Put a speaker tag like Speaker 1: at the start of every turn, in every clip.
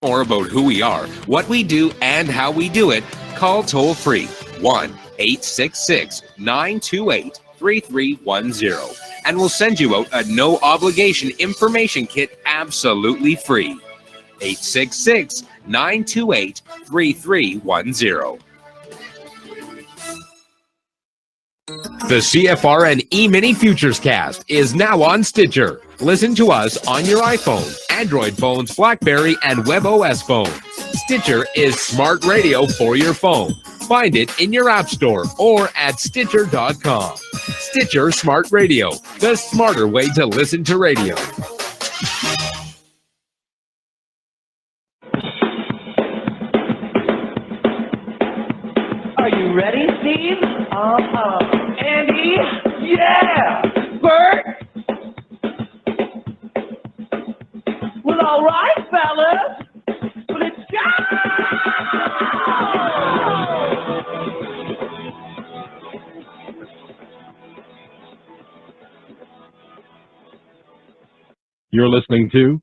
Speaker 1: More about who we are, what we do, and how we do it, call toll free 1-866-928-3310 and we'll send you out a no obligation information kit absolutely free. 866-928-3310. The CFRN Emini Futures Cast is now on Stitcher. Listen to us on your iPhone, Android phones, BlackBerry, and WebOS phones. Stitcher is smart radio for your phone. Find it in your app store or at Stitcher.com. Stitcher Smart Radio, the smarter way to listen to radio.
Speaker 2: Are you ready, Steve? Andy? Yeah! Bert? Well, all right, fellas. Let's go!
Speaker 3: You're listening to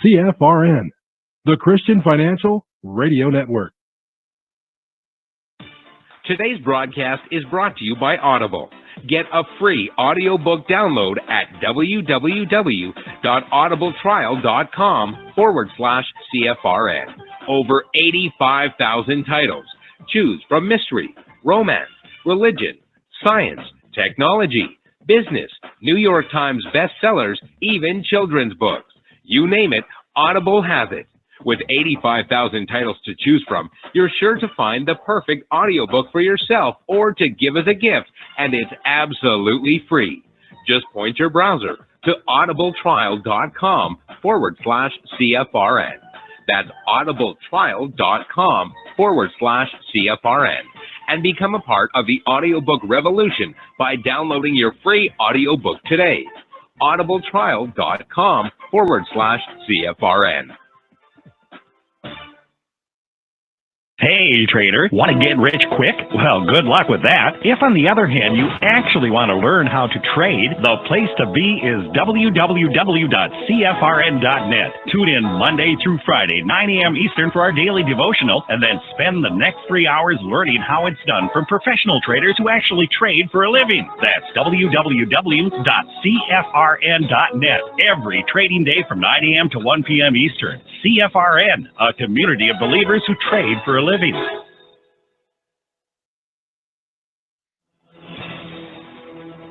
Speaker 3: CFRN, the Christian Financial Radio Network.
Speaker 1: Today's broadcast is brought to you by Audible. Get a free audiobook download at www.audibletrial.com/CFRN. Over 85,000 titles. Choose from mystery, romance, religion, science, technology, business, New York Times bestsellers, even children's books. You name it, Audible has it. With 85,000 titles to choose from, you're sure to find the perfect audiobook for yourself or to give as a gift, and it's absolutely free. Just point your browser to audibletrial.com/CFRN. That's audibletrial.com/CFRN. And become a part of the audiobook revolution by downloading your free audiobook today. audibletrial.com/CFRN.
Speaker 4: Hey, trader, want to get rich quick? Well, good luck with that. If, on the other hand, you actually want to learn how to trade, the place to be is www.cfrn.net. Tune in Monday through Friday, 9 a.m. Eastern for our daily devotional, and then spend the next 3 hours learning how it's done from professional traders who actually trade for a living. That's www.cfrn.net. Every trading day from 9 a.m. to 1 p.m. Eastern. CFRN, a community of believers who trade for a living.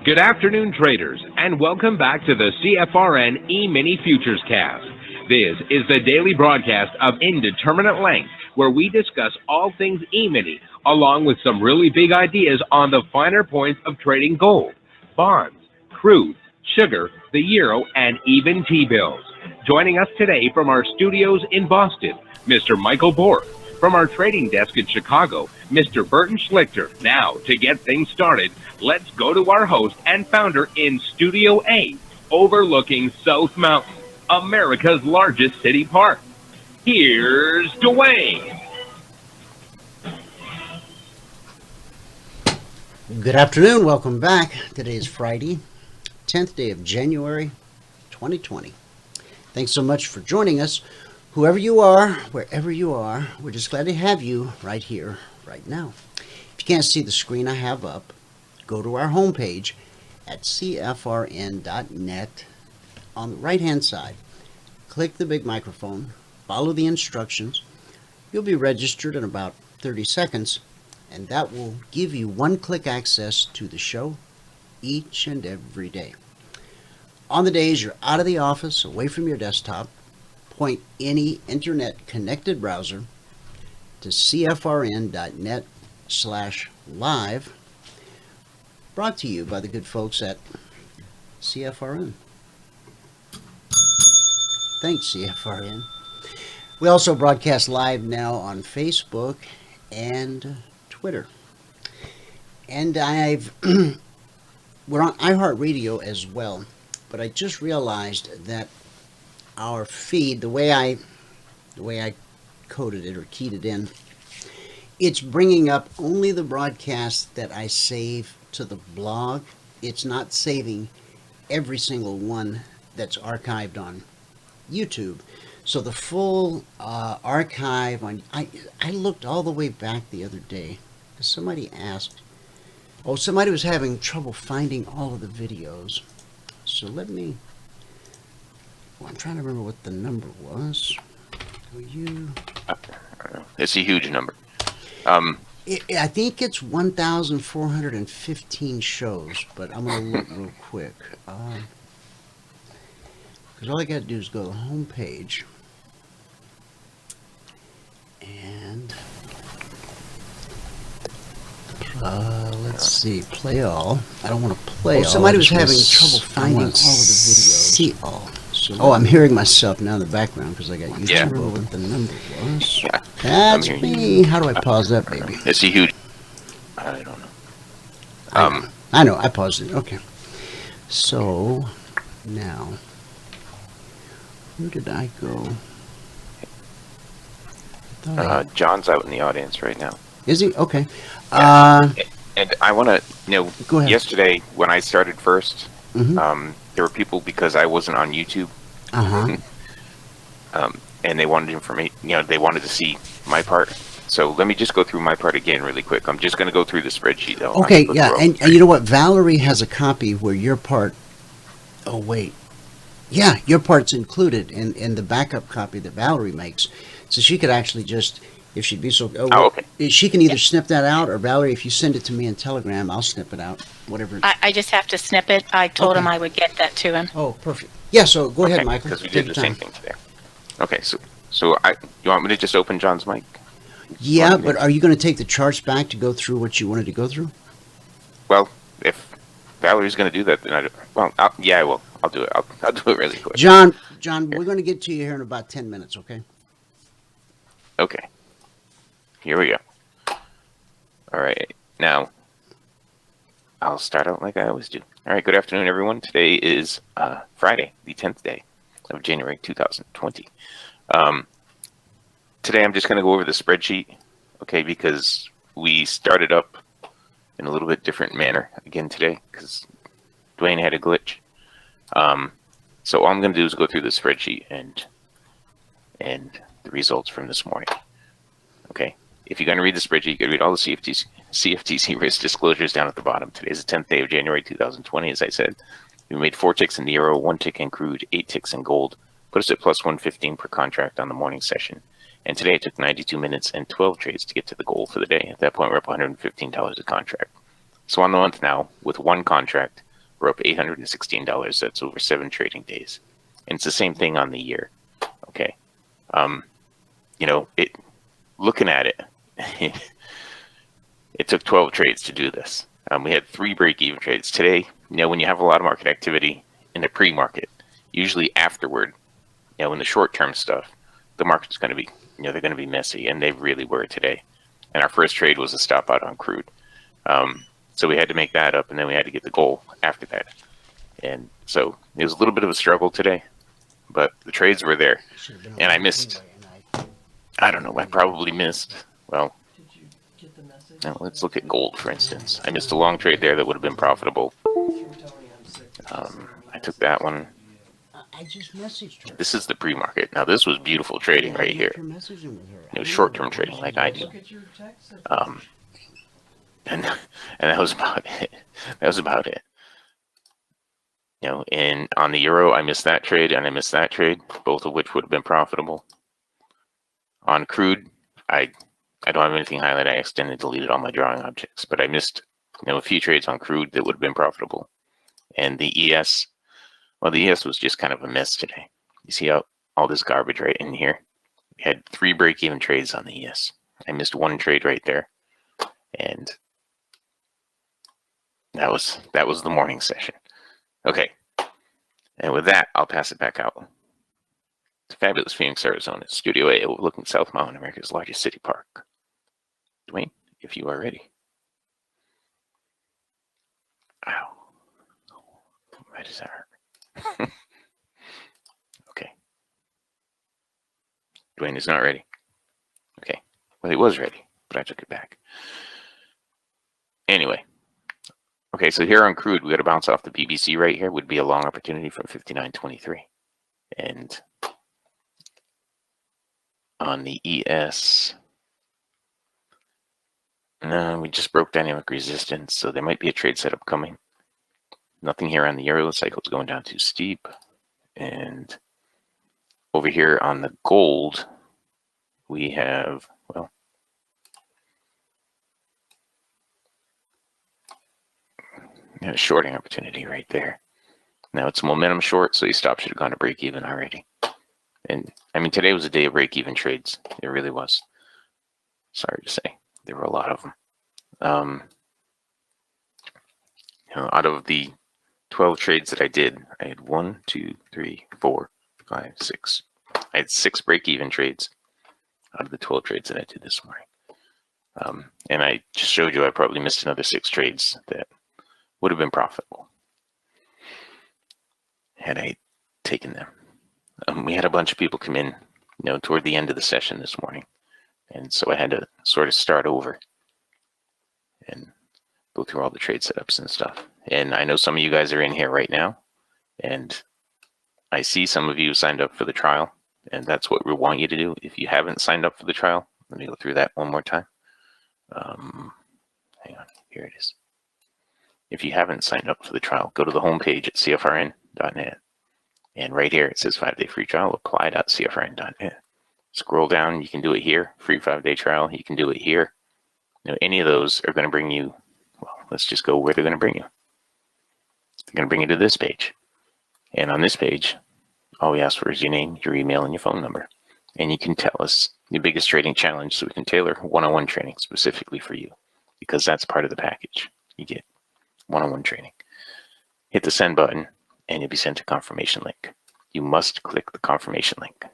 Speaker 1: Good afternoon, traders, and welcome back to the CFRN Emini Futures Cast. This is the daily broadcast of Indeterminate Length, where we discuss all things Emini, along with some really big ideas on the finer points of trading gold, bonds, crude, sugar, the euro, and even T-bills. Joining us today from our studios in Boston, Mr. Michael Bork. From our trading desk in Chicago, Mr. Burton Schlichter. Now, to get things started, let's go to our host and founder in Studio A, overlooking South Mountain, America's largest city park. Here's Dwayne.
Speaker 5: Good afternoon. Welcome back. Today is Friday, 10th day of January, 2020. Thanks so much for joining us. Whoever you are, wherever you are, we're just glad to have you right here, right now. If you can't see the screen I have up, go to our homepage at cfrn.net. On the right-hand side, click the big microphone, follow the instructions. You'll be registered in about 30 seconds, and that will give you one-click access to the show each and every day. On the days you're out of the office, away from your desktop, point any internet-connected browser to cfrn.net/live, brought to you by the good folks at CFRN. Thanks, CFRN. We also broadcast live now on Facebook and Twitter. And we're on iHeartRadio as well, but I just realized that our feed, the way I coded it or keyed it in, it's bringing up only the broadcasts that I save to the blog. It's not saving every single one that's archived on YouTube. So the full archive on I looked all the way back the other day because somebody asked. Oh, somebody was having trouble finding all of the videos. So let me. Well, I'm trying to remember what the number was. Were you?
Speaker 6: It's a huge number.
Speaker 5: I think it's 1,415 shows, but I'm going to look real quick. Because all I got to do is go to the home page. And let's see, play all. I don't want to play all. Somebody was having trouble finding all of the videos. See all. So, I'm hearing myself now in the background because I got YouTube.
Speaker 6: Yeah.
Speaker 5: I remember what the number was.
Speaker 6: Yeah.
Speaker 5: That's me. How do I pause that, baby?
Speaker 6: It's a huge. I don't know.
Speaker 5: I know. I paused it. Okay. So now, where did I go?
Speaker 6: John's out in the audience right now.
Speaker 5: Is he? Okay.
Speaker 6: Yeah. And I want to,
Speaker 5: Go ahead.
Speaker 6: yesterday when I started first,
Speaker 5: Mhm.
Speaker 6: there were people because I wasn't on YouTube, and they wanted information. They wanted to see my part. So let me just go through my part again really quick. I'm just going to go through the spreadsheet though.
Speaker 5: Okay. Yeah. And you know what? Valerie has a copy where your part. Oh wait. Yeah, your part's included in the backup copy that Valerie makes, so she could actually just. If she'd be so...
Speaker 6: okay.
Speaker 5: She can either snip that out, or Valerie, if you send it to me in Telegram, I'll snip it out. Whatever.
Speaker 7: I just have to snip it. I told
Speaker 5: Okay.
Speaker 7: him I would get that to him.
Speaker 5: Oh, perfect. Yeah, so go ahead, Michael.
Speaker 6: Because we
Speaker 5: Take
Speaker 6: did the
Speaker 5: your
Speaker 6: same
Speaker 5: time.
Speaker 6: thing today. Okay, so you want me to just open John's mic?
Speaker 5: Yeah, but are you going to take the charts back to go through what you wanted to go through?
Speaker 6: Well, if Valerie's going to do that, then I will. I'll do it. I'll do it really quick.
Speaker 5: John, we're going to get to you here in about 10 minutes, okay?
Speaker 6: Okay. Here we go. All right. Now, I'll start out like I always do. All right. Good afternoon, everyone. Today is Friday, the 10th day of January 2020. Today, I'm just going to go over the spreadsheet, okay, because we started up in a little bit different manner again today because Dwayne had a glitch. So all I'm going to do is go through the spreadsheet and the results from this morning. Okay. If you're going to read the spreadsheet, you can read all the CFTC risk disclosures down at the bottom. Today is the 10th day of January 2020, as I said. We made 4 ticks in the euro, 1 tick in crude, 8 ticks in gold, put us at plus 115 per contract on the morning session. And today it took 92 minutes and 12 trades to get to the goal for the day. At that point, we're up $115 a contract. So on the month now, with 1 contract, we're up $816. That's over 7 trading days. And it's the same thing on the year. Okay. Looking at it, it took 12 trades to do this. We had 3 break-even trades. Today, when you have a lot of market activity in the pre-market, usually afterward, in the short-term stuff, the market's going to be, they're going to be messy, and they really were today. And our first trade was a stop out on crude. So we had to make that up, and then we had to get the goal after that. And so it was a little bit of a struggle today, but the trades were there. And I missed, I don't know, I probably missed, well, now let's look at gold, for instance. I missed a long trade there that would have been profitable. I took that one.
Speaker 5: I just messaged her.
Speaker 6: This is the pre-market. Now, this was beautiful trading right here. It was short-term trading like I do. And that was about it. That was about it. And on the euro, I missed that trade and I missed that trade, both of which would have been profitable. On crude, I don't have anything highlighted. I accidentally deleted all my drawing objects, but I missed a few trades on crude that would have been profitable. And the ES, well, the ES was just kind of a mess today. You see all this garbage right in here? We had 3 break-even trades on the ES. I missed 1 trade right there. And that was the morning session. Okay. And with that, I'll pass it back out. It's fabulous Phoenix, Arizona, Studio A, overlooking South Mountain, America's largest city park. Dwayne, if you are ready. Ow. Why does that hurt? Okay. Dwayne is not ready. Okay. Well, he was ready, but I took it back. Anyway. Okay, so here on crude, we got to bounce off the BBC right here. Would be a long opportunity from 59.23. And On the ES, no, we just broke dynamic resistance, so there might be a trade setup coming. Nothing here on the Euro cycle is going down too steep. And over here on the gold, we have, well, a shorting opportunity right there. Now it's a momentum short, so your stop should have gone to break even already. And I mean, today was a day of break even trades. It really was. Sorry to say, there were a lot of them. Out of the 12 trades that I did, I had 1, 2, 3, 4, 5, 6. I had 6 break even trades out of the 12 trades that I did this morning. And I just showed you I probably missed another 6 trades that would have been profitable had I taken them. We had a bunch of people come in, toward the end of the session this morning. And so I had to sort of start over and go through all the trade setups and stuff. And I know some of you guys are in here right now, and I see some of you signed up for the trial, and that's what we want you to do. If you haven't signed up for the trial, let me go through that one more time. Hang on, here it is. If you haven't signed up for the trial, go to the homepage at CFRN.net. And right here, it says 5-day free trial, apply.cfrn.net. Scroll down, you can do it here, free 5-day trial. You can do it here. Any of those are going to bring you, well, let's just go where they're going to bring you. They're going to bring you to this page. And on this page, all we ask for is your name, your email, and your phone number. And you can tell us your biggest trading challenge so we can tailor one-on-one training specifically for you, because that's part of the package. You get one-on-one training. Hit the send button, and you'll be sent a confirmation link. You must click the confirmation link.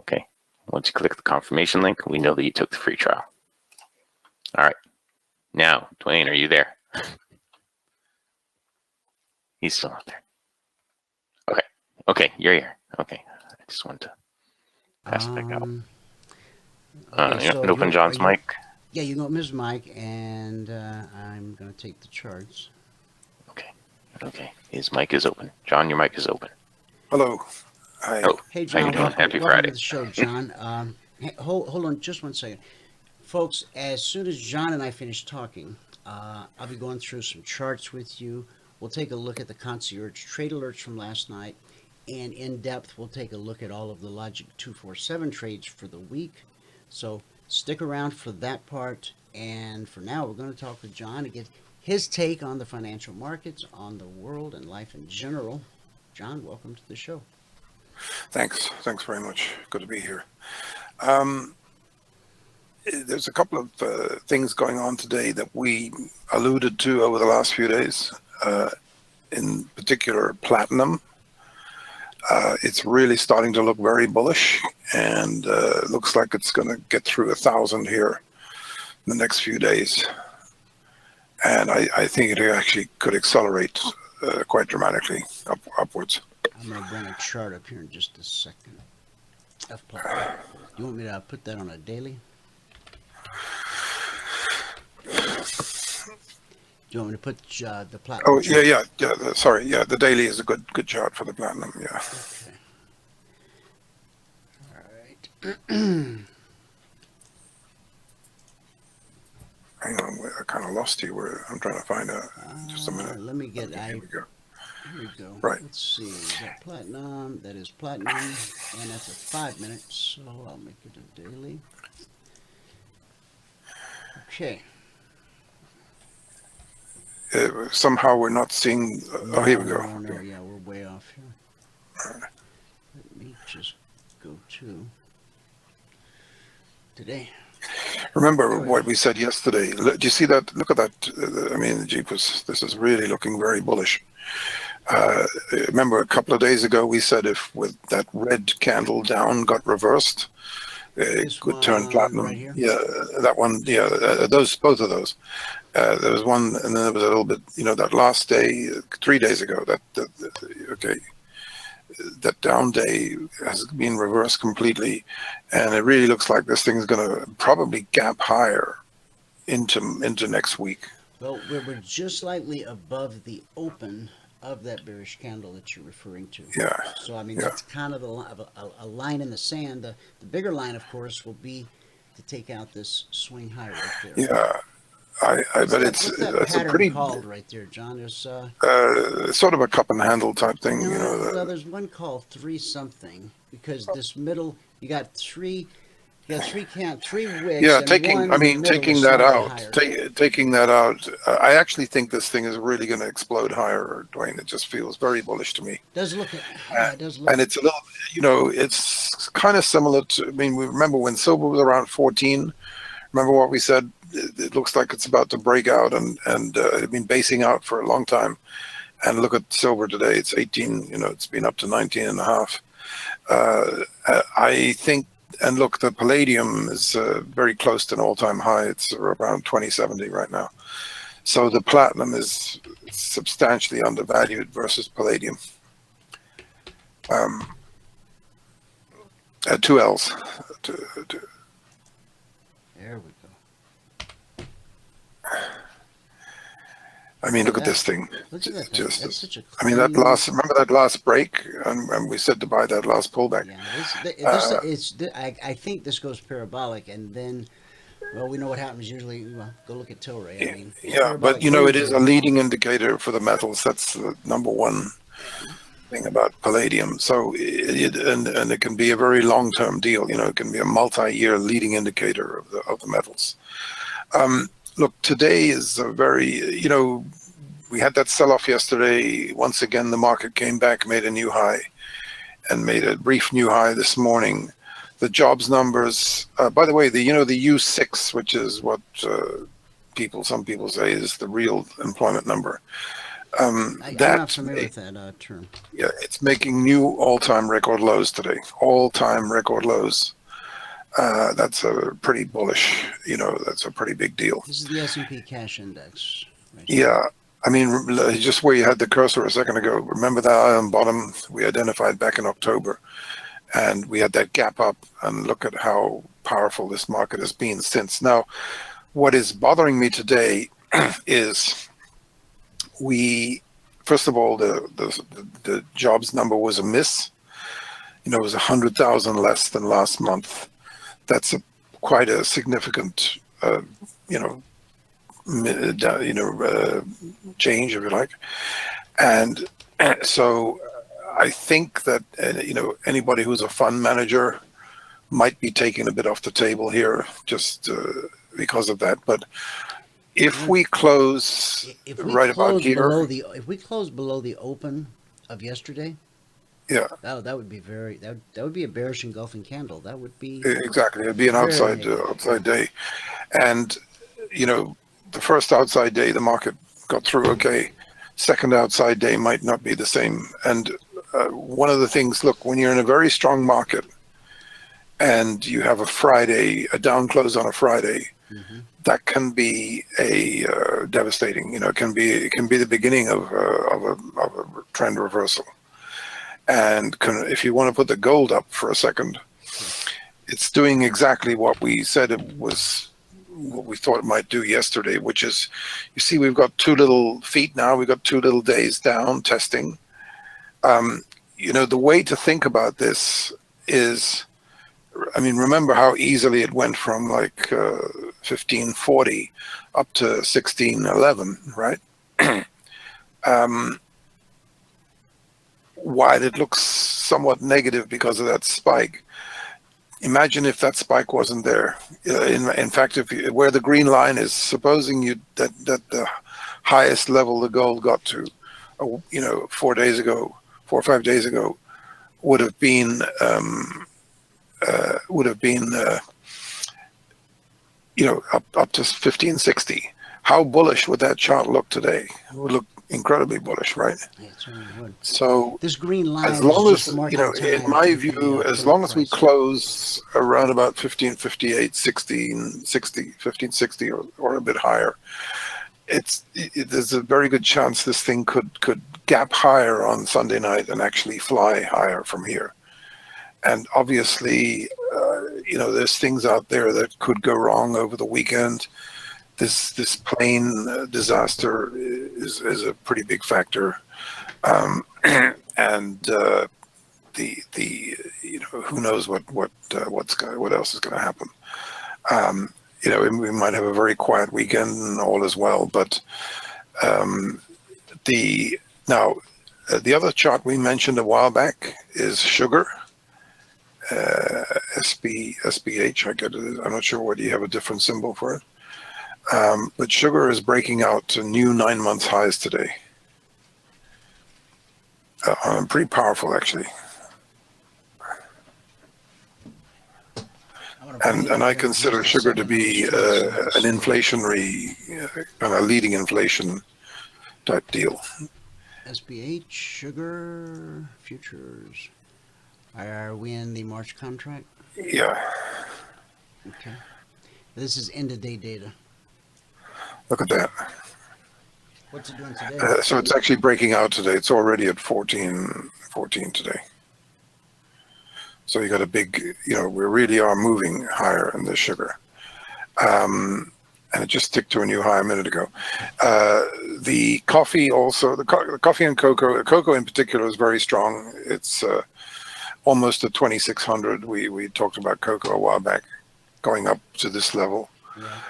Speaker 6: Okay? Once you click the confirmation link, we know that you took the free trial. All right. Now, Dwayne, are you there? He's still out there. Okay. Okay, you're here. Okay. I just wanted to pass it back out.
Speaker 5: Okay, so
Speaker 6: open John's mic.
Speaker 5: Yeah, you can open his mic, and I'm going to take the charts.
Speaker 6: Okay. Okay. His mic is open. John, your mic is open.
Speaker 8: Hello. Hi.
Speaker 6: Oh,
Speaker 5: Hey, John.
Speaker 6: how you doing? Happy
Speaker 5: welcome
Speaker 6: Friday.
Speaker 5: to the show, John. Hey, hold on just one second. Folks, as soon as John and I finish talking, I'll be going through some charts with you. We'll take a look at the Concierge Trade Alerts from last night, and in depth, we'll take a look at all of the Logic 247 trades for the week. So stick around for that part, and for now, we're going to talk with John to get his take on the financial markets, on the world, and life in general. John, welcome to the show.
Speaker 8: Thanks. Thanks very much. Good to be here. There's a couple of things going on today that we alluded to over the last few days. In particular, platinum. It's really starting to look very bullish, and looks like it's going to get through 1,000 here in the next few days. And I think it actually could accelerate quite dramatically upwards.
Speaker 5: I'm going to bring a chart up here in just a second. You want me to put that on a daily? Do you want me to put the platinum?
Speaker 8: Oh, yeah. Sorry, yeah. The daily is a good chart for the platinum. Yeah.
Speaker 5: Okay. All right.
Speaker 8: Hang on, I kind of lost you. I'm trying to find out. Just a minute.
Speaker 5: Let me get.
Speaker 8: Here we go.
Speaker 5: Here we go.
Speaker 8: Right.
Speaker 5: Let's see. Is that platinum? That is platinum, and that's a 5 minute. So I'll make it a daily. Okay.
Speaker 8: Somehow we're not seeing. Oh, here we go.
Speaker 5: No, yeah, we're way off here. Let me just go to today.
Speaker 8: Remember what we said yesterday. Do you see that? Look at that. I mean, jeepers, this is really looking very bullish. Remember a couple of days ago we said if with that red candle down got reversed, it could turn platinum.
Speaker 5: Right here?
Speaker 8: Yeah, that one. Yeah, both of those. There was one, and then there was a little bit. That last day, 3 days ago. That down day has been reversed completely, and it really looks like this thing's going to probably gap higher into next week.
Speaker 5: Well, we're just slightly above the open of that bearish candle that you're referring to.
Speaker 8: Yeah.
Speaker 5: So, I mean,
Speaker 8: Yeah.
Speaker 5: that's kind of a line in the sand. The bigger line, of course, will be to take out this swing high right there.
Speaker 8: Yeah. I bet
Speaker 5: What's that
Speaker 8: it's a
Speaker 5: pattern
Speaker 8: pretty
Speaker 5: called right there, John? There's
Speaker 8: sort of a cup and handle type thing, you know.
Speaker 5: well, there's one called 3 something, because this middle, you got three wicks.
Speaker 8: Yeah,
Speaker 5: and
Speaker 8: taking
Speaker 5: one
Speaker 8: I
Speaker 5: in the
Speaker 8: mean
Speaker 5: middle
Speaker 8: taking
Speaker 5: is
Speaker 8: that
Speaker 5: slightly
Speaker 8: out,
Speaker 5: higher.
Speaker 8: taking that out. I actually think this thing is really going to explode higher, Dwayne. It just feels very bullish to me.
Speaker 5: Does look it does look.
Speaker 8: And it's a little, you know, it's kind of similar to. I mean, we remember when silver was around 14. Remember what we said? It looks like it's about to break out, and it's been basing out for a long time. And look at silver today; it's 18. You know, it's been up to 19 and a half. I think, and look, the palladium is very close to an all-time high. It's around 2070 right now. So the platinum is substantially undervalued versus palladium. 2 L's.
Speaker 5: There we go.
Speaker 8: I mean, look at this thing.
Speaker 5: Look at that.
Speaker 8: Just,
Speaker 5: That's such a
Speaker 8: I mean, that
Speaker 5: clean-
Speaker 8: remember that last break, and we said to buy that last pullback.
Speaker 5: Yeah, I think this goes parabolic, and then, well, we know what happens usually. Well, go look at Tilray. I mean,
Speaker 8: Yeah, but you know, it is a leading indicator for the metals. That's the number one thing about palladium. So and it can be a very long-term deal. You know, it can be a multi-year leading indicator of the metals. Look, today is a very, you know, we had that sell-off yesterday. Once again, the market came back, made a new high, and made a brief new high this morning. The jobs numbers, by the way, the U6, which is what some people say is the real employment number.
Speaker 5: I'm not familiar with that term.
Speaker 8: Yeah, it's making new all-time record lows today. All-time record lows. That's a pretty bullish, you know, that's a pretty big deal.
Speaker 5: This is the S&P cash index. Right?
Speaker 8: Yeah. I mean, just where you had the cursor a second ago, remember that iron bottom we identified back in October, and we had that gap up, and look at how powerful this market has been since. Now, what is bothering me today is first of all, the jobs number was a miss. You know, it was 100,000 less than last month. That's quite a significant, change, if you like. And so I think that, anybody who's a fund manager might be taking a bit off the table here just because of that. But if we close about here,
Speaker 5: if we close below the open of yesterday,
Speaker 8: yeah,
Speaker 5: that would be that would be a bearish engulfing candle. That would be
Speaker 8: exactly. It'd be an outside day, and the first outside day the market got through okay. Second outside day might not be the same. And one of the things, look, when you're in a very strong market and you have a down close on a Friday, that can be a devastating. It can be the beginning of a trend reversal. And if you want to put the gold up for a second, it's doing exactly what we said it was, what we thought it might do yesterday, which is, you see, we've got 2 little feet now. We've got 2 little days down testing. The way to think about this is, I mean, remember how easily it went from like 1540 up to 1611, right? While it looks somewhat negative because of that spike, imagine if that spike wasn't there. In fact, where the green line is, supposing that the highest level the gold got to, 4 or 5 days ago, would have been up to 1560. How bullish would that chart look today? It would look incredibly bullish, right?
Speaker 5: Yeah, it certainly would.
Speaker 8: So
Speaker 5: this green line,
Speaker 8: as long as in my view, as long as we close around about 1558, 1560 or a bit higher, there's a very good chance this thing could gap higher on Sunday night and actually fly higher from here. And obviously, there's things out there that could go wrong over the weekend. This plane disaster is a pretty big factor. And who knows what else is going to happen. We might have a very quiet weekend and all as well, but the other chart we mentioned a while back is sugar, SBH. I get it. I'm not sure whether you have a different symbol for it, but sugar is breaking out to new 9 month highs today. Pretty powerful, actually. And I consider sugar to be an inflationary, kind of leading inflation type deal.
Speaker 5: SBH, sugar, futures. Are we in the March contract?
Speaker 8: Yeah.
Speaker 5: Okay. This is end-of-day data.
Speaker 8: Look at that.
Speaker 5: What's it doing today?
Speaker 8: So it's actually breaking out today. It's already at 14 today. So you got a big, we really are moving higher in the sugar. And it just ticked to a new high a minute ago. The coffee also, the coffee and cocoa in particular is very strong. It's almost at 2,600. We talked about cocoa a while back, going up to this level.
Speaker 5: Yeah.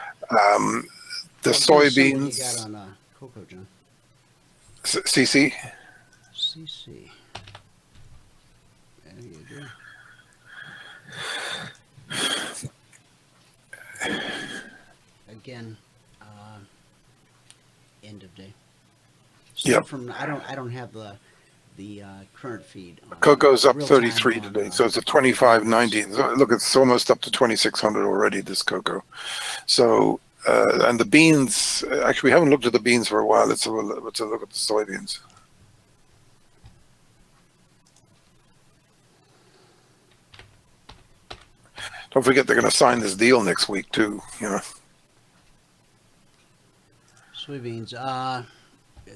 Speaker 8: The soybeans.
Speaker 5: You got on cocoa, John?
Speaker 8: CC?
Speaker 5: CC. There you go. Again, end of day. So
Speaker 8: Yep.
Speaker 5: I don't have the current feed.
Speaker 8: Cocoa's up
Speaker 5: Real-time
Speaker 8: 33
Speaker 5: on,
Speaker 8: today, so it's at 25.90. So look, it's almost up to 2,600 already. This cocoa. So and the beans. Actually, we haven't looked at the beans for a while. Let's look at the soybeans. Don't forget they're going to sign this deal next week too.
Speaker 5: Soybeans.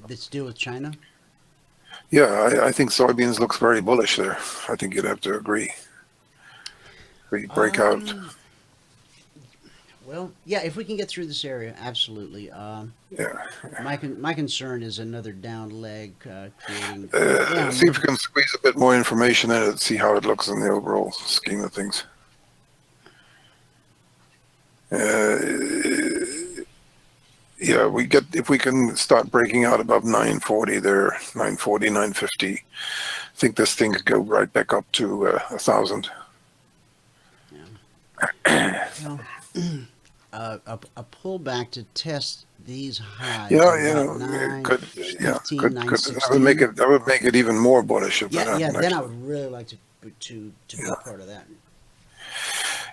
Speaker 5: This deal with China.
Speaker 8: Yeah, I think soybeans looks very bullish there. I think you'd have to agree. We break out.
Speaker 5: Well, yeah, if we can get through this area, absolutely.
Speaker 8: Yeah.
Speaker 5: My concern is another down leg creating.
Speaker 8: See if we can squeeze a bit more information in it, see how it looks in the overall scheme of things. Yeah, if we can start breaking out above 940 there, 940, 950, I think this thing could go right back up to 1,000.
Speaker 5: Yeah. A pullback to test these highs.
Speaker 8: Yeah, could that would make it even more bullish if that happened.
Speaker 5: Yeah, then I would really like to be part of that.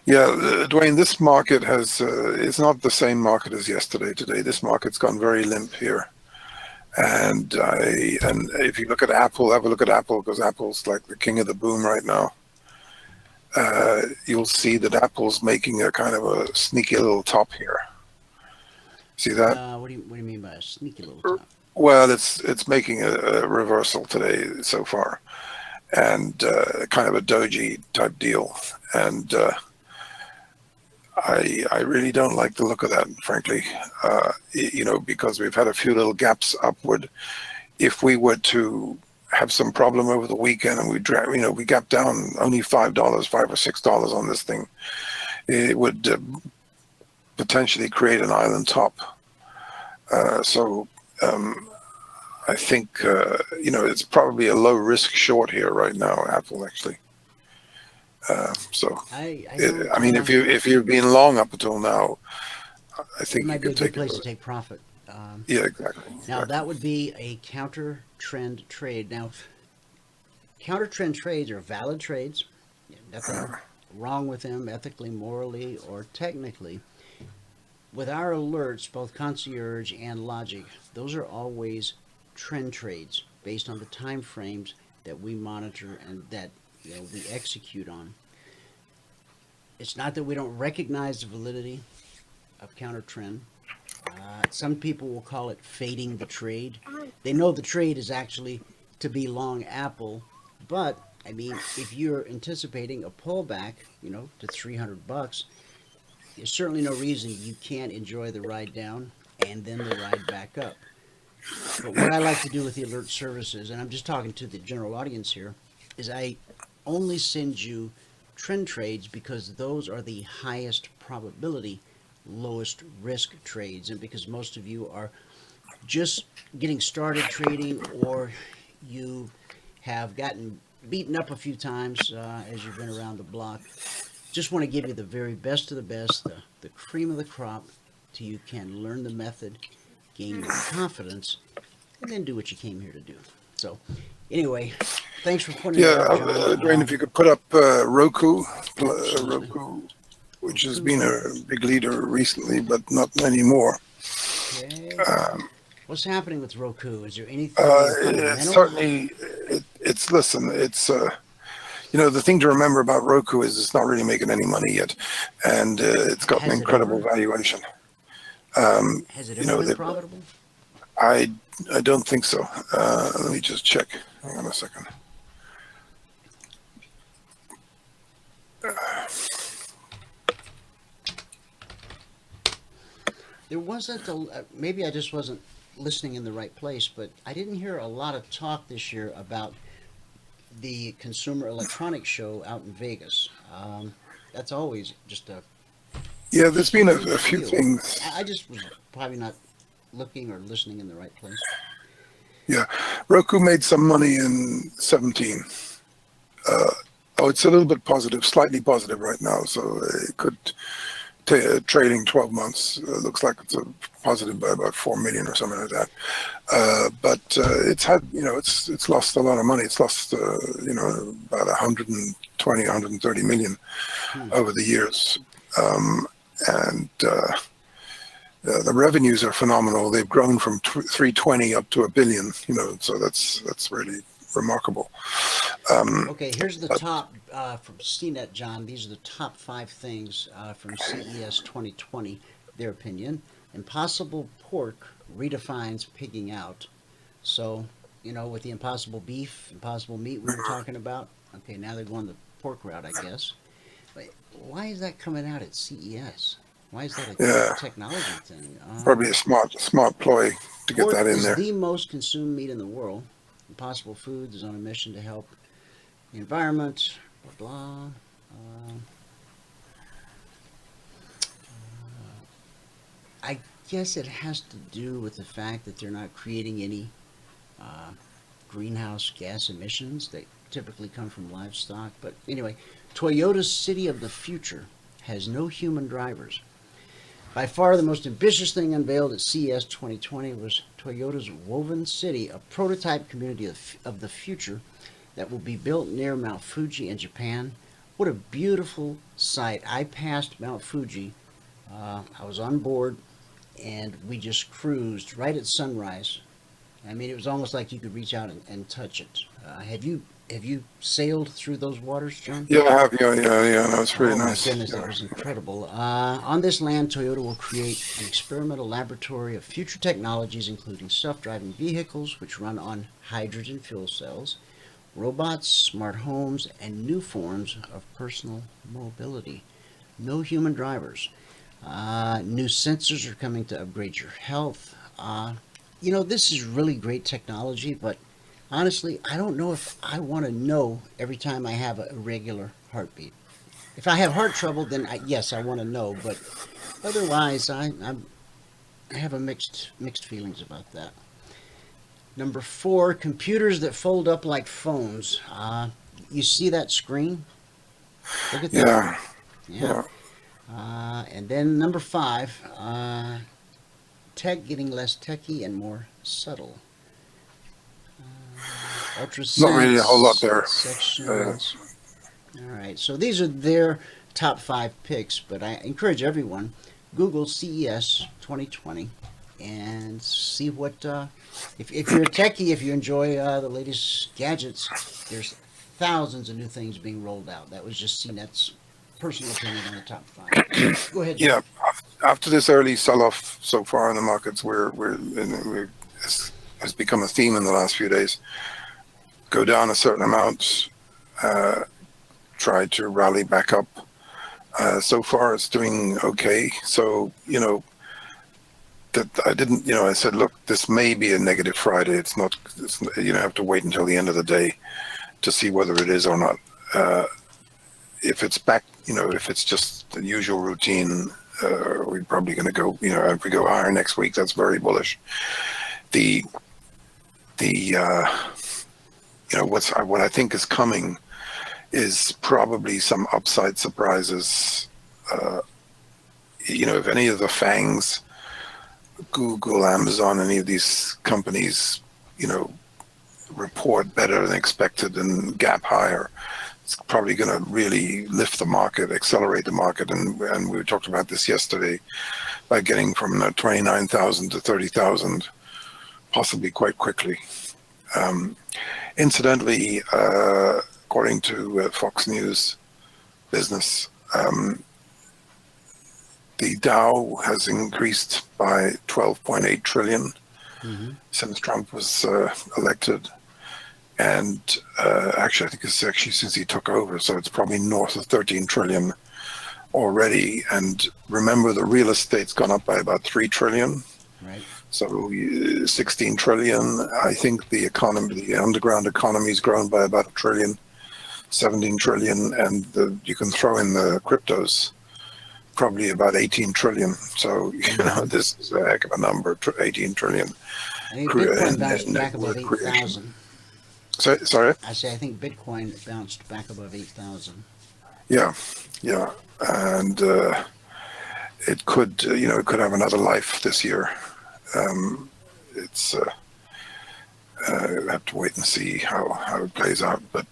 Speaker 8: Yeah, Dwayne, this market it's not the same market as yesterday. Today, this market's gone very limp here. And if you look at Apple, have a look at Apple, because Apple's like the king of the boom right now. You'll see that Apple's making a kind of a sneaky little top here. See that?
Speaker 5: What do you mean by a sneaky little top?
Speaker 8: Well, it's making a reversal today so far, and kind of a doji type deal. And I really don't like the look of that, frankly. Because we've had a few little gaps upward. If we were to have some problem over the weekend and we gap down only $5 or $6 on this thing, it would potentially create an island top. I think it's probably a low risk short here right now, Apple actually. If you've been long up until now, I think
Speaker 5: it might
Speaker 8: you
Speaker 5: be
Speaker 8: could
Speaker 5: a good
Speaker 8: take
Speaker 5: place to take profit.
Speaker 8: Yeah, exactly.
Speaker 5: Now that would be a counter trend trade. Now, counter trend trades are valid trades. Nothing wrong with them ethically, morally, or technically. With our alerts, both Concierge and Logic, those are always trend trades based on the time frames that we monitor and that we execute on. It's not that we don't recognize the validity of counter trend. Some people will call it fading the trade. They know the trade is actually to be long Apple, but I mean, if you're anticipating a pullback, to $300, there's certainly no reason you can't enjoy the ride down and then the ride back up. But what I like to do with the alert services, and I'm just talking to the general audience here, is I only send you trend trades because those are the highest probability, lowest risk trades. And because most of you are just getting started trading, or you have gotten beaten up a few times as you've been around the block, just want to give you the very best of the best, the cream of the crop, till you can learn the method, gain your confidence, and then do what you came here to do. So anyway, thanks for pointing that out, John.
Speaker 8: Dwayne, if you could put up Roku,
Speaker 5: Absolutely.
Speaker 8: Roku, which has been a big leader recently, but not anymore.
Speaker 5: Okay. What's happening with Roku? Is there anything
Speaker 8: It's
Speaker 5: fundamental?
Speaker 8: certainly, listen, the thing to remember about Roku is it's not really making any money yet, and it's got an
Speaker 5: Has it
Speaker 8: incredible
Speaker 5: ever?
Speaker 8: valuation.
Speaker 5: Has it ever been profitable?
Speaker 8: I don't think so. Let me just check. Hang on a second.
Speaker 5: There wasn't maybe I just wasn't listening in the right place, but I didn't hear a lot of talk this year about the Consumer Electronics Show out in Vegas. That's always just a
Speaker 8: Yeah, there's been a few
Speaker 5: deal.
Speaker 8: things.
Speaker 5: I just was probably not looking or listening in the right place.
Speaker 8: Yeah, Roku made some money in 17. It's a little bit positive, slightly positive right now. So it could trading 12 months looks like it's a positive by about 4 million or something like that. But it's had, it's lost a lot of money. It's lost, about 120, 130 million over the years. And the revenues are phenomenal. They've grown from 320 up to $1 billion. So that's really remarkable.
Speaker 5: Okay, here's the top from CNET, John. These are the top 5 things from CES 2020, their opinion. Impossible pork redefines pigging out. So, with the impossible beef, impossible meat we were talking about, okay, now they're going the pork route, I guess. But why is that coming out at CES? Why is that a technology thing?
Speaker 8: Probably a smart ploy to get that in there.
Speaker 5: Pork is the most consumed meat in the world. Impossible Foods is on a mission to help the environment, blah, blah. I guess it has to do with the fact that they're not creating any greenhouse gas emissions that typically come from livestock. But anyway, Toyota's City of the Future has no human drivers. By far the most ambitious thing unveiled at CES 2020 was Toyota's Woven City, a prototype community of the future that will be built near Mount Fuji in Japan. What a beautiful sight. I passed Mount Fuji. I was on board, and we just cruised right at sunrise. I mean, it was almost like you could reach out and touch it. Have you sailed through those waters, John?
Speaker 8: Yeah, I have. Yeah. That was really nice.
Speaker 5: Oh my goodness, that was incredible. On this land, Toyota will create an experimental laboratory of future technologies, including self-driving vehicles, which run on hydrogen fuel cells, robots, smart homes, and new forms of personal mobility. No human drivers. New sensors are coming to upgrade your health. This is really great technology, but honestly, I don't know if I want to know every time I have a irregular heartbeat. If I have heart trouble, then yes, I want to know. But otherwise, I have a mixed feelings about that. Number 4, computers that fold up like phones. You see that screen? Look at that. Yeah. And then number 5, tech getting less techy and more subtle. Ultrasense,
Speaker 8: Not really a whole lot there.
Speaker 5: Sections. All right, so these are their top 5 picks, but I encourage everyone, Google CES 2020 and see what, if you're a techie, if you enjoy the latest gadgets, there's thousands of new things being rolled out. That was just CNET's personal opinion on the top 5. Go ahead, John.
Speaker 8: Yeah, after this early sell-off so far in the markets, has become a theme in the last few days. Go down a certain amount, try to rally back up. So far, it's doing okay. So that I didn't, I said, look, this may be a negative Friday. It's not, have to wait until the end of the day to see whether it is or not. If it's back, if it's just the usual routine, we're probably going to go, if we go higher next week, that's very bullish. What I think is coming is probably some upside surprises. If any of the FANGs, Google, Amazon, any of these companies, report better than expected and gap higher, it's probably going to really lift the market, accelerate the market. And we talked about this yesterday, by getting from 29,000 to 30,000, possibly quite quickly. Incidentally, according to Fox News Business, the Dow has increased by 12.8 trillion since Trump was elected. And actually, I think it's actually since he took over, so it's probably north of 13 trillion already. And remember, the real estate's gone up by about 3 trillion.
Speaker 5: Right.
Speaker 8: So 16 trillion. I think the economy, the underground economy's grown by about 1 trillion, 17 trillion, and you can throw in the cryptos, probably about 18 trillion. So, this is a heck of a number, 18 trillion.
Speaker 5: I think Bitcoin bounced back above 8,000.
Speaker 8: Sorry?
Speaker 5: I think Bitcoin bounced back above 8,000.
Speaker 8: Yeah. And it could, it could have another life this year. It's I have to wait and see how it plays out, but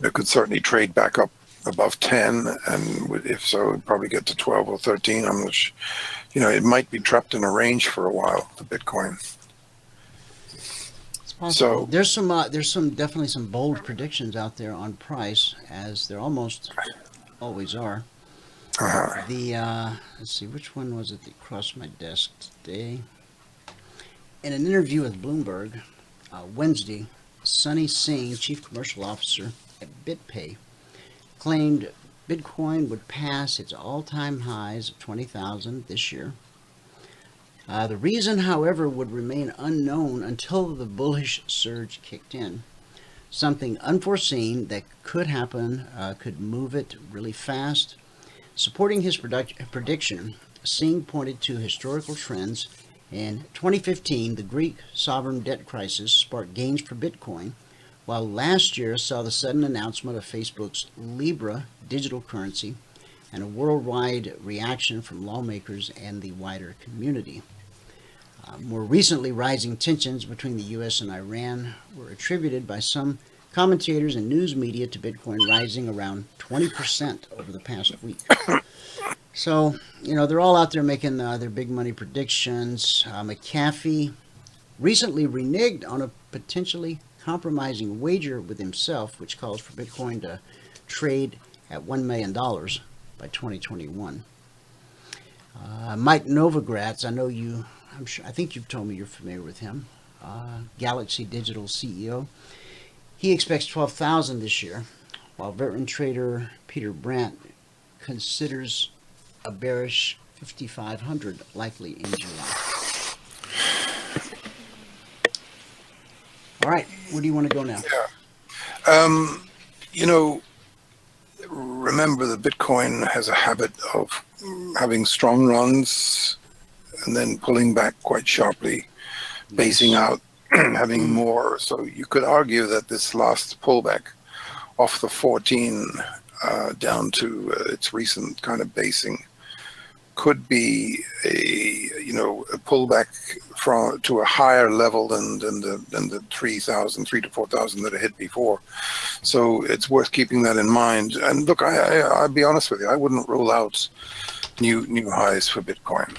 Speaker 8: it could certainly trade back up above 10, and if so, it'd probably get to 12 or 13. I'm not sure. It might be trapped in a range for a while, the Bitcoin.
Speaker 5: It's possible. So there's definitely some bold predictions out there on price, as there almost always are. Let's see, which one was it that crossed my desk today? In an interview with Bloomberg Wednesday, Sunny Singh, Chief Commercial Officer at BitPay, claimed Bitcoin would pass its all-time highs of 20,000 this year. The reason, however, would remain unknown until the bullish surge kicked in. Something unforeseen that could happen could move it really fast. Supporting his prediction, Singh pointed to historical trends. In 2015, the Greek sovereign debt crisis sparked gains for Bitcoin, while last year saw the sudden announcement of Facebook's Libra digital currency and a worldwide reaction from lawmakers and the wider community. More recently, rising tensions between the U.S. and Iran were attributed by some commentators and news media to Bitcoin rising around 20% over the past week. So, they're all out there making their big money predictions. McAfee recently reneged on a potentially compromising wager with himself, which calls for Bitcoin to trade at $1 million by 2021. Mike Novogratz, I think you've told me you're familiar with him. Galaxy Digital CEO. He expects 12,000 this year, while veteran trader Peter Brandt considers a bearish 5,500 likely in July. All right, where do you want to go now?
Speaker 8: Yeah. Remember that Bitcoin has a habit of having strong runs and then pulling back quite sharply, basing out, having more. So you could argue that this last pullback off the 14 down to its recent kind of basing could be a pullback to a higher level than the 3,000 to 4,000 that it hit before. So it's worth keeping that in mind. And look, I'll be honest with you, I wouldn't rule out new highs for Bitcoin.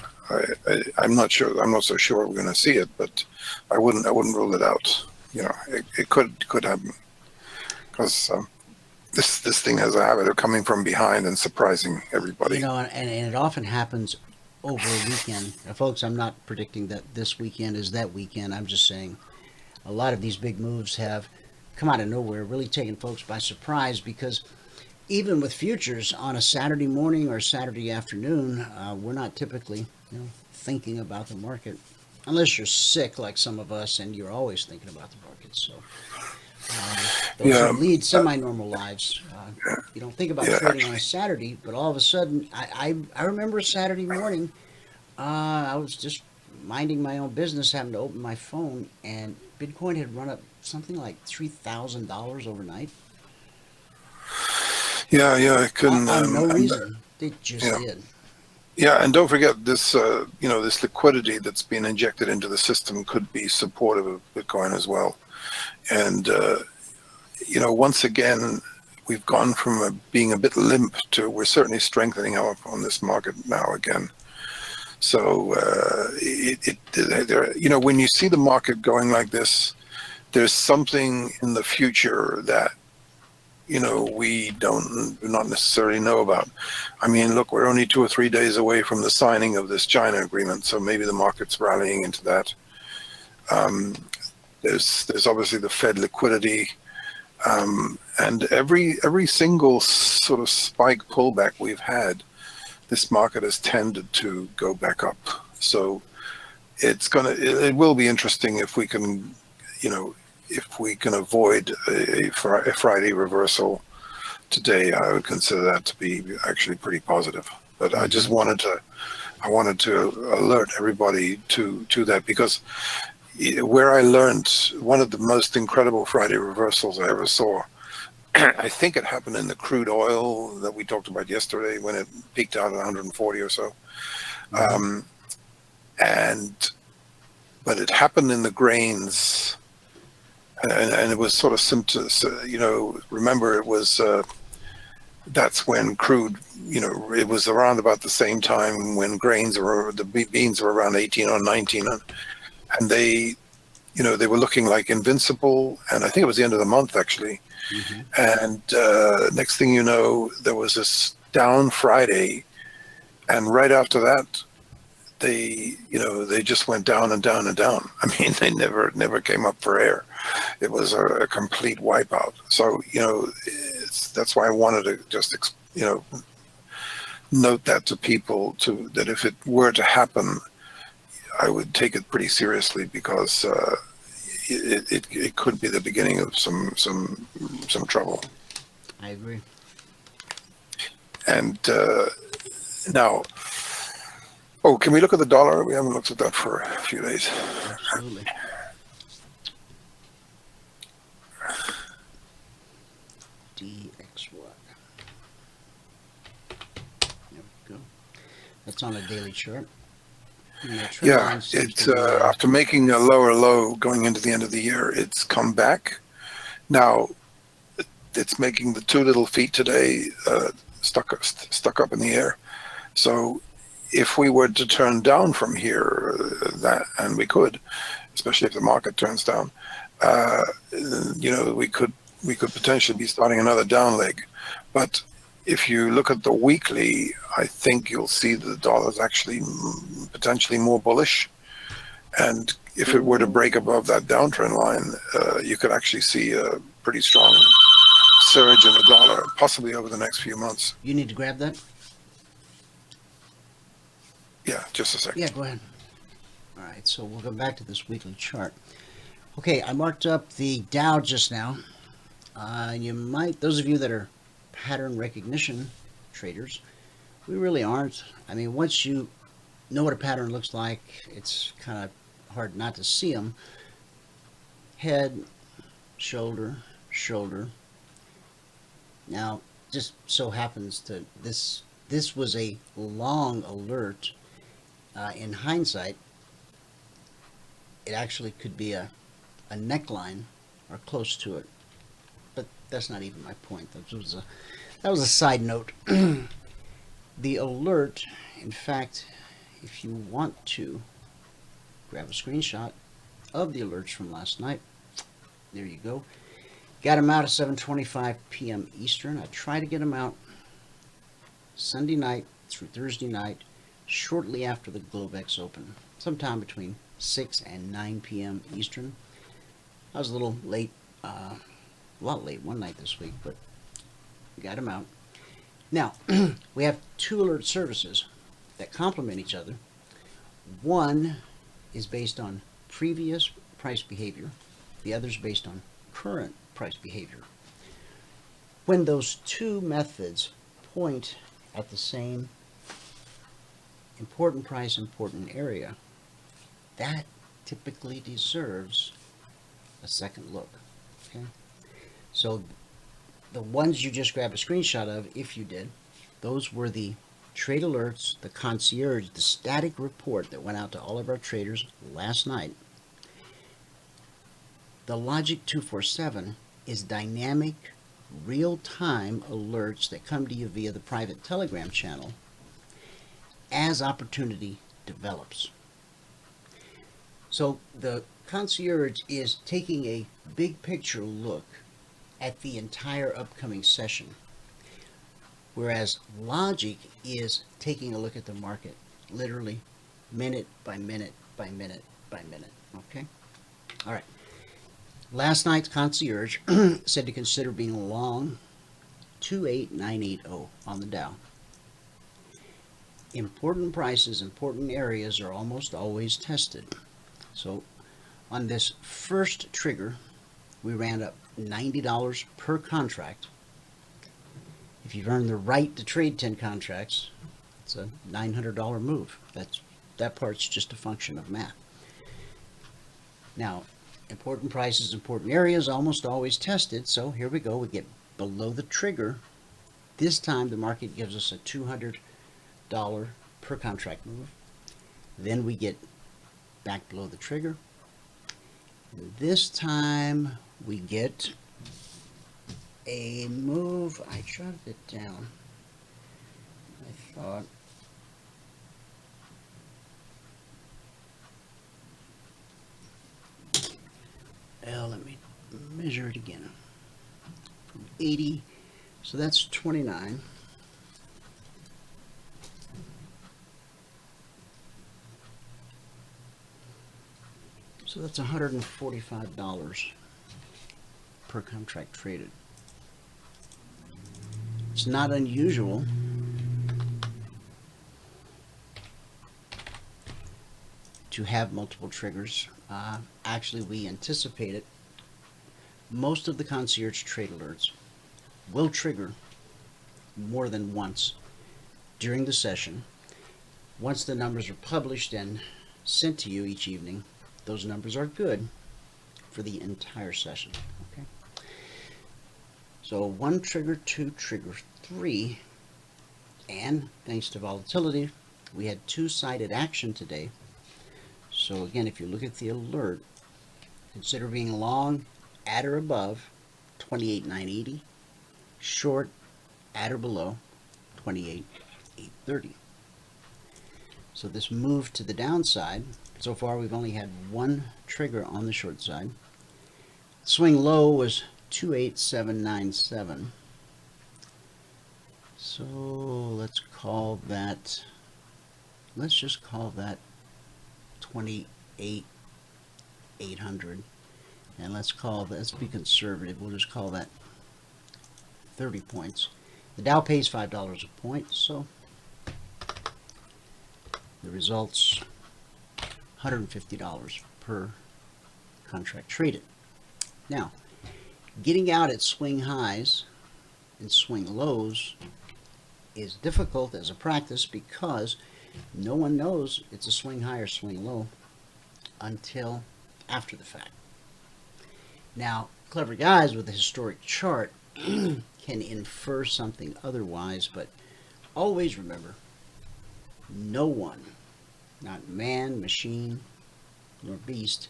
Speaker 8: I'm not sure. I'm not so sure we're going to see it, but I wouldn't rule it out. It could happen, because this thing has a habit of coming from behind and surprising everybody.
Speaker 5: And it often happens over a weekend. Now, folks, I'm not predicting that this weekend is that weekend. I'm just saying a lot of these big moves have come out of nowhere, really taken folks by surprise, because even with futures on a Saturday morning or Saturday afternoon, we're not typically, thinking about the market unless you're sick like some of us, and you're always thinking about the market. So those
Speaker 8: Yeah.
Speaker 5: who lead semi-normal lives, you don't think about
Speaker 8: Yeah,
Speaker 5: trading on
Speaker 8: actually.
Speaker 5: a Saturday, but all of a sudden, I remember a Saturday morning, I was just minding my own business, having to open my phone, and Bitcoin had run up something like $3,000 overnight.
Speaker 8: Yeah, I couldn't.
Speaker 5: On no reason. They just
Speaker 8: yeah.
Speaker 5: did.
Speaker 8: Yeah, and don't forget this. This liquidity that's been injected into the system could be supportive of Bitcoin as well. And once again, we've gone from being a bit limp to we're certainly strengthening up on this market now again. So when you see the market going like this, there's something in the future that we do not necessarily know about. I mean, look, we're only 2 or 3 days away from the signing of this China agreement, so maybe the market's rallying into that. There's obviously the Fed liquidity, and every single sort of spike pullback we've had, this market has tended to go back up. So it will be interesting if we can, if we can avoid a Friday reversal today. I would consider that to be actually pretty positive. But I just wanted to alert everybody to that, because where I learned one of the most incredible Friday reversals I ever saw, I think it happened in the crude oil that we talked about yesterday when it peaked out at 140 or so. But it happened in the grains, and it was sort of symptoms, remember it was, that's when crude, it was around about the same time when the beans were around 18 or 19, and they were looking like invincible, and I think it was the end of the month actually. And next thing you know, there was this down Friday, and right after that, they just went down and down and down. I mean, they never came up for air. It was a complete wipeout. So that's why I wanted to just note that to people, that if it were to happen, I would take it pretty seriously, because it could be the beginning of some trouble.
Speaker 5: I agree.
Speaker 8: And now, can we look at the dollar? We haven't looked at that for a few days.
Speaker 5: Absolutely. DXY. There we go. That's on a daily chart.
Speaker 8: Yeah, it's after making a lower low going into the end of the year, it's come back. Now, it's making the 2 little feet today stuck up in the air. So if we were to turn down from here, and we could, especially if the market turns down, we could potentially be starting another down leg. But if you look at the weekly, I think you'll see the dollar's actually potentially more bullish. And if it were to break above that downtrend line, you could actually see a pretty strong surge in the dollar, possibly over the next few months.
Speaker 5: You need to grab that?
Speaker 8: Yeah, just a second.
Speaker 5: Yeah, go ahead. All right, so we'll go back to this weekly chart. Okay, I marked up the Dow just now. Those of you that are pattern recognition traders, we really aren't. I mean, once you know what a pattern looks like, it's kind of hard not to see them. Head, shoulder, shoulder. Now, just so happens to this was a long alert. In hindsight, it actually could be a neckline or close to it, but that's not even my point. That was a side note. The alert, in fact, if you want to grab a screenshot of the alerts from last night, there you go. Got them out at 7:25 p.m. Eastern. I try to get them out Sunday night through Thursday night, shortly after the Globex Open, sometime between 6 and 9 p.m. Eastern. I was a little late, a lot late one night this week, but we got them out. Now, we have two alert services that complement each other. One is based on previous price behavior. The other is based on current price behavior. When those two methods point at the same important price, important area, that typically deserves a second look. Okay? So the ones you just grabbed a screenshot of, if you did, those were the trade alerts, the concierge, the static report that went out to all of our traders last night. The Logic 247 is dynamic, real-time alerts that come to you via the private Telegram channel as opportunity develops. So the concierge is taking a big picture look at the entire upcoming session, whereas Logic is taking a look at the market literally minute by minute by minute by minute. Okay? All right. Last night's concierge said to consider being long 28980 on the Dow. Important prices, important areas are almost always tested. So on this first trigger, we ran up $90 per contract. If you've earned the right to trade 10 contracts, it's a $900 move. That part's just a function of math. Now, important prices, important areas, almost always tested. So here we go. We get below the trigger. This time the market gives us a $200 per contract move. Then we get back below the trigger. And this time we get a move. I jotted it down. I thought. Well, let me measure it again. From 80, so that's 29. So that's $145 per contract traded. It's not unusual to have multiple triggers. Actually, we anticipate it. Most of the concierge trade alerts will trigger more than once during the session. Once the numbers are published and sent to you each evening, those numbers are good for the entire session. Okay. So 1 trigger, 2 trigger, 3, and thanks to volatility, we had 2-sided action today. So again, if you look at the alert, consider being long at or above 28,980, short at or below 28,830. So this move to the downside, so far we've only had 1 trigger on the short side. Swing low was 28797. So let's just call that 28,800. And let's be conservative. We'll just call that 30 points. The Dow pays $5 a point, so the results $150 per contract traded. Now, getting out at swing highs and swing lows is difficult as a practice because no one knows it's a swing high or swing low until after the fact. Now, clever guys with a historic chart can infer something otherwise, but always remember, no one, not man, machine, nor beast,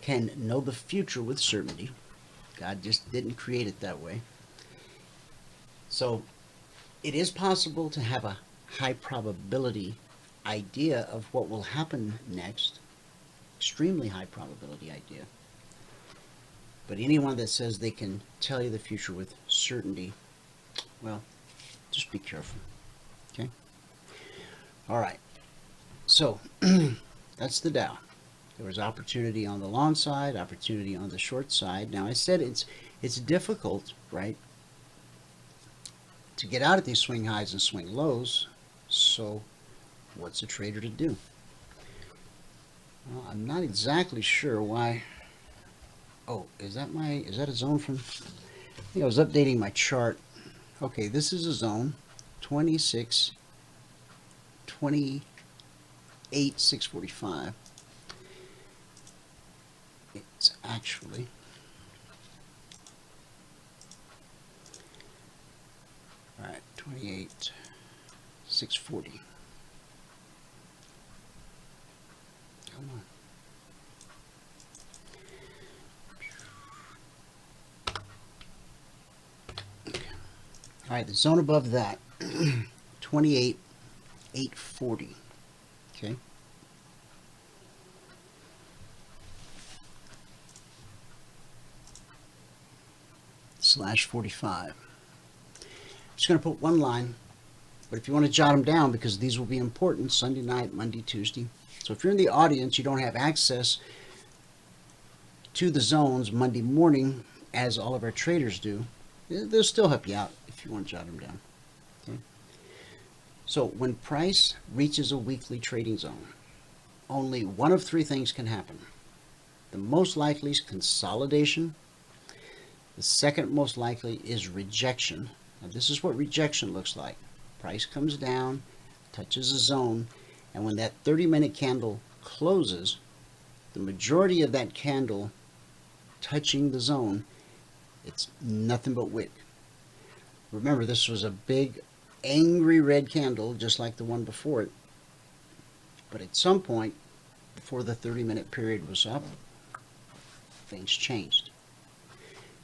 Speaker 5: can know the future with certainty. God just didn't create it that way. So it is possible to have a high probability idea of what will happen next, extremely high probability idea. But anyone that says they can tell you the future with certainty, well, just be careful. Okay? All right. So that's the Dow. There was opportunity on the long side, opportunity on the short side. Now I said it's difficult, right, to get out at these swing highs and swing lows. So what's a trader to do? Well, I'm not exactly sure why. Oh, is that a zone from? I think I was updating my chart. Okay, this is a zone, 26, 28, 645. It's actually all right, 28, 640. Come on. All right, the zone above that, 28, 840. Okay. Slash 45. I'm just going to put one line, but if you want to jot them down, because these will be important, Sunday night, Monday, Tuesday. So if you're in the audience, you don't have access to the zones Monday morning, as all of our traders do, they'll still help you out if you want to jot them down. Okay? So when price reaches a weekly trading zone, only one of three things can happen. The most likely is consolidation. The second most likely is rejection. Now this is what rejection looks like. Price comes down, touches a zone, and when that 30-minute candle closes, the majority of that candle touching the zone, it's nothing but wick. Remember, this was a big, angry red candle, just like the one before it. But at some point, before the 30-minute period was up, things changed.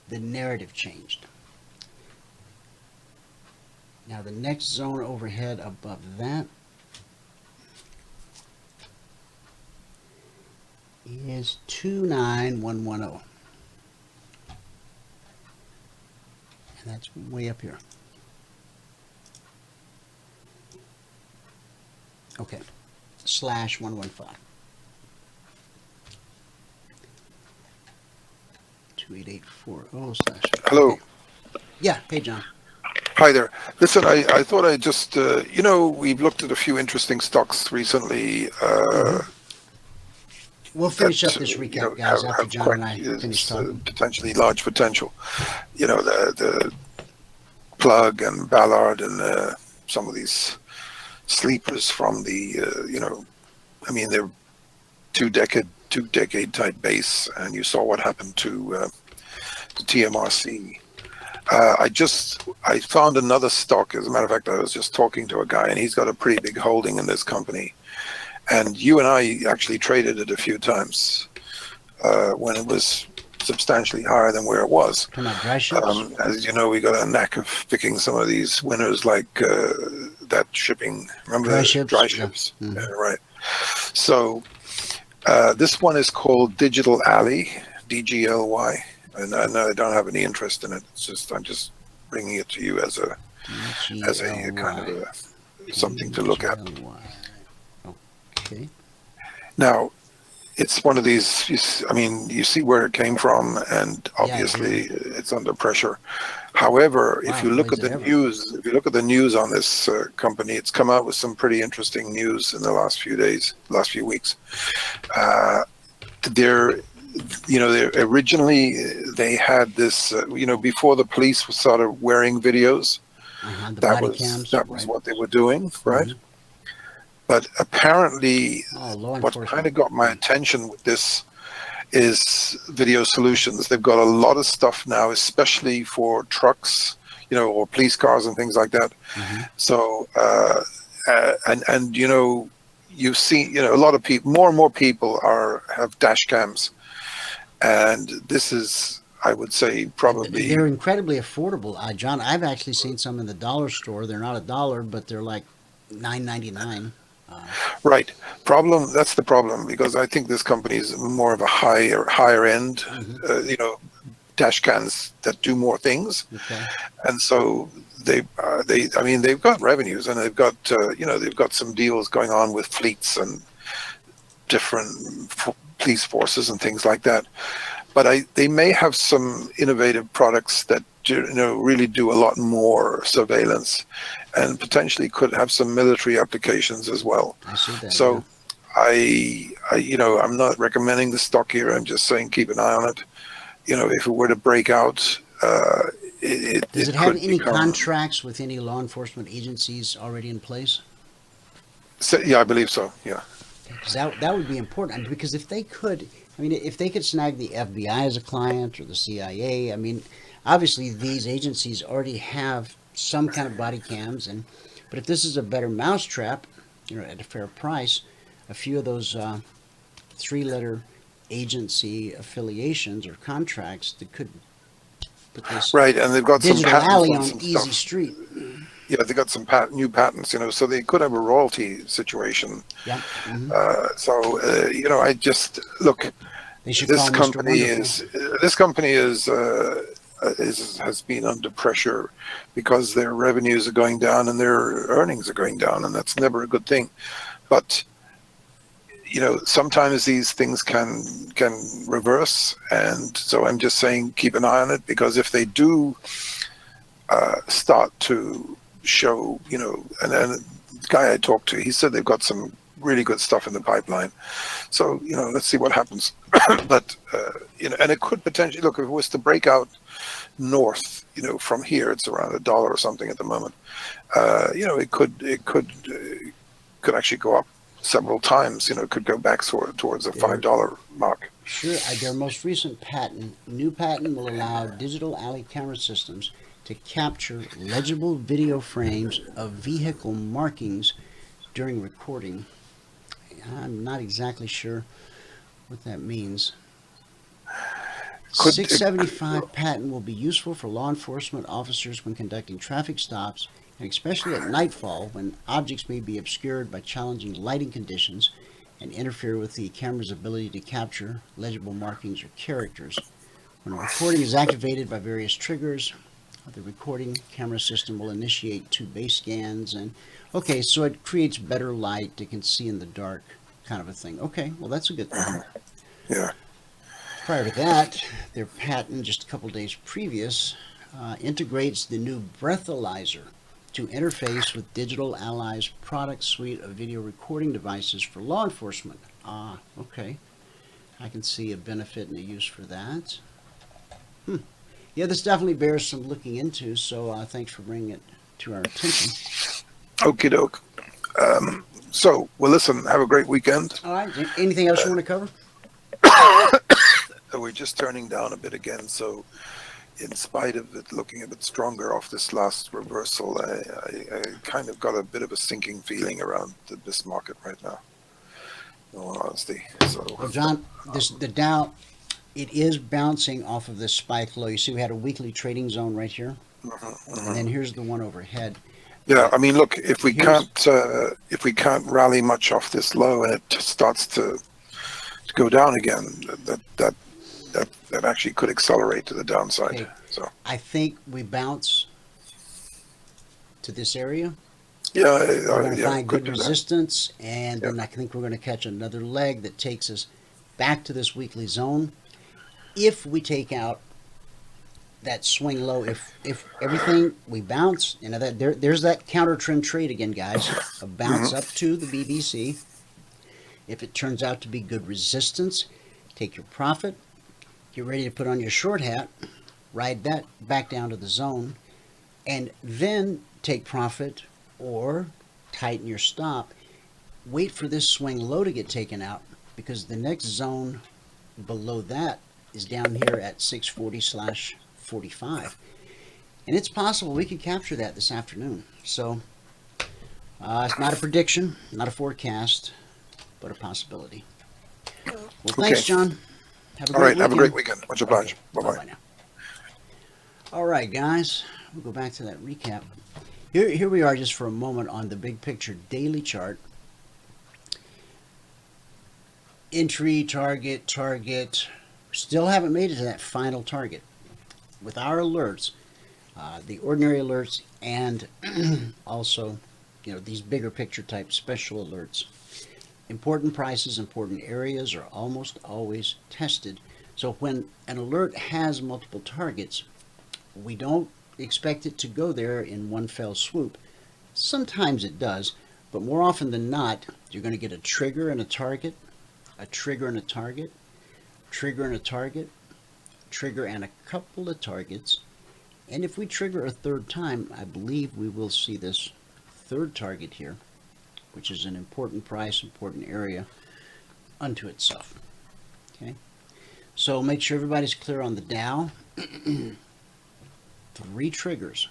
Speaker 5: The narrative changed. Now the next zone overhead above that is 29110. And that's way up here. Okay. Slash 115. 28840 slash.
Speaker 8: Hello.
Speaker 5: Okay. Yeah. Hey, John.
Speaker 8: Hi there. Listen, I thought I just, we've looked at a few interesting stocks recently.
Speaker 5: We'll finish up this recap, guys, after John and I finish talking.
Speaker 8: Potentially large potential. The Plug and Ballard and some of these sleepers from the, they're two-decade type base, and you saw what happened to the TMRC. I found another stock. As a matter of fact, I was just talking to a guy, and he's got a pretty big holding in this company. And you and I actually traded it a few times when it was substantially higher than where it was.
Speaker 5: Dry ships?
Speaker 8: As you know, we got a knack of picking some of these winners, like that shipping. Remember
Speaker 5: dry
Speaker 8: that?
Speaker 5: ships?
Speaker 8: Dry ships.
Speaker 5: Yeah.
Speaker 8: Yeah, right. So this one is called Digital Alley, DGLY. And I know I don't have any interest in it. It's just I'm just bringing it to you as a kind of something to look at.
Speaker 5: Okay.
Speaker 8: Now, it's one of these. You see where it came from, and obviously it's under pressure. However, if you look at the news, on this company, it's come out with some pretty interesting news in the last few weeks. Originally they had this, before the police started wearing videos, that was what they were doing, right? Mm-hmm. But apparently, what kind of got my attention with this is Video Solutions. They've got a lot of stuff now, especially for trucks, or police cars and things like that. Mm-hmm. So, you've seen, a lot of people, more and more people have dash cams. And this is, I would say, probably...
Speaker 5: They're incredibly affordable, John. I've actually seen some in the dollar store. They're not $1, but they're like $9.99.
Speaker 8: Right. That's the problem, because I think this company is more of a higher end, mm-hmm. Dash cams that do more things. Okay. And so they've got revenues, and they've got some deals going on with fleets and different police forces and things like that. But they may have some innovative products that really do a lot more surveillance, and potentially could have some military applications as well.
Speaker 5: I see that.
Speaker 8: So I'm not recommending the stock here. I'm just saying keep an eye on it. If it were to break out,
Speaker 5: does it have any contracts with any law enforcement agencies already in place?
Speaker 8: So, yeah, I believe so. Yeah.
Speaker 5: Because that would be important, because if they could snag the FBI as a client or the CIA, I mean, obviously these agencies already have some kind of body cams, but if this is a better mousetrap, at a fair price, a few of those three-letter agency affiliations or contracts that could put this
Speaker 8: right, and they've got some
Speaker 5: digital
Speaker 8: patents
Speaker 5: alley
Speaker 8: on
Speaker 5: on
Speaker 8: some
Speaker 5: easy
Speaker 8: stuff.
Speaker 5: street.
Speaker 8: Yeah, they got some new patents, so they could have a royalty situation.
Speaker 5: Yeah. Mm-hmm.
Speaker 8: I just look.
Speaker 5: They should
Speaker 8: This
Speaker 5: call Mr.
Speaker 8: company has been under pressure because their revenues are going down and their earnings are going down, and that's never a good thing. But sometimes these things can reverse, and so I'm just saying keep an eye on it, because if they do start to show, and the guy I talked to, he said they've got some really good stuff in the pipeline. So, let's see what happens. But, and it could potentially, look, if it was to break out north, from here, it's around $1 or something at the moment. It could actually go up several times, it could go back towards a $5 mark.
Speaker 5: Sure. Their most recent new patent will allow digital alley camera systems to capture legible video frames of vehicle markings during recording. I'm not exactly sure what that means. 675 patent will be useful for law enforcement officers when conducting traffic stops, and especially at nightfall when objects may be obscured by challenging lighting conditions and interfere with the camera's ability to capture legible markings or characters. When a recording is activated by various triggers, the recording camera system will initiate 2 base scans, and okay, so it creates better light. It can see in the dark, kind of a thing. Okay, well, that's a good thing.
Speaker 8: Yeah.
Speaker 5: Prior to that, their patent, just a couple days previous, integrates the new breathalyzer to interface with Digital Ally's product suite of video recording devices for law enforcement. Okay. I can see a benefit and a use for that. Yeah, this definitely bears some looking into, so thanks for bringing it to our attention.
Speaker 8: Okie doke. Well, listen, have a great weekend.
Speaker 5: All right. Anything else you want to cover?
Speaker 8: We're just turning down a bit again, so in spite of it looking a bit stronger off this last reversal, I kind of got a bit of a sinking feeling around this market right now, in all honesty. So,
Speaker 5: well, John, the Dow, it is bouncing off of this spike low. You see we had a weekly trading zone right here, and then here's the one overhead.
Speaker 8: Yeah, I mean, look, if we can't rally much off this low and it starts to go down again, that actually could accelerate to the downside.
Speaker 5: Okay.
Speaker 8: So
Speaker 5: I think we bounce to this area.
Speaker 8: Yeah,
Speaker 5: we're going to find good
Speaker 8: do that.
Speaker 5: resistance, and then I think we're going to catch another leg that takes us back to this weekly zone. If we take out that swing low, if everything we bounce, there's that counter trend trade again, guys. A bounce up to the BBC. If it turns out to be good resistance, take your profit, get ready to put on your short hat, ride that back down to the zone, and then take profit or tighten your stop. Wait for this swing low to get taken out, because the next zone below that is down here at 640/45. And it's possible we could capture that this afternoon. So it's not a prediction, not a forecast, but a possibility. Well, thanks, John. Have a great weekend.
Speaker 8: Have a great weekend. Much obliged.
Speaker 5: Okay. Bye-bye now. All right, guys. We'll go back to that recap. Here we are just for a moment on the big picture daily chart. Entry, target. Still haven't made it to that final target. With our alerts, the ordinary alerts, and also, these bigger picture type special alerts. Important prices, important areas are almost always tested. So when an alert has multiple targets, We don't expect it to go there in one fell swoop. Sometimes it does, but more often than not, you're going to get a trigger and a target, a trigger and a target, trigger and a target, trigger and a couple of targets. And if we trigger a third time, I believe we will see this third target here, which is an important price, important area unto itself. Okay, so make sure everybody's clear on the Dow. 3 triggers: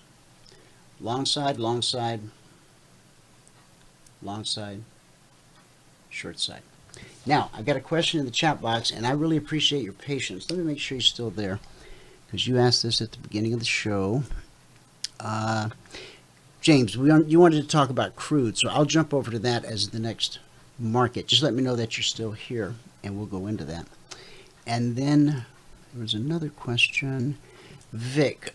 Speaker 5: long side, long side, long side, short side. Now, I got a question in the chat box, and I really appreciate your patience. Let me make sure you're still there, because you asked this at the beginning of the show. James, you wanted to talk about crude, so I'll jump over to that as the next market. Just let me know that you're still here, and we'll go into that. And then there was another question. Vic,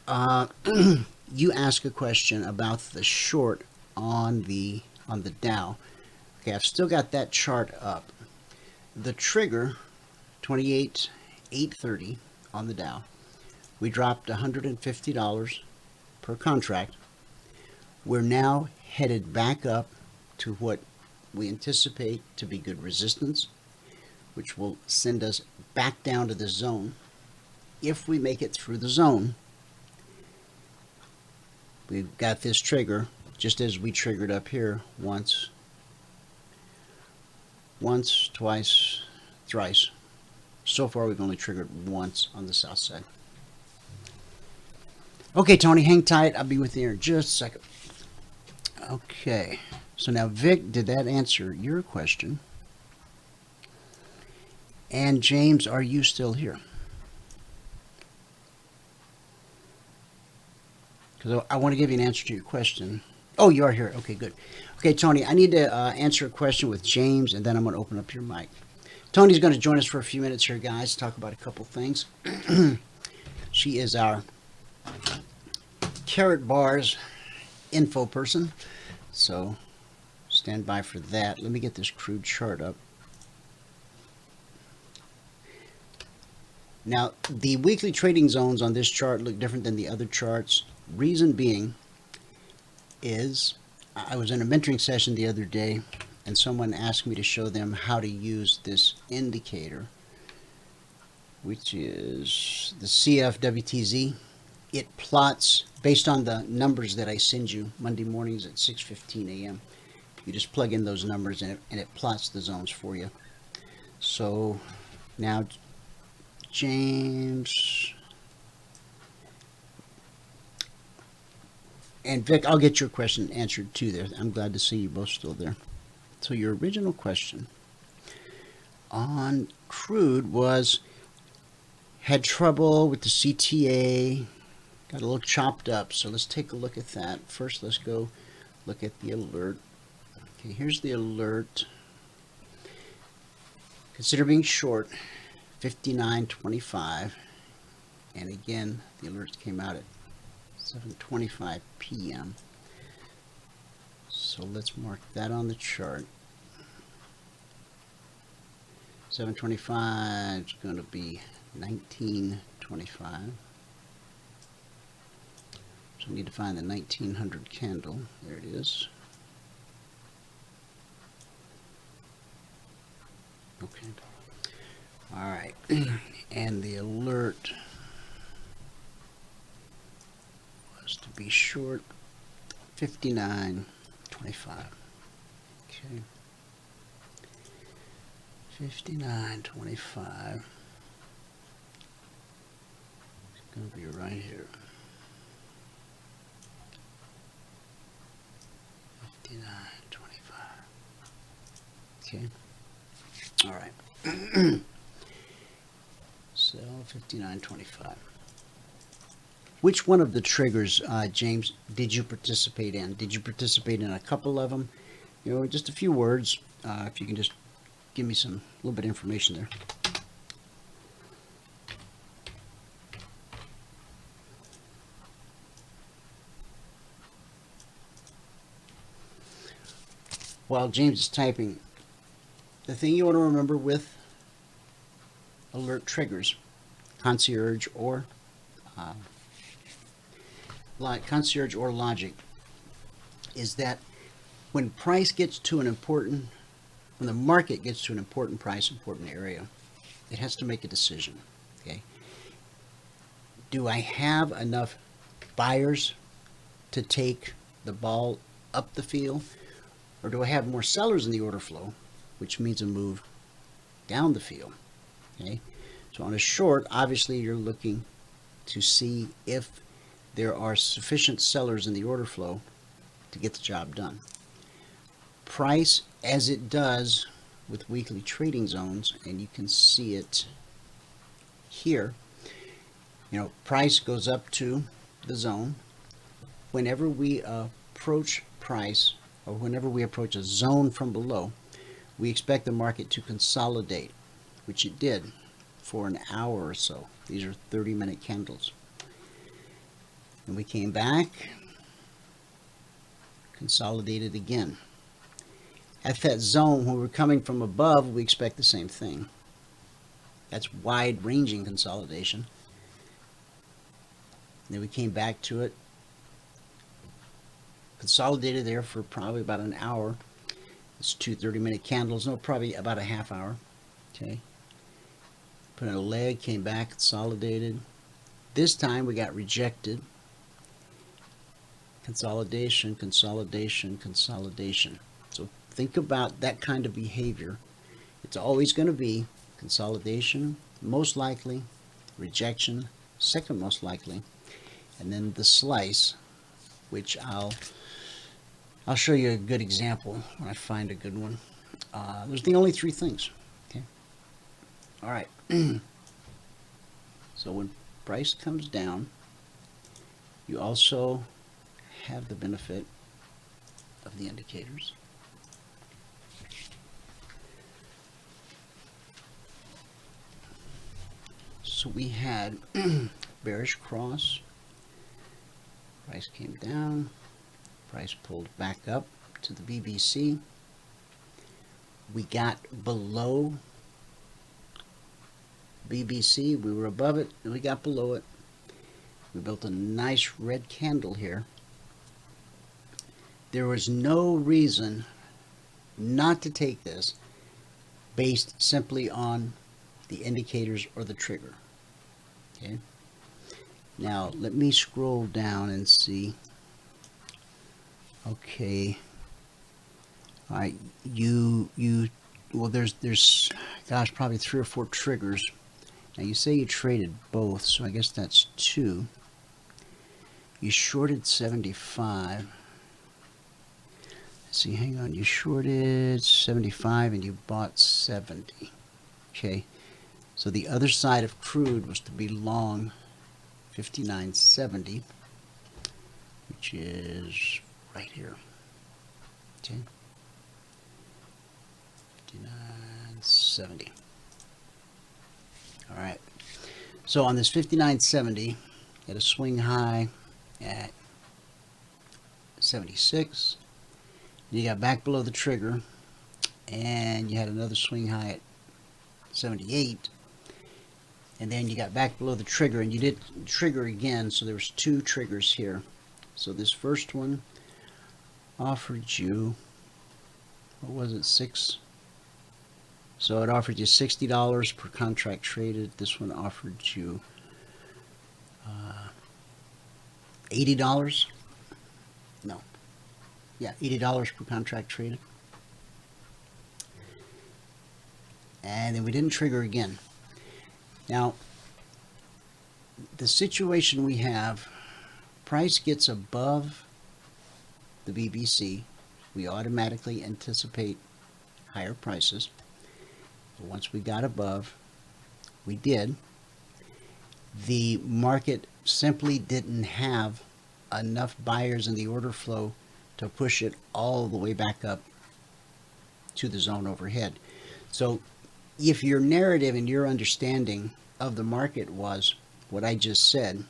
Speaker 5: you asked a question about the short on the Dow. Okay, I've still got that chart up. The trigger, 28,830 on the Dow. We dropped $150 per contract. We're now headed back up to what we anticipate to be good resistance, which will send us back down to the zone. If we make it through the zone, we've got this trigger, just as we triggered up here once, twice, thrice. So far, we've only triggered once on the south side. Okay, Tony, hang tight. I'll be with you in just a second. Okay, so now, Vic, did that answer your question? And James, are you still here? Because I want to give you an answer to your question. Oh, you are here. Okay, good. Okay, Tony, I need to answer a question with James, and then I'm going to open up your mic. Tony's going to join us for a few minutes here, guys, to talk about a couple things. She is our Carrot Bars info person, so stand by for that. Let me get this crude chart up. Now, the weekly trading zones on this chart look different than the other charts. Reason being is I was in a mentoring session the other day, and someone asked me to show them how to use this indicator, which is the CFWTZ. It plots based on the numbers that I send you Monday mornings at 6:15 a.m. You just plug in those numbers, and it plots the zones for you. So now, James and Vic, I'll get your question answered too there. I'm glad to see you both still there. So your original question on crude was, had trouble with the CTA, got a little chopped up. So let's take a look at that. First, let's go look at the alert. Okay, here's the alert. Consider being short, 59.25. And again, the alerts came out at 7:25 p.m. So let's mark that on the chart. 7:25 is going to be 19.25. So we need to find the 1900 candle. There it is. Okay. All right. And the alert was to be short 59.25. Okay. 59.25. It's going to be right here. 59.25. Okay. All right. So 59.25. Which one of the triggers, James, did you participate in? Did you participate in a couple of them? You know, just a few words. If you can just give me a little bit of information there. While James is typing, the thing you want to remember with alert triggers, Concierge or concierge or logic is that when price gets to an important, when the market gets to an important price, important area, it has to make a decision. Okay. Do I have enough buyers to take the ball up the field, or do I have more sellers in the order flow, which means a move down the field? Okay. So on a short, obviously you're looking to see if there are sufficient sellers in the order flow to get the job done. Price, as it does with weekly trading zones, and you can see it here, price goes up to the zone. Whenever we approach price, or whenever we approach a zone from below, we expect the market to consolidate, which it did for an hour or so. These are 30-minute candles. And we came back, consolidated again. At that zone, when we're coming from above, we expect the same thing. That's wide-ranging consolidation. Then we came back to it, consolidated there for probably about an hour. It's two 30-minute candles, no, probably about a half hour. Okay. Put in a leg, came back, consolidated. This time we got rejected. Consolidation, consolidation, consolidation. So think about that kind of behavior. It's always going to be consolidation, most likely, rejection, second most likely, and then the slice, which I'll show you a good example when I find a good one. There's the only three things. Okay. All right. So when price comes down, you also have the benefit of the indicators. So we had bearish cross, price came down, price pulled back up to the BBC. We got below BBC, we were above it, and we got below it. We built a nice red candle here. There was no reason not to take this based simply on the indicators or the trigger. Okay. Now let me scroll down and see. Okay. All right. Well, there's gosh, probably 3 or 4 triggers. Now you say you traded both, so I guess that's 2. You shorted 75. Let's see, hang on. You shorted 75 and you bought 70. Okay. So the other side of crude was to be long 59.70, which is right here. Okay. 59.70. All right. So on this 59.70, at a swing high at 76, you got back below the trigger, and you had another swing high at 78, and then you got back below the trigger, and you did trigger again. So there was 2 triggers here. So this first one offered you, what was it, 6? So it offered you $60 per contract traded. This one offered you $80. No. Yeah, $80 per contract traded. And then we didn't trigger again. Now, the situation we have, price gets above the BBC, we automatically anticipate higher prices. But once we got above, we did. The market simply didn't have enough buyers in the order flow to push it all the way back up to the zone overhead. So if your narrative and your understanding of the market was what I just said,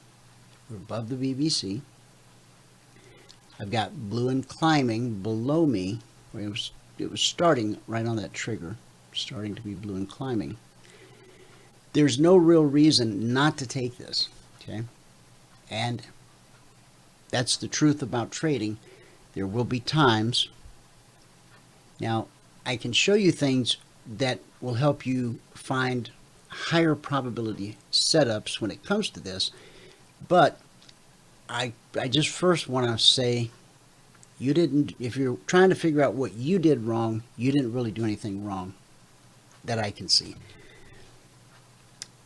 Speaker 5: we're above the BBC, I've got blue and climbing below me, where it was starting right on that trigger, starting to be blue and climbing. There's no real reason not to take this, okay? And That's the truth about trading. There will be times. Now, I can show you things that will help you find higher probability setups when it comes to this, but I just first want to say, you didn't, if you're trying to figure out what you did wrong, you didn't really do anything wrong that I can see.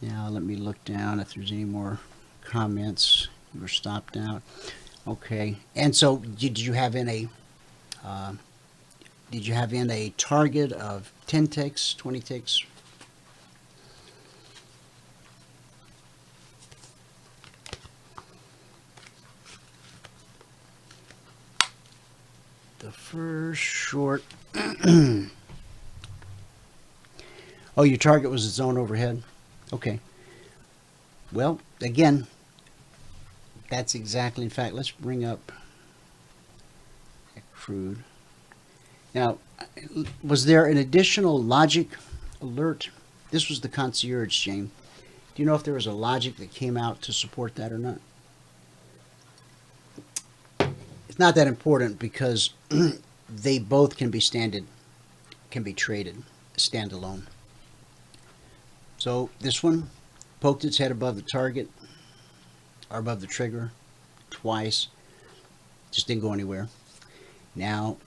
Speaker 5: Now let me look down if there's any more comments. You were stopped out. Okay. And so did you have in a target of 10 ticks, 20 ticks? The first short. Oh, your target was the zone overhead? Okay. Well, again, that's exactly, in fact, let's bring up Crude. Now, was there an additional logic alert? This was the Concierge, James. Do you know if there was a logic that came out to support that or not? It's not that important because they both can be traded standalone. So this one poked its head above the target or above the trigger twice, just didn't go anywhere. Now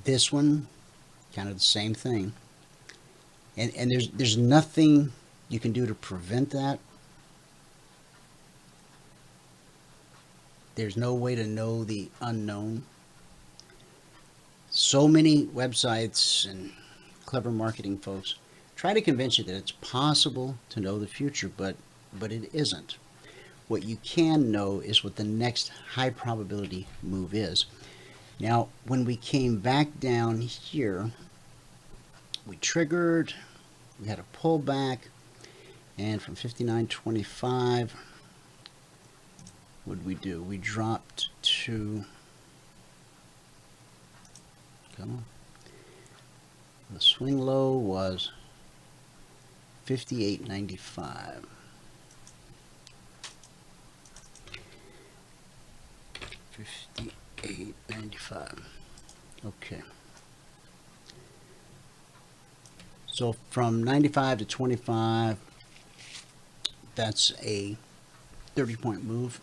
Speaker 5: this one, kind of the same thing, and there's nothing you can do to prevent that. There's no way to know the unknown. So many websites and clever marketing folks try to convince you that it's possible to know the future, but it isn't. What you can know is what the next high probability move is. Now, when we came back down here, we triggered, we had a pullback, and from 59.25, what did we do? We dropped to, come on, the swing low was 58.95. $58.95. Okay. So from 95 to 25, that's a 30-point move,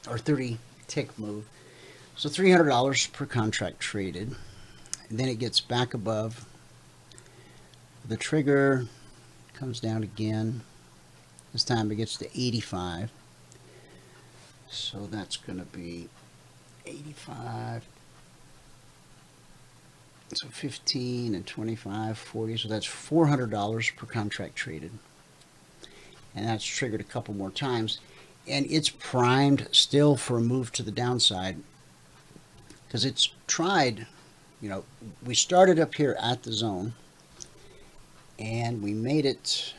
Speaker 5: or 30-tick move. So $300 per contract traded. And then it gets back above the trigger, comes down again. This time it gets to 85. So that's going to be 85. So 15 and 25, 40. So that's $400 per contract traded. And that's triggered a couple more times. And it's primed still for a move to the downside. Because it's tried, you know, we started up here at the zone. And we made it,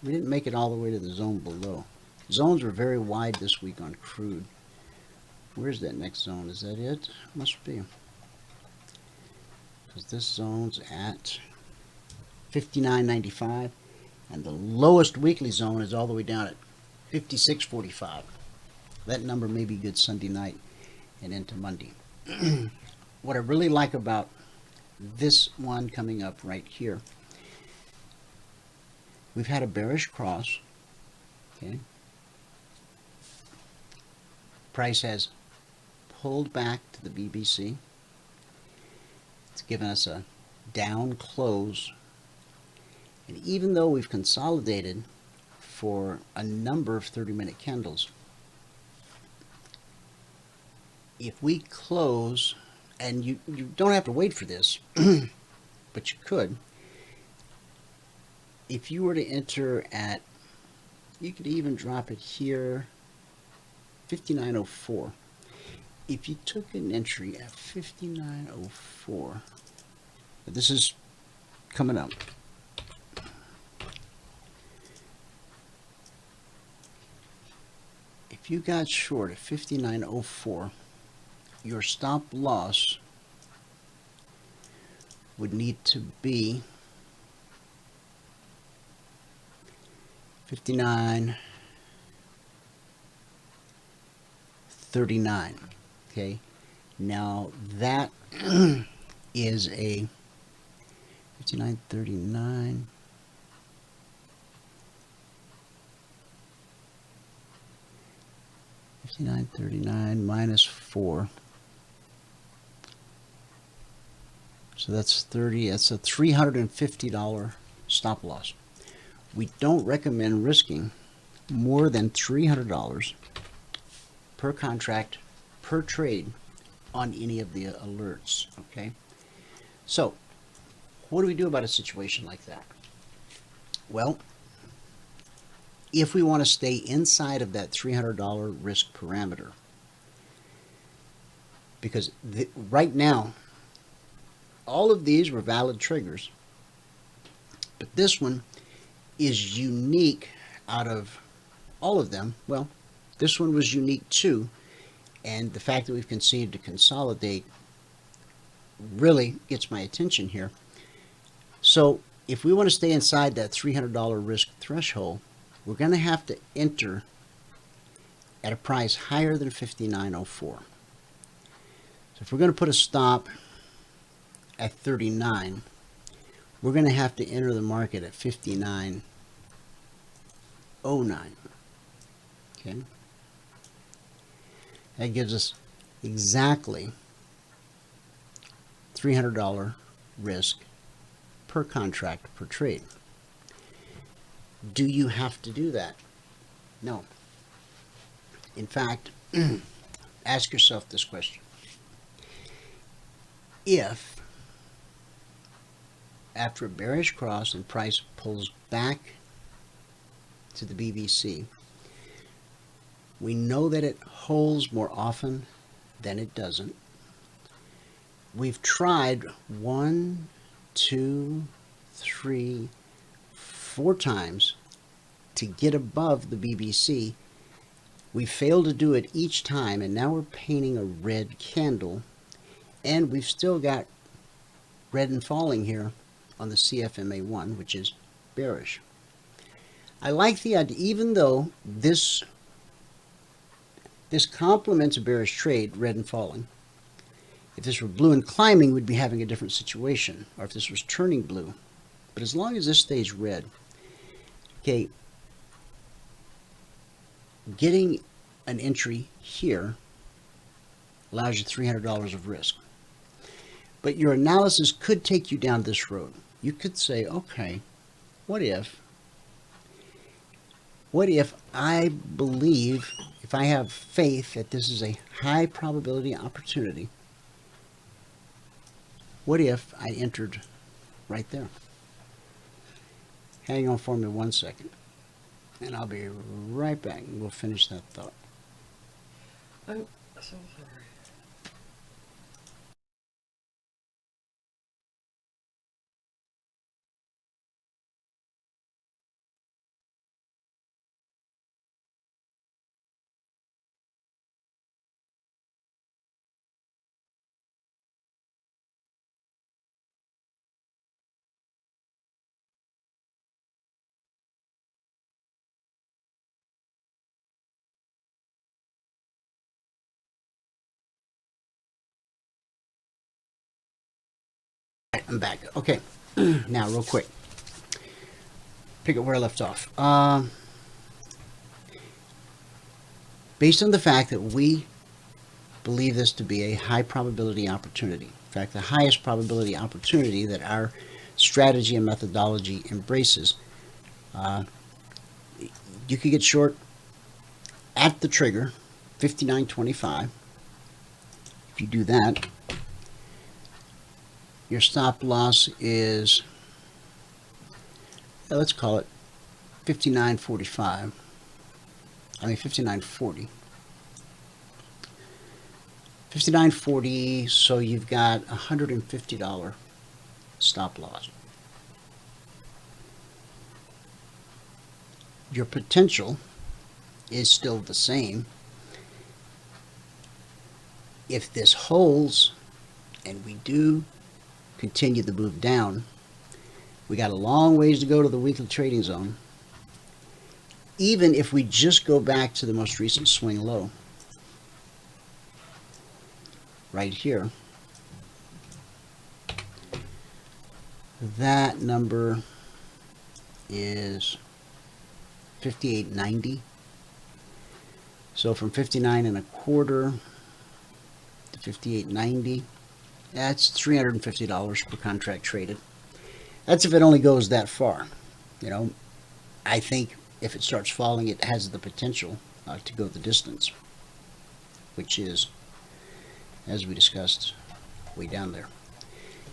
Speaker 5: we didn't make it all the way to the zone below. Zones were very wide this week on crude. Where's that next zone? Is that it? Must be. Because this zone's at 59.95. And the lowest weekly zone is all the way down at 56.45. That number may be good Sunday night and into Monday. What I really like about this one coming up right here, we've had a bearish cross. Okay. Price has pulled back to the BBC. It's given us a down close. And even though we've consolidated for a number of 30-minute candles, if we close, and you don't have to wait for this, but you could, if you were to enter at, you could even drop it here, 59.04. If you took an entry at 59.04, this is coming up. If you got short at 59.04, your stop loss would need to be 59.30. 59.39. Okay, now that is a 59.39. $59.39 minus 4. So that's 30. That's a $350 stop loss. We don't recommend risking more than $300 per contract, per trade on any of the alerts. Okay. So, what do we do about a situation like that? Well, if we want to stay inside of that $300 risk parameter, because right now, all of these were valid triggers, but this one is unique out of all of them. Well, this one was unique too, and the fact that we've continued to consolidate really gets my attention here. So if we want to stay inside that $300 risk threshold, we're going to have to enter at a price higher than 59.04. So if we're going to put a stop at 39, we're going to have to enter the market at 59.09. Okay, that gives us exactly $300 risk per contract per trade. Do you have to do that? No. In fact, ask yourself this question. If after a bearish cross and price pulls back to the BBC, we know that it holds more often than it doesn't. We've tried 1, 2, 3, 4 times to get above the BBC. We failed to do it each time, and now we're painting a red candle, and we've still got red and falling here on the CFMA1, which is bearish. I like the idea, even though this complements a bearish trade, red and falling. If this were blue and climbing, we'd be having a different situation, or if this was turning blue. But as long as this stays red, okay, getting an entry here allows you $300 of risk. But your analysis could take you down this road. You could say, okay, what if I believe, if I have faith that this is a high probability opportunity, what if I entered right there? Hang on for me 1 second, and I'll be right back, and we'll finish that thought.
Speaker 2: I'm so sorry.
Speaker 5: I'm back. Okay, now real quick, pick up where I left off. Based on the fact that we believe this to be a high probability opportunity, in fact, the highest probability opportunity that our strategy and methodology embraces, you could get short at the trigger, 59.25. If you do that, your stop loss is, let's call it 59.45. I mean 59.40. 59.40, so you've got $150 stop loss. Your potential is still the same. If this holds, and we do continue the move down, we got a long ways to go to the weekly trading zone. Even if we just go back to the most recent swing low, right here, that number is 58.90. So from 59 and a quarter to 58.90, that's $350 per contract traded. That's if it only goes that far. You know, I think if it starts falling, it has the potential to go the distance, which is, as we discussed, way down there.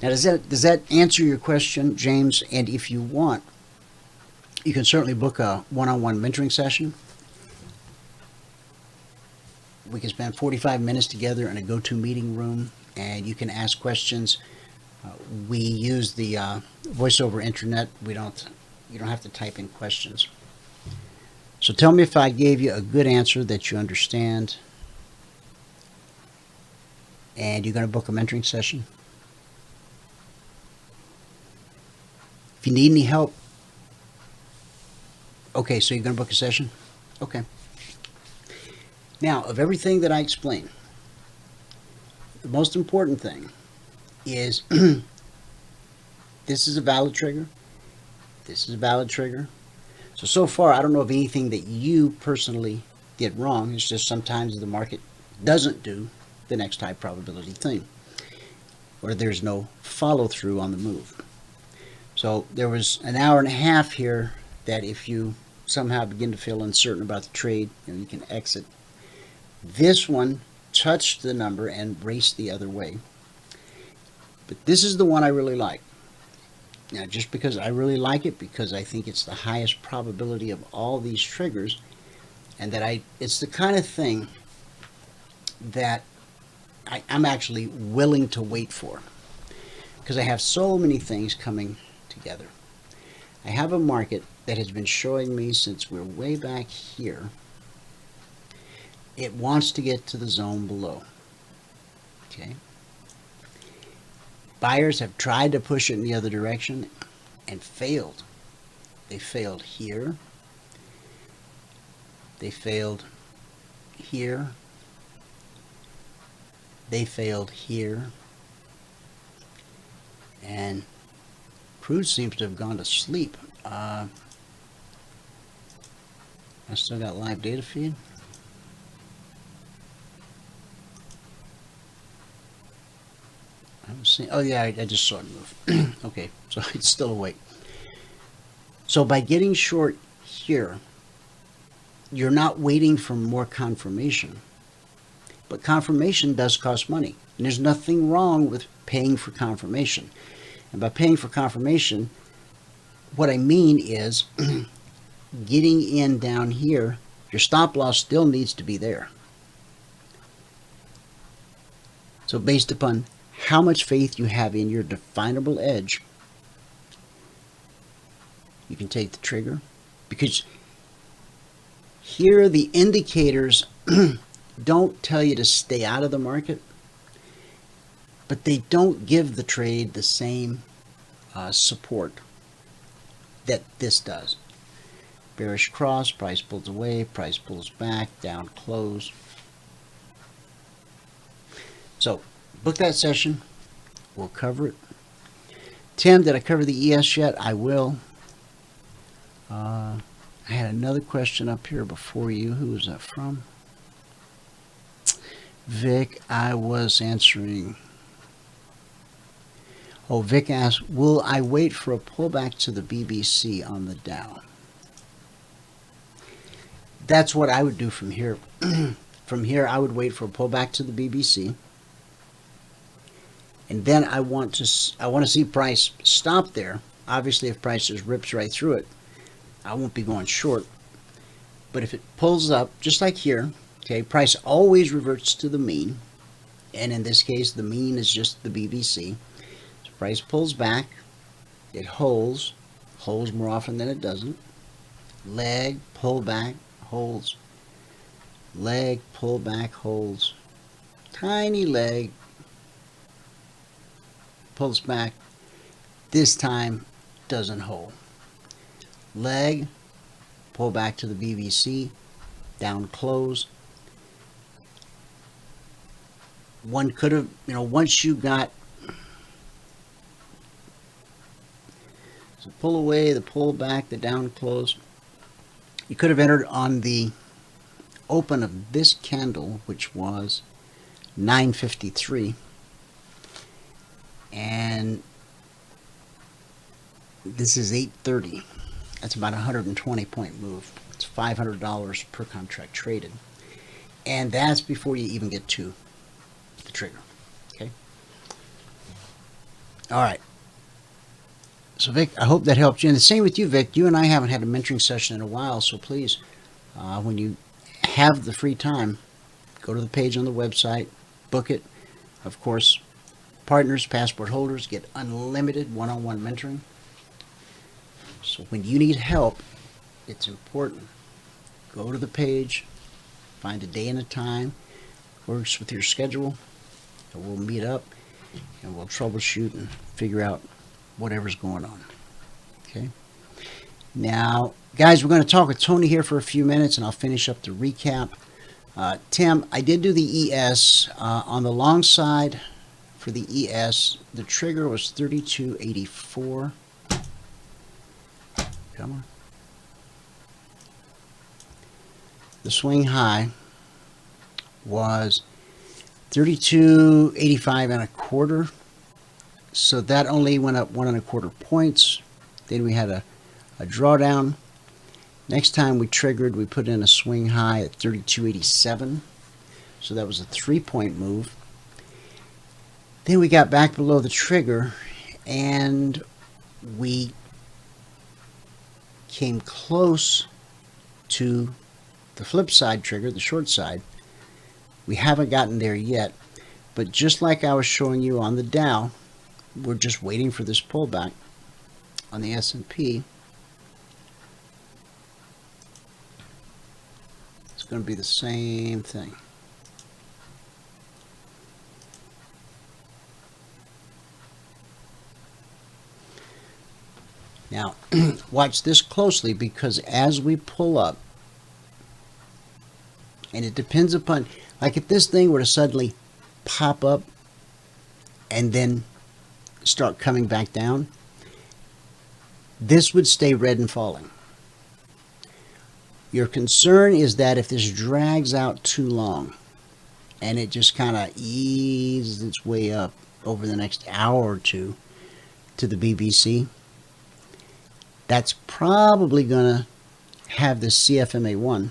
Speaker 5: Now, does that answer your question, James? And if you want, you can certainly book a one-on-one mentoring session. We can spend 45 minutes together in a go-to meeting room, and you can ask questions. We use the voice over internet. You don't have to type in questions. So tell me if I gave you a good answer that you understand. And you're going to book a mentoring session. If you need any help, okay, so you're going to book a session? Okay. Now, of everything that I explained, the most important thing is this is a valid trigger. This is a valid trigger. So far, I don't know of anything that you personally did wrong. It's just sometimes the market doesn't do the next high probability thing, or there's no follow through on the move. So there was an hour and a half here that if you somehow begin to feel uncertain about the trade, you can exit. This one touched the number and raced the other way. But this is the one I really like. Now, just because I really like it, because I think it's the highest probability of all these triggers, and that it's the kind of thing that I'm actually willing to wait for, because I have so many things coming together. I have a market that has been showing me since we're way back here. It wants to get to the zone below. Okay. Buyers have tried to push it in the other direction and failed. They failed here. They failed here. They failed here. And Crude seems to have gone to sleep. I still got live data feed. Oh yeah, I just saw it move. Okay, so it's still awake. So by getting short here, you're not waiting for more confirmation. But confirmation does cost money. And there's nothing wrong with paying for confirmation. And by paying for confirmation, what I mean is getting in down here, your stop loss still needs to be there. So based upon how much faith you have in your definable edge, you can take the trigger, because here the indicators don't tell you to stay out of the market, but they don't give the trade the same support that this does. Bearish cross, price pulls away, price pulls back, down close. So book that session. We'll cover it. Tim, did I cover the ES yet? I will. I had another question up here before you. Who was that from? Vic, I was answering. Oh, Vic asked, will I wait for a pullback to the BBC on the Dow? That's what I would do from here. From here, I would wait for a pullback to the BBC. And then I want to see price stop there. Obviously, if price just rips right through it, I won't be going short. But if it pulls up, just like here, okay, price always reverts to the mean. And in this case, the mean is just the BBC. So price pulls back, it holds more often than it doesn't. Leg, pull back, holds. Leg, pull back, holds. Tiny leg, pulls back, this time doesn't hold. Leg, pull back to the BBC, down close. one could have, once you got the pull away, the pull back, the down close, you could have entered on the open of this candle, which was 953, and this is 830. That's about a 120 point move. It's $500 per contract traded, and that's before you even get to the trigger. Okay. All right. So Vic, I hope that helped you. And the same with you, Vic. You and I haven't had a mentoring session in a while, so please, when you have the free time, go to the page on the website, book it. Of course, partners, passport holders get unlimited one-on-one mentoring. So when you need help, it's important. Go to the page, find a day and a time, works with your schedule, and we'll meet up and we'll troubleshoot and figure out whatever's going on. Okay. Now, guys, we're going to talk with Tony here for a few minutes, and I'll finish up the recap. Tim, I did do the ES on the long side. For the ES, the trigger was 3284. Come on. The swing high was 3285 and a quarter. So that only went up 1 1/4 points. Then we had a drawdown. Next time we triggered, we put in a swing high at 3287. So that was a 3-point move. Then we got back below the trigger and we came close to the flip side trigger, the short side. We haven't gotten there yet, but just like I was showing you on the Dow, we're just waiting for this pullback. On the S&P, it's going to be the same thing. Now, watch this closely, because as we pull up, and it depends upon, like if this thing were to suddenly pop up and then start coming back down, this would stay red and falling. Your concern is that if this drags out too long and it just kind of eases its way up over the next hour or two to the BBC, that's probably going to have this CFMA1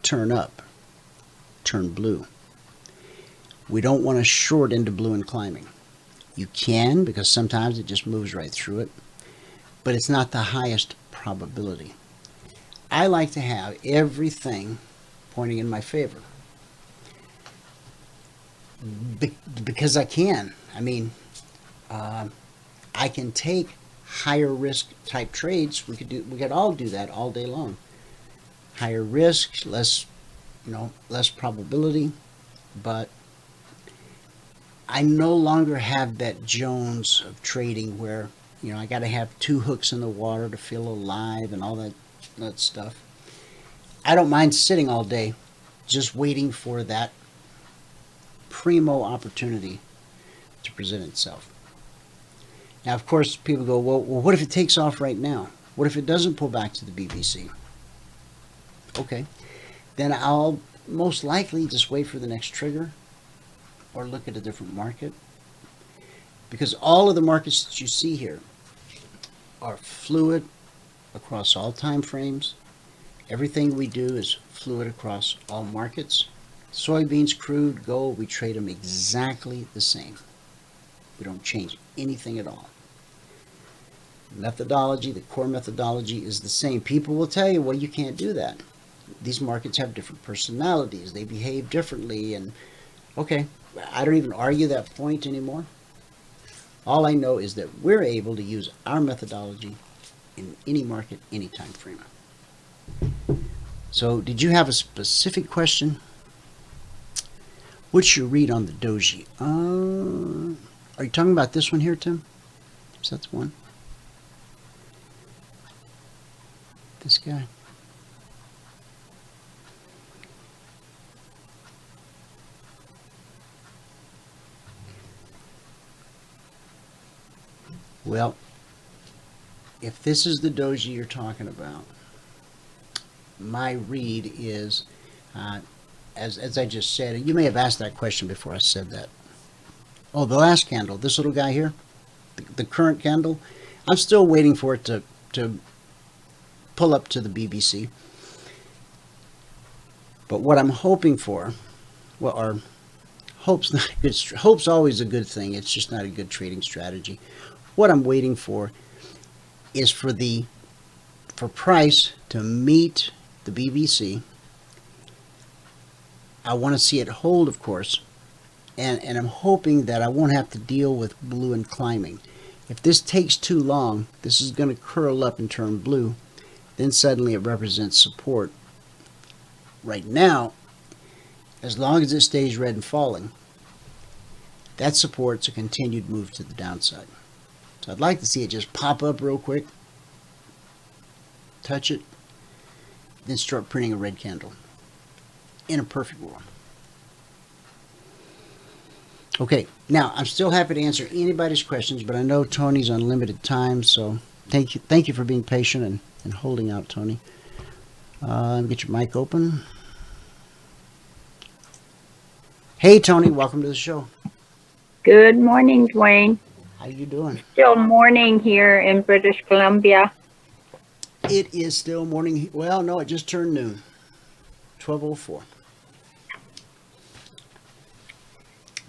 Speaker 5: turn up, turn blue. We don't want to short into blue and climbing. You can, because sometimes it just moves right through it, but it's not the highest probability. I like to have everything pointing in my favor, because I can. I mean, I can take higher risk type trades. We could all do that all day long. Higher risk, less probability, but I no longer have that Jones of trading where I got to have 2 hooks in the water to feel alive and all that stuff. I don't mind sitting all day just waiting for that primo opportunity to present itself. Now, of course, people go, well, what if it takes off right now? What if it doesn't pull back to the BBC? Okay, then I'll most likely just wait for the next trigger or look at a different market, because all of the markets that you see here are fluid across all time frames. Everything we do is fluid across all markets. Soybeans, crude, gold, we trade them exactly the same. We don't change anything at all. Methodology, the core methodology is the same. People will tell you, well, you can't do that. These markets have different personalities. They behave differently. And okay, I don't even argue that point anymore. All I know is that we're able to use our methodology in any market, any time frame. So did you have a specific question? What's your read on the doji? Are you talking about this one here, Tim? Is that the one? This guy? Well, if this is the doji you're talking about, my read is, as I just said, and you may have asked that question before I said that. Oh, the last candle, this little guy here, the current candle, I'm still waiting for it to pull up to the BBC. But what I'm hoping for, well, or hope's not a good, hope's always a good thing. It's just not a good trading strategy. What I'm waiting for is for price to meet the BBC. I want to see it hold, of course, and I'm hoping that I won't have to deal with blue and climbing. If this takes too long, this is going to curl up and turn blue. Then suddenly it represents support. Right now, as long as it stays red and falling, that supports a continued move to the downside. So I'd like to see it just pop up real quick, touch it, then start printing a red candle in a perfect world. Okay, now I'm still happy to answer anybody's questions, but I know Tony's on limited time, so thank you for being patient and holding out, Tony. Let me get your mic open. Hey, Tony, welcome to the show.
Speaker 9: Good morning, Dwayne.
Speaker 5: How you doing?
Speaker 9: Still morning here in British Columbia.
Speaker 5: It is still morning. Well, no, it just turned noon. 12:04.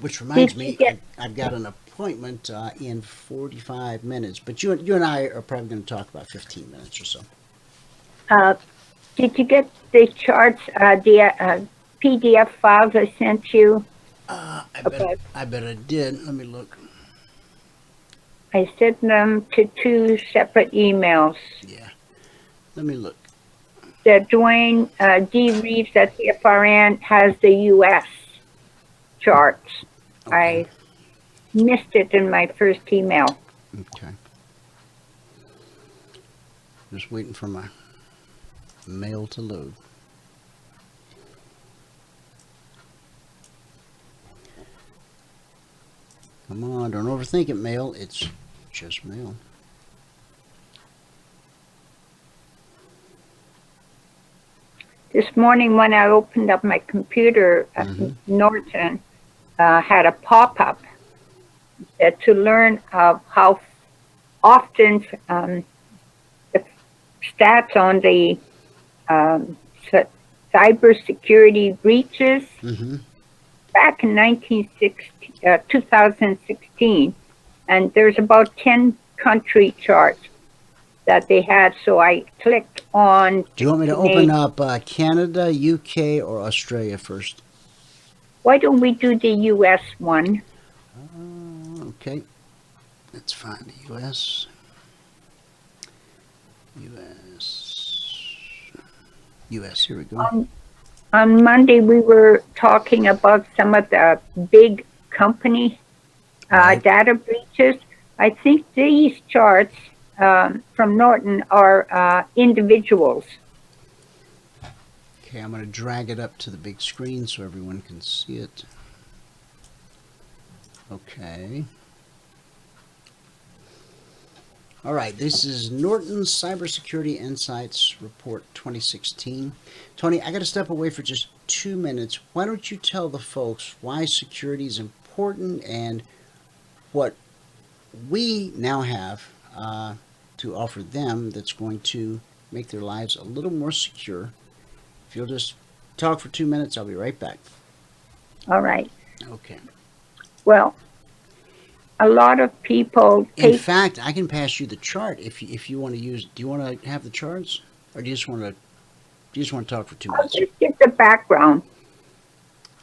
Speaker 5: Which reminds me, I've got an appointment in 45 minutes. But you and I are probably going to talk about 15 minutes or so.
Speaker 9: Did you get the charts, the PDF files I sent you?
Speaker 5: I bet I did. Let me look.
Speaker 9: I sent them to 2 separate emails.
Speaker 5: Yeah. Let me look.
Speaker 9: That Dwayne D. Reeves at CFRN has the U.S. charts.
Speaker 5: Okay.
Speaker 9: I missed it in my first email.
Speaker 5: Okay. Just waiting for my mail to load. Come on, don't overthink it, mail. It's just mail.
Speaker 9: This morning when I opened up my computer, Norton had a pop-up to learn how often the stats on the cybersecurity breaches back in 2016, and there's about 10 country charts that they had, so I clicked on.
Speaker 5: Do you want me to open up Canada, UK, or Australia first?
Speaker 9: Why don't we do the US one?
Speaker 5: Okay, let's find the US. US, here we go.
Speaker 9: On Monday, we were talking about some of the big company data breaches. I think these charts from Norton are individuals.
Speaker 5: Okay, I'm going to drag it up to the big screen so everyone can see it. Okay. All right, this is Norton's Cybersecurity Insights Report 2016. Tony, I got to step away for just 2 minutes. Why don't you tell the folks why security is important and what we now have to offer them that's going to make their lives a little more secure. If you'll just talk for 2 minutes, I'll be right back.
Speaker 9: All right.
Speaker 5: Okay.
Speaker 9: Well, a lot of people
Speaker 5: In fact, I can pass you the chart if you want to use. Do you want to have the charts, or do you just want to talk for 2 minutes?
Speaker 9: Just get the background.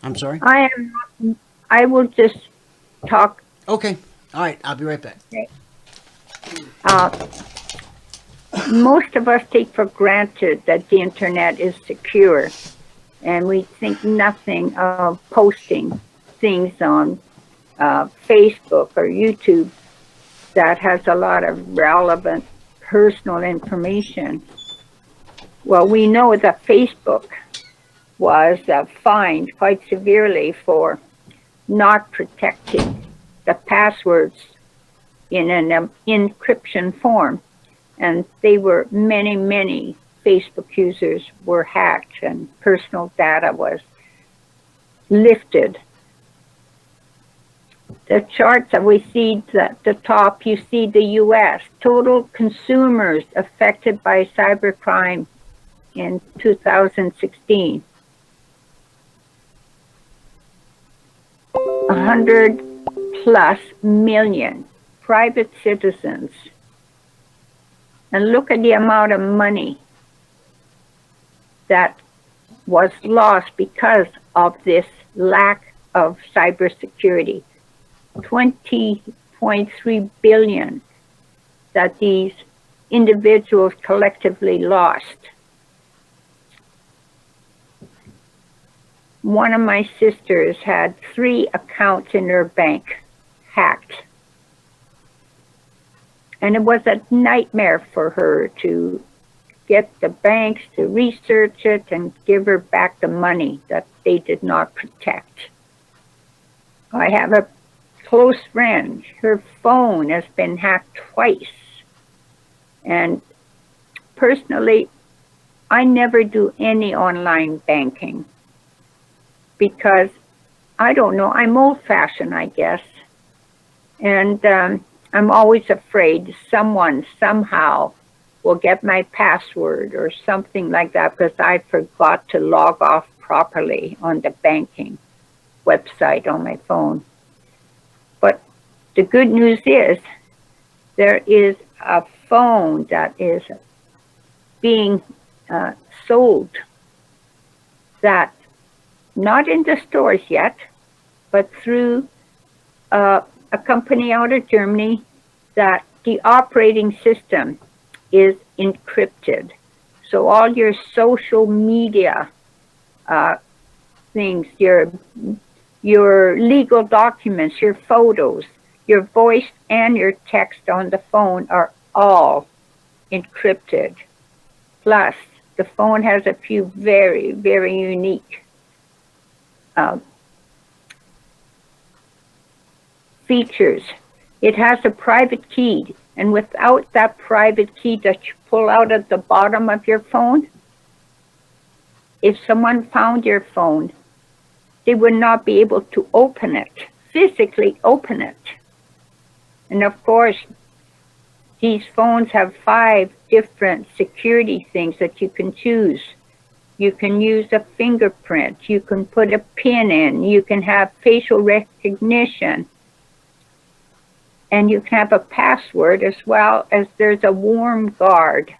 Speaker 5: I'm sorry.
Speaker 9: I will just talk.
Speaker 5: Okay. All right. I'll be right back.
Speaker 9: Okay. Most of us take for granted that the internet is secure, and we think nothing of posting things on Facebook or YouTube that has a lot of relevant personal information. Well, we know that Facebook was fined quite severely for not protecting the passwords in an encryption form. And they were many Facebook users were hacked and personal data was lifted. The charts that we see at the top, you see the U.S. total consumers affected by cybercrime in 2016. 100+ million private citizens. And look at the amount of money that was lost because of this lack of cybersecurity. 20.3 billion that these individuals collectively lost. One of my sisters had 3 accounts in her bank hacked. And it was a nightmare for her to get the banks to research it and give her back the money that they did not protect. I have a close friend, her phone has been hacked twice. And personally, I never do any online banking because I don't know, I'm old-fashioned, I guess. And I'm always afraid someone somehow will get my password or something like that because I forgot to log off properly on the banking website on my phone. But the good news is there is a phone that is being sold that, not in the stores yet, but through a company out of Germany, that the operating system is encrypted. So all your social media things, your legal documents, your photos, your voice and your text on the phone are all encrypted. Plus, the phone has a few very unique features. It has a private key, and without that private key that you pull out at the bottom of your phone, if someone found your phone, they would not be able to open it, physically open it. And of course, these phones have 5 different security things that you can choose. You can use a fingerprint, you can put a PIN in, you can have facial recognition, and you can have a password, as well as there's a warm guard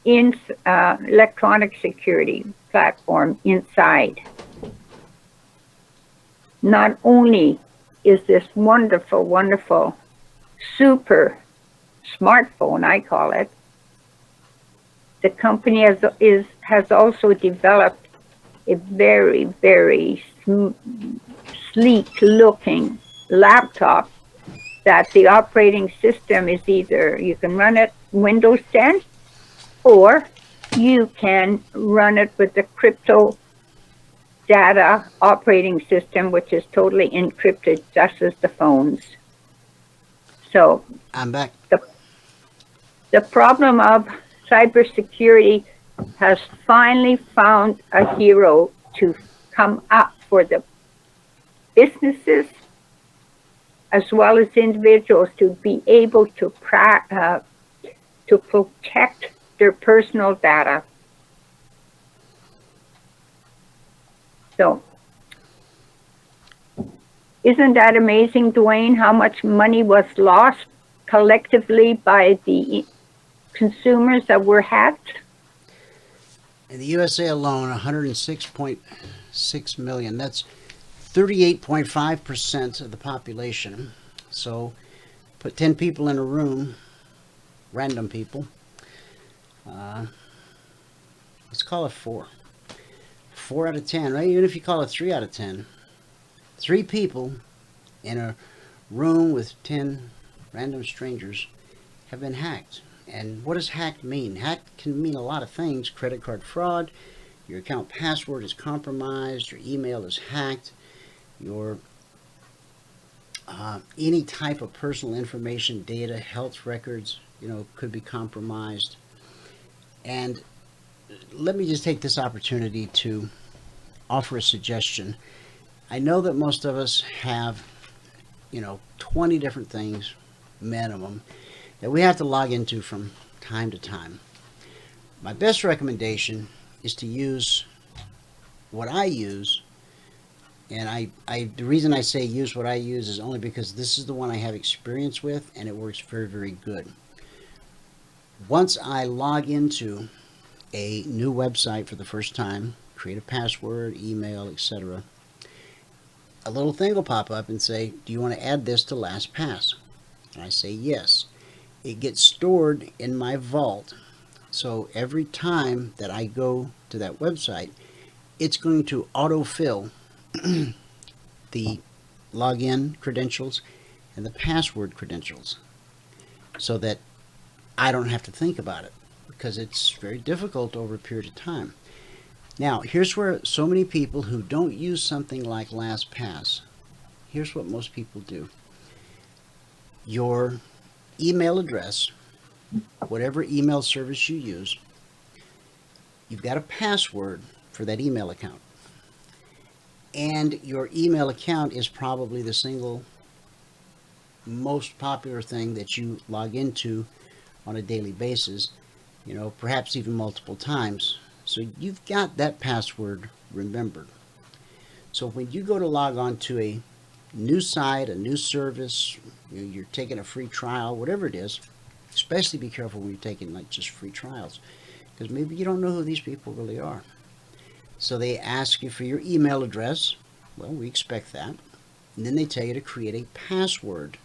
Speaker 9: in electronic security platform inside. Not only is this wonderful, super smartphone, I call it, the company has also developed a very sleek looking laptop that the operating system is either, you can run it Windows 10 or you can run it with the crypto data operating system, which is totally encrypted, just as the phones. So
Speaker 5: I'm back.
Speaker 9: The problem of cybersecurity has finally found a hero to come up for the businesses as well as individuals to be able to protect their personal data. So, isn't that amazing, Dwayne, how much money was lost collectively by the consumers that were hacked?
Speaker 5: In the USA alone, 106.6 million. That's 38.5% of the population. So put 10 people in a room, random people. Let's call it 4. 4 out of 10, right? Even if you call it 3 out of 10. 3 people in a room with 10 random strangers have been hacked. And what does hacked mean? Hacked can mean a lot of things. Credit card fraud, your account password is compromised, your email is hacked, your Any type of personal information, data, health records, could be compromised. And let me just take this opportunity to offer a suggestion. I know that most of us have, 20 different things minimum that we have to log into from time to time. My best recommendation is to use what I use, and the reason I say use what I use is only because this is the one I have experience with, and it works very, very good. Once I log into a new website for the first time, create a password, email, etc., a little thing will pop up and say, do you want to add this to LastPass? And I say yes. It gets stored in my vault, so every time that I go to that website, it's going to autofill the login credentials and the password credentials so that I don't have to think about it, because it's very difficult over a period of time. Now, here's where so many people who don't use something like LastPass, here's what most people do. Your email address, whatever email service you use, you've got a password for that email account. And your email account is probably the single most popular thing that you log into on a daily basis, perhaps even multiple times. So you've got that password remembered. So when you go to log on to a new site, a new service, you're taking a free trial, whatever it is, especially be careful when you're taking like just free trials, because maybe you don't know who these people really are. So they ask you for your email address. Well, we expect that. And then they tell you to create a password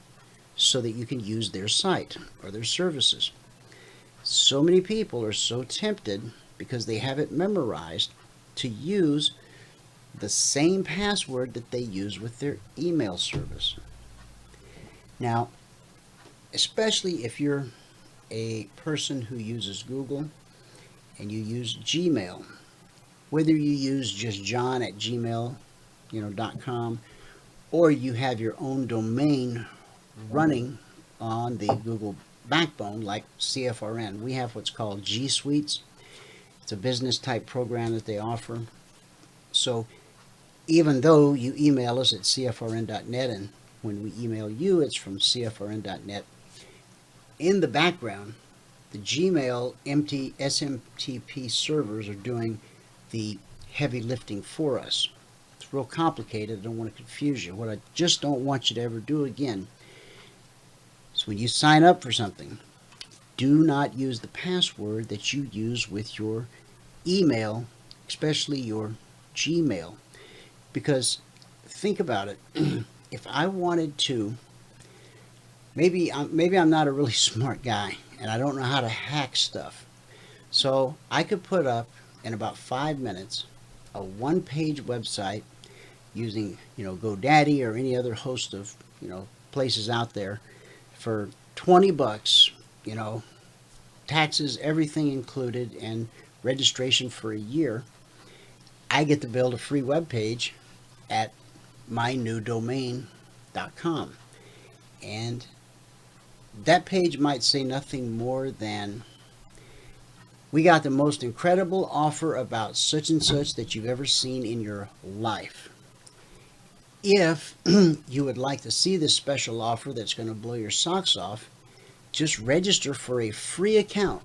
Speaker 5: so that you can use their site or their services. So many people are so tempted, because they have it memorized, to use the same password that they use with their email service. Now, especially if you're a person who uses Google and you use Gmail, whether you use just john@gmail.com, or you have your own domain running on the Google backbone like CFRN. We have what's called G Suites. It's a business type program that they offer. So even though you email us at cfrn.net, and when we email you it's from cfrn.net, in the background the Gmail SMTP servers are doing the heavy lifting for us. It's real complicated. I don't want to confuse you. What I just don't want you to ever do again is when you sign up for something, do not use the password that you use with your email, especially your Gmail. Because think about it. If I wanted to, maybe I'm not a really smart guy and I don't know how to hack stuff. So I could put up in about 5 minutes a one-page website using, GoDaddy or any other host of, places out there for $20, taxes, everything included, and registration for a year. I get to build a free web page at mynewdomain.com. And that page might say nothing more than, we got the most incredible offer about such and such that you've ever seen in your life. If you would like to see this special offer that's going to blow your socks off, just register for a free account.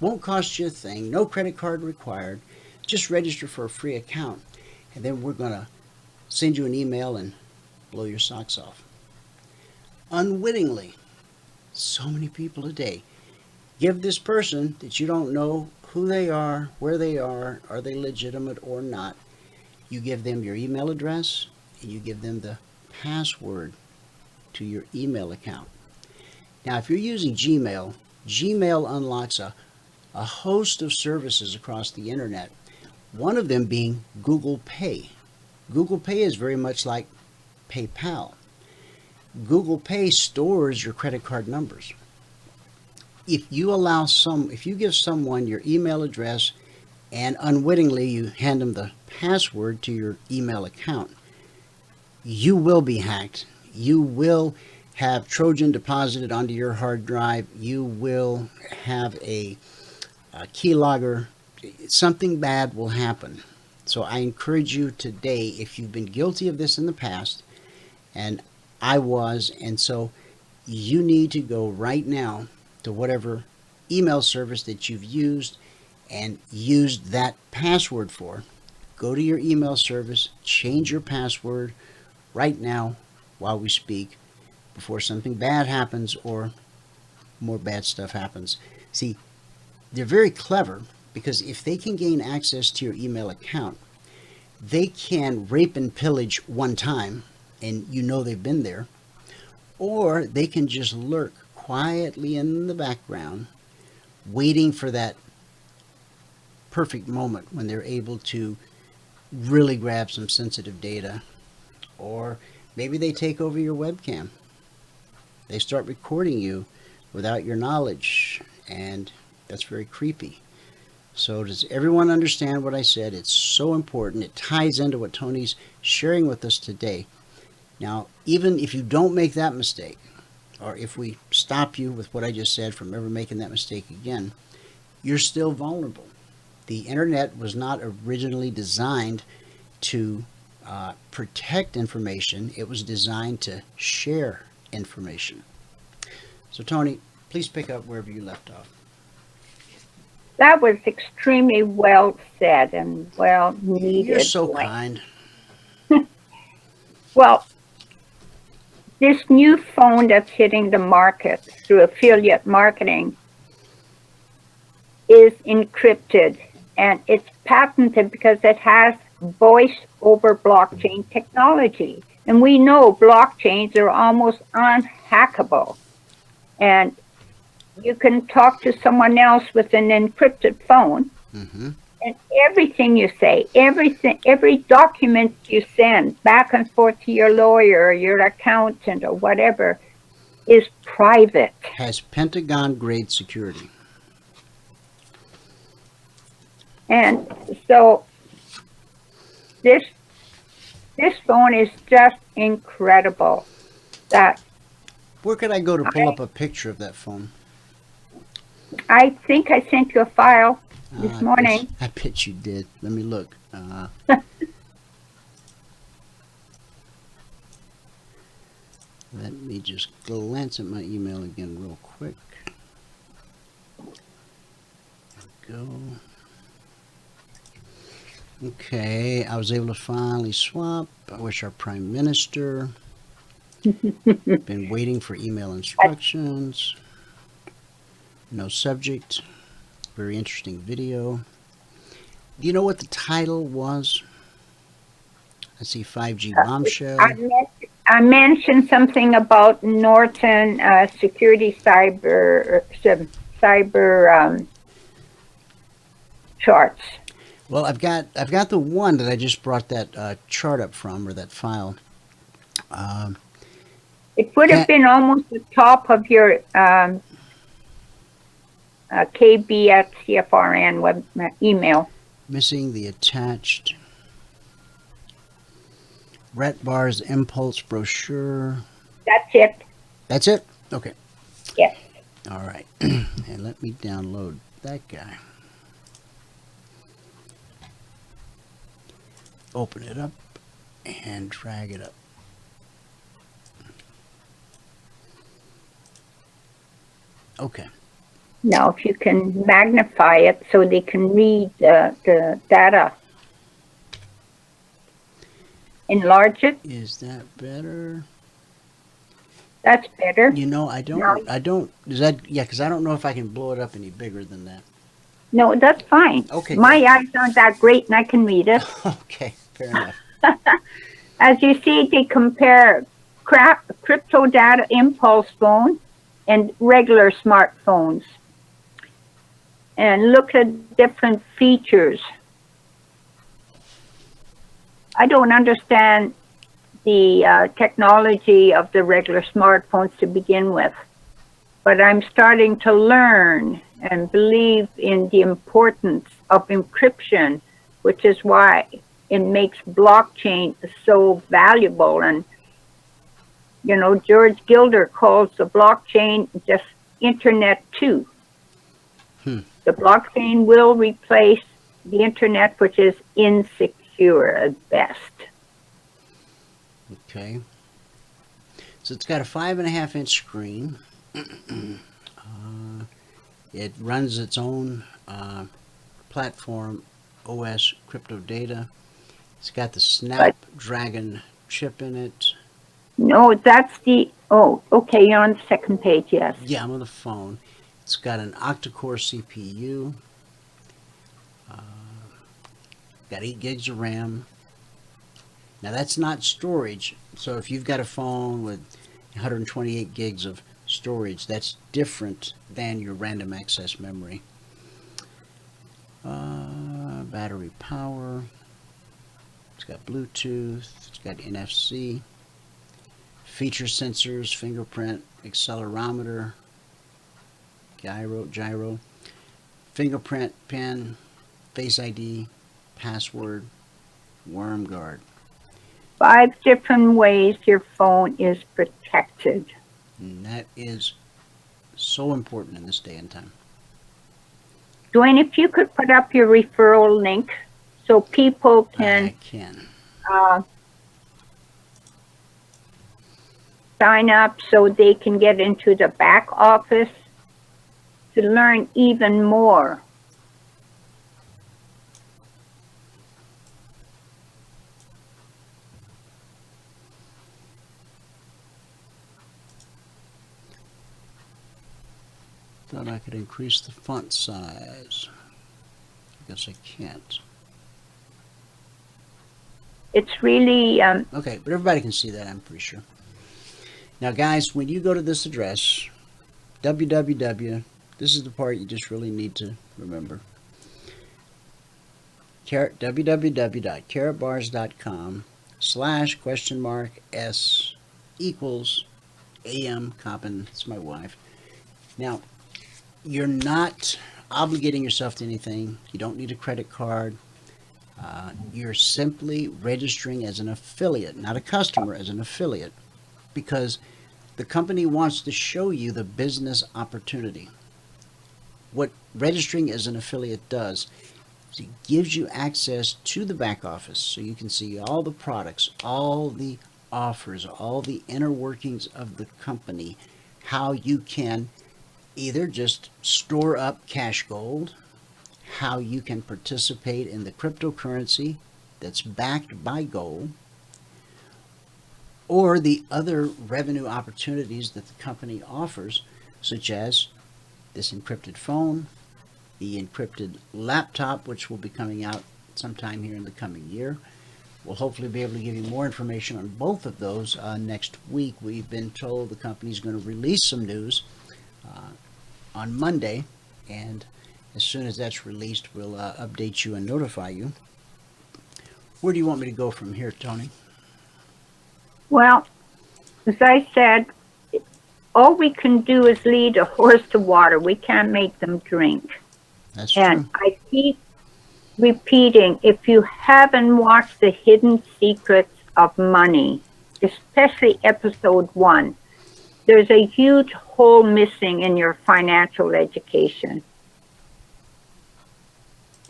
Speaker 5: Won't cost you a thing, no credit card required. Just register for a free account, and then we're going to send you an email and blow your socks off. Unwittingly, so many people today give this person that you don't know who they are they legitimate or not, you give them your email address and you give them the password to your email account. Now, if you're using Gmail, Gmail unlocks a host of services across the internet, one of them being Google Pay. Google Pay is very much like PayPal. Google Pay stores your credit card numbers. If you give someone your email address and unwittingly you hand them the password to your email account, you will be hacked. You will have Trojan deposited onto your hard drive. You will have a keylogger. Something bad will happen. So I encourage you today, if you've been guilty of this in the past, and I was, and so you need to go right now to whatever email service that you've used and used that password for. Go to your email service, change your password right now while we speak, before something bad happens or more bad stuff happens. See, they're very clever, because if they can gain access to your email account, they can rape and pillage one time, and you know they've been there, or they can just lurk quietly in the background, waiting for that perfect moment when they're able to really grab some sensitive data. Or maybe they take over your webcam. They start recording you without your knowledge, and that's very creepy. So does everyone understand what I said? It's so important. It ties into what Tony's sharing with us today. Now, even if you don't make that mistake, or if we stop you with what I just said from ever making that mistake again, you're still vulnerable. The internet was not originally designed to protect information. It was designed to share information. So Tony, please pick up wherever you left off.
Speaker 9: That was extremely well said and well needed.
Speaker 5: You're so kind.
Speaker 9: Well, this new phone that's hitting the market through affiliate marketing is encrypted, and it's patented because it has voice over blockchain technology. And we know blockchains are almost unhackable. And you can talk to someone else with an encrypted phone, and everything you say, every document you send back and forth to your lawyer or your accountant or whatever is private.
Speaker 5: Has Pentagon grade security.
Speaker 9: And so this phone is just incredible.
Speaker 5: Where could I go to pull up a picture of that phone?
Speaker 9: I think I sent you a file this morning.
Speaker 5: I bet you did. Let me look. Let me just glance at my email again real quick. There we go. Okay, I was able to finally swap. I wish our Prime Minister. Been waiting for email instructions. No subject. Very interesting video. Do you know what the title was? I see 5G bombshell.
Speaker 9: I mentioned something about Norton security cyber charts.
Speaker 5: Well, I've got the one that I just brought that chart up from, or that file.
Speaker 9: It would have been almost the top of your KB at CFRN web email.
Speaker 5: Missing the attached Rat Bar's Impulse brochure.
Speaker 9: That's it.
Speaker 5: That's it? Okay.
Speaker 9: Yes.
Speaker 5: All right. And let me download that guy. Open it up and drag it up. Okay.
Speaker 9: Now, if you can magnify it so they can read the data. Enlarge it.
Speaker 5: Is that better?
Speaker 9: That's better.
Speaker 5: You know, I don't, is that, yeah, because I don't know if I can blow it up any bigger than that.
Speaker 9: No, that's fine.
Speaker 5: Okay.
Speaker 9: My eyes aren't that great and I can read it.
Speaker 5: Okay, fair enough.
Speaker 9: As you see, they compare crypto data impulse phone and regular smartphones. And look at different features. I don't understand the technology of the regular smartphones to begin with, but I'm starting to learn and believe in the importance of encryption, which is why it makes blockchain so valuable. And You know, George Gilder calls the blockchain just Internet 2. The blockchain will replace the Internet, which is insecure at best.
Speaker 5: Okay. So it's got a 5.5-inch screen. It runs its own platform, OS crypto data. It's got the Snapdragon chip in it.
Speaker 9: No, that's the, oh, okay, you're on the second page, yes.
Speaker 5: Yeah, I'm on the phone. It's got an octa-core CPU. Got 8 gigs of RAM. Now that's not storage. So if you've got a phone with 128 gigs of storage, that's different than your random access memory. Battery power. It's got Bluetooth. It's got NFC. Feature sensors, fingerprint, accelerometer, gyro, fingerprint, pin, Face ID, password, worm guard.
Speaker 9: 5 different ways your phone is protected.
Speaker 5: And that is so important in this day and time.
Speaker 9: Dwayne, if you could put up your referral link so people can,
Speaker 5: I can.
Speaker 9: Sign up so they can get into the back office to learn even more.
Speaker 5: Thought I could increase the font size. I guess I can't.
Speaker 9: It's really,
Speaker 5: Okay, but everybody can see that, I'm pretty sure. Now, guys, when you go to this address, www, this is the part you just really need to remember. www.carrotbars.com/?s equals AM Coppin. It's my wife. Now, you're not obligating yourself to anything. You don't need a credit card. You're simply registering as an affiliate, not a customer, as an affiliate, because the company wants to show you the business opportunity. What registering as an affiliate does is it gives you access to the back office so you can see all the products, all the offers, all the inner workings of the company, how you can either just store up cash gold, how you can participate in the cryptocurrency that's backed by gold, or the other revenue opportunities that the company offers, such as this encrypted phone, the encrypted laptop, which will be coming out sometime here in the coming year. We'll hopefully be able to give you more information on both of those next week. We've been told the company's going to release some news on Monday, and as soon as that's released, we'll update you and notify you. Where do you want me to go from here, Tony?
Speaker 9: well, as I said, all we can do is lead a horse to water. We can't make them drink.
Speaker 5: That's
Speaker 9: And
Speaker 5: true.
Speaker 9: I keep repeating, if you haven't watched The Hidden Secrets of Money, especially episode 1, there's a huge hole missing in your financial education.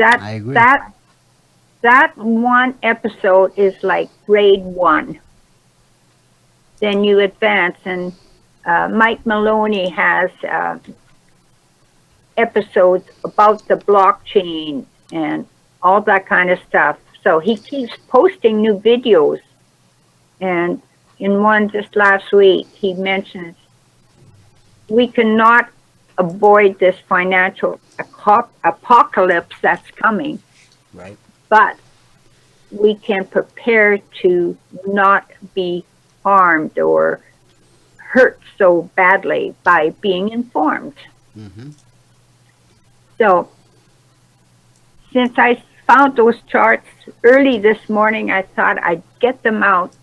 Speaker 5: I agree.
Speaker 9: That one episode is like grade 1. Then you advance, and Mike Maloney has episodes about the blockchain and all that kind of stuff. So he keeps posting new videos. And in one just last week, he mentions we cannot avoid this financial apocalypse that's coming,
Speaker 5: Right.
Speaker 9: but we can prepare to not be harmed or hurt so badly by being informed.
Speaker 5: Mm-hmm.
Speaker 9: So, since I found those charts early this morning, I thought I'd get them out.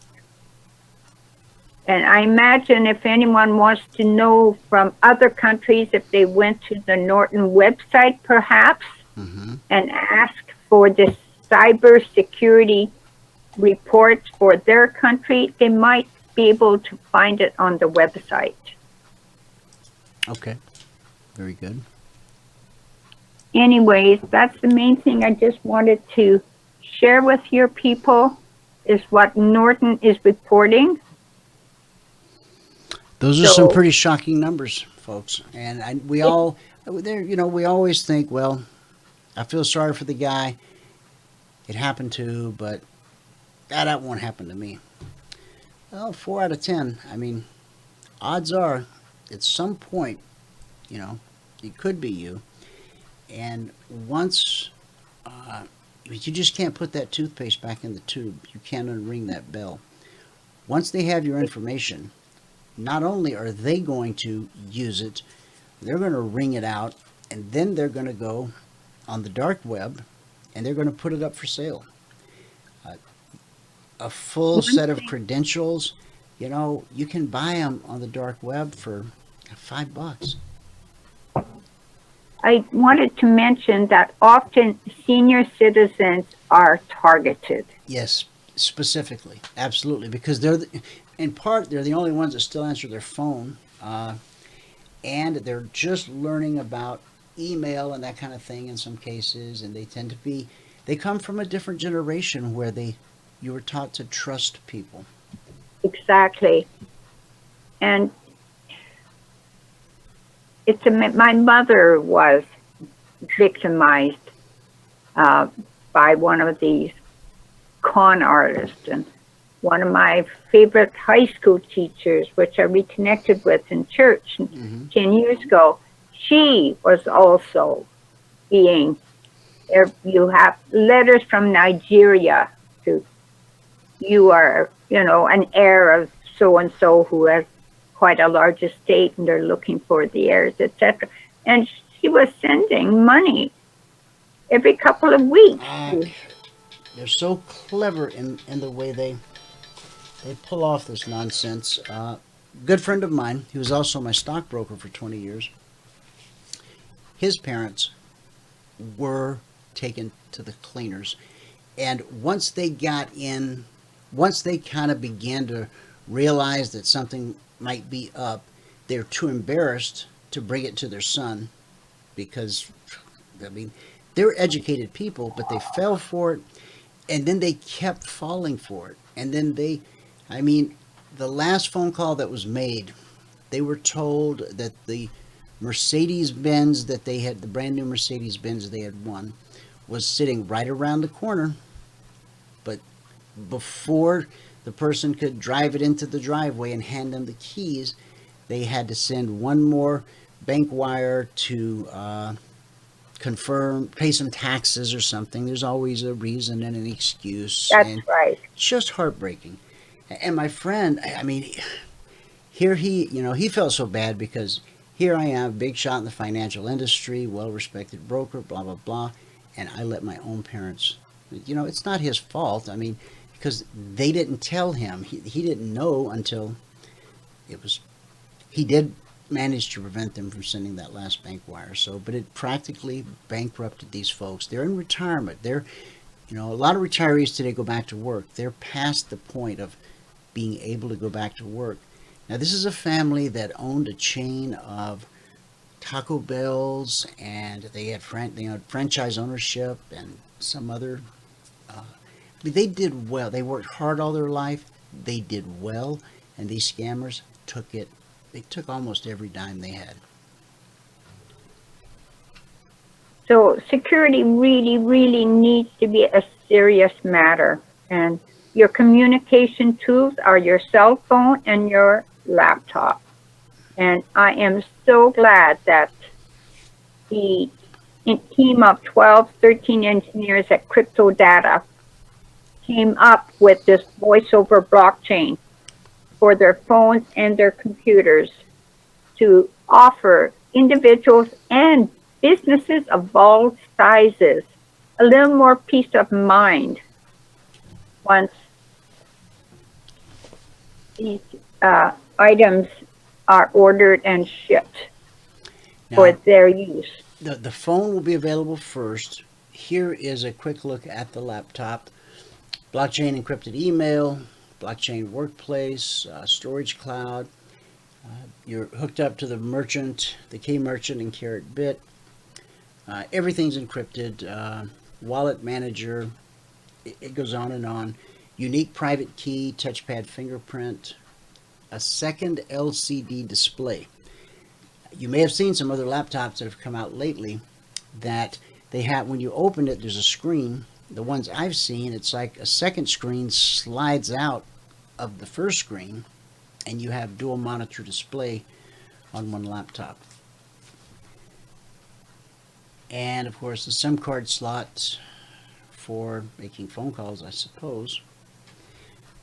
Speaker 9: And I imagine if anyone wants to know from other countries, if they went to the Norton website perhaps,
Speaker 5: Mm-hmm.
Speaker 9: and asked for the cybersecurity reports for their country, they might be able to find it on the website.
Speaker 5: Okay. Very good.
Speaker 9: Anyways, that's the main thing I just wanted to share with your people is what Norton is reporting.
Speaker 5: Those are some pretty shocking numbers, folks. And we always think, well, I feel sorry for the guy it happened to, but that won't happen to me. Well, 4 out of 10. I mean, odds are, at some point, it could be you. And once, you just can't put that toothpaste back in the tube. You can't unring that bell. Once they have your information, not only are they going to use it, they're going to wring it out, and then they're going to go on the dark web, and they're going to put it up for sale. A full set of credentials, you can buy them on the dark web for $5.
Speaker 9: I wanted to mention that often senior citizens are targeted.
Speaker 5: Yes, specifically. Absolutely. Because they're the only ones that still answer their phone. And they're just learning about email and that kind of thing in some cases. And they come from a different generation where you were taught to trust people.
Speaker 9: Exactly. And my mother was victimized by one of these con artists, and one of my favorite high school teachers, which I reconnected with in church 10 years ago, she was also you have letters from Nigeria to, you are, an heir of so-and-so who has quite a large estate, and they're looking for the heirs, etc. And she was sending money every couple of weeks.
Speaker 5: They're so clever in the way they pull off this nonsense. Good friend of mine, he was also my stockbroker for 20 years. His parents were taken to the cleaners, and once they kind of began to realize that something might be up, they're too embarrassed to bring it to their son, because they're educated people, but they fell for it, and then they kept falling for it. And then the last phone call that was made, they were told that the Mercedes-Benz that they had, the brand new Mercedes-Benz they had won, was sitting right around the corner, but before the person could drive it into the driveway and hand them the keys, they had to send one more bank wire to confirm, pay some taxes or something. There's always a reason and an excuse.
Speaker 9: That's right.
Speaker 5: It's just heartbreaking. And my friend, here he felt so bad because here I am, big shot in the financial industry, well-respected broker, blah, blah, blah, and I let my own parents, it's not his fault. Because they didn't tell him. He didn't know until he did manage to prevent them from sending that last bank wire. But it practically bankrupted these folks. They're in retirement. A lot of retirees today go back to work. They're past the point of being able to go back to work. Now, this is a family that owned a chain of Taco Bells, and they had franchise ownership and some other. They did well. They worked hard all their life. They did well, and these scammers took it. They took almost every dime they had.
Speaker 9: So security really, really needs to be a serious matter. And your communication tools are your cell phone and your laptop. And I am so glad that the team of 12, 13 engineers at Crypto Data came up with this voice over blockchain for their phones and their computers to offer individuals and businesses of all sizes a little more peace of mind once these items are ordered and shipped for their use.
Speaker 5: The phone will be available first. Here is a quick look at the laptop. Blockchain encrypted email, blockchain workplace, storage cloud. You're hooked up to the merchant, the K merchant and Carrot Bit. Everything's encrypted. Wallet manager. It goes on and on. Unique private key, touchpad fingerprint, a second LCD display. You may have seen some other laptops that have come out lately that they have, when you open it, there's a screen. The ones I've seen, it's like a second screen slides out of the first screen, and you have dual monitor display on one laptop. And of course, the SIM card slot for making phone calls, I suppose.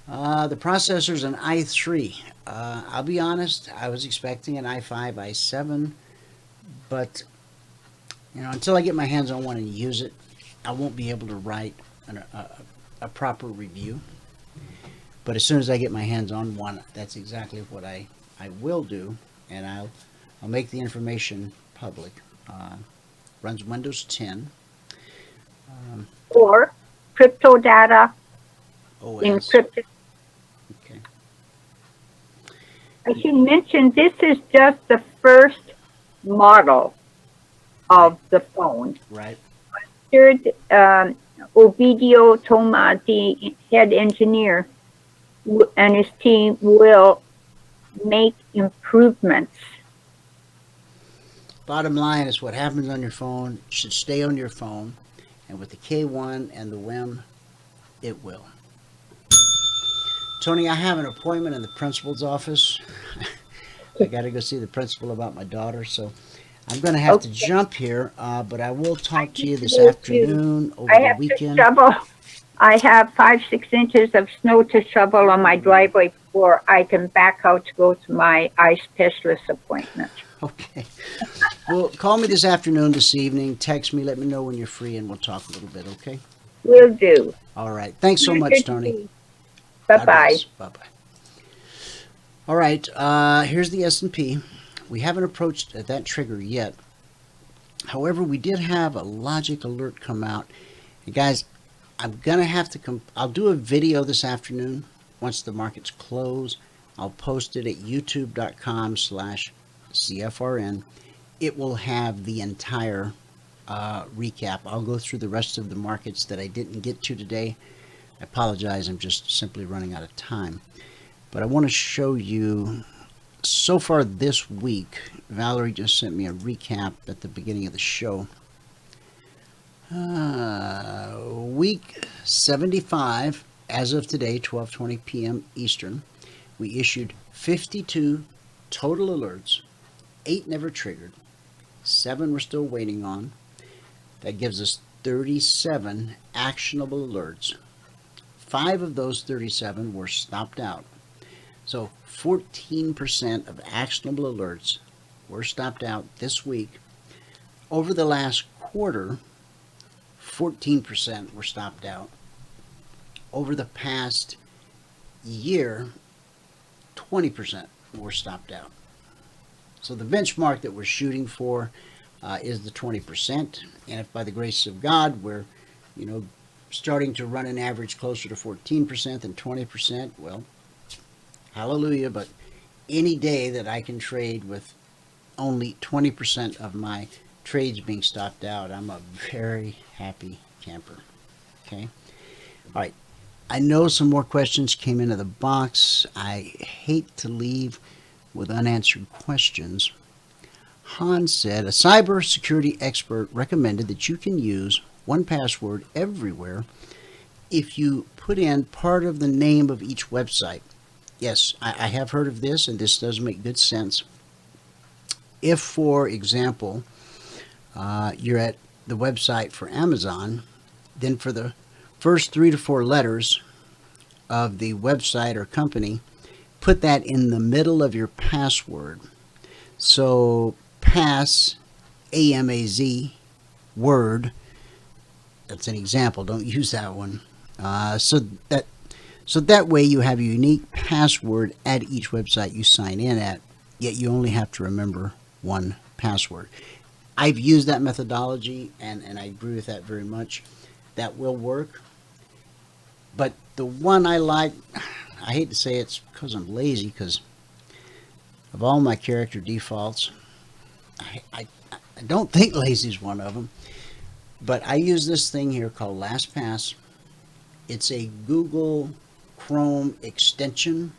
Speaker 5: The processor's an i3. I'll be honest, I was expecting an i5, i7, but until I get my hands on one and use it, I won't be able to write a proper review. But as soon as I get my hands on one, that's exactly what I will do, and I'll make the information public. Runs Windows 10.
Speaker 9: Or crypto data
Speaker 5: OS.
Speaker 9: encrypted.
Speaker 5: Okay.
Speaker 9: I should mention this is just the first model of the phone.
Speaker 5: Right.
Speaker 9: Third, Ovidio Toma, the head engineer, and his team will make improvements.
Speaker 5: Bottom line is what happens on your phone should stay on your phone, and with the K1 and the WIM, it will. Tony, I have an appointment in the principal's office. I got to go see the principal about my daughter, so I'm going to have to jump here, but I will talk to you this afternoon over the weekend.
Speaker 9: I have 5-6 inches of snow to shovel on my driveway before I can back out to go to my eye specialist appointment.
Speaker 5: Okay. Well, call me this afternoon, this evening. Text me. Let me know when you're free, and we'll talk a little bit, okay?
Speaker 9: Will do.
Speaker 5: All right. Thanks so much, Tony.
Speaker 9: Bye-bye.
Speaker 5: Bye-bye. All right. Here's the S&P. We haven't approached that trigger yet. However, we did have a logic alert come out. And guys, I'm going to have to I'll do a video this afternoon once the markets close. I'll post it at youtube.com/CFRN. It will have the entire recap. I'll go through the rest of the markets that I didn't get to today. I apologize, I'm just simply running out of time. But I want to show you, so far this week, Valerie just sent me a recap at the beginning of the show. Week 75, as of today, 12:20 p.m. Eastern, we issued 52 total alerts, 8 never triggered, 7 we're still waiting on. That gives us 37 actionable alerts. 5 of those 37 were stopped out. So 14% of actionable alerts were stopped out this week. Over the last quarter, 14% were stopped out. Over the past year, 20% were stopped out. So the benchmark that we're shooting for is the 20%. And if by the grace of God we're, starting to run an average closer to 14% than 20%, well, hallelujah. But any day that I can trade with only 20% of my trades being stopped out, I'm a very happy camper. Okay. All right. I know some more questions came into the box. I hate to leave with unanswered questions. Han said, a cybersecurity expert recommended that you can use 1Password everywhere if you put in part of the name of each website. Yes, I have heard of this, and this does make good sense. If, for example, you're at the website for Amazon, then for the first 3 to 4 letters of the website or company, put that in the middle of your password. So pass, AMAZ, word, that's an example, don't use that one. So that way you have a unique password at each website you sign in at, yet you only have to remember one password. I've used that methodology, and I agree with that very much. That will work. But the one I like, I hate to say it's because I'm lazy, because of all my character defaults, I don't think lazy is one of them. But I use this thing here called LastPass. It's a Google Chrome extension.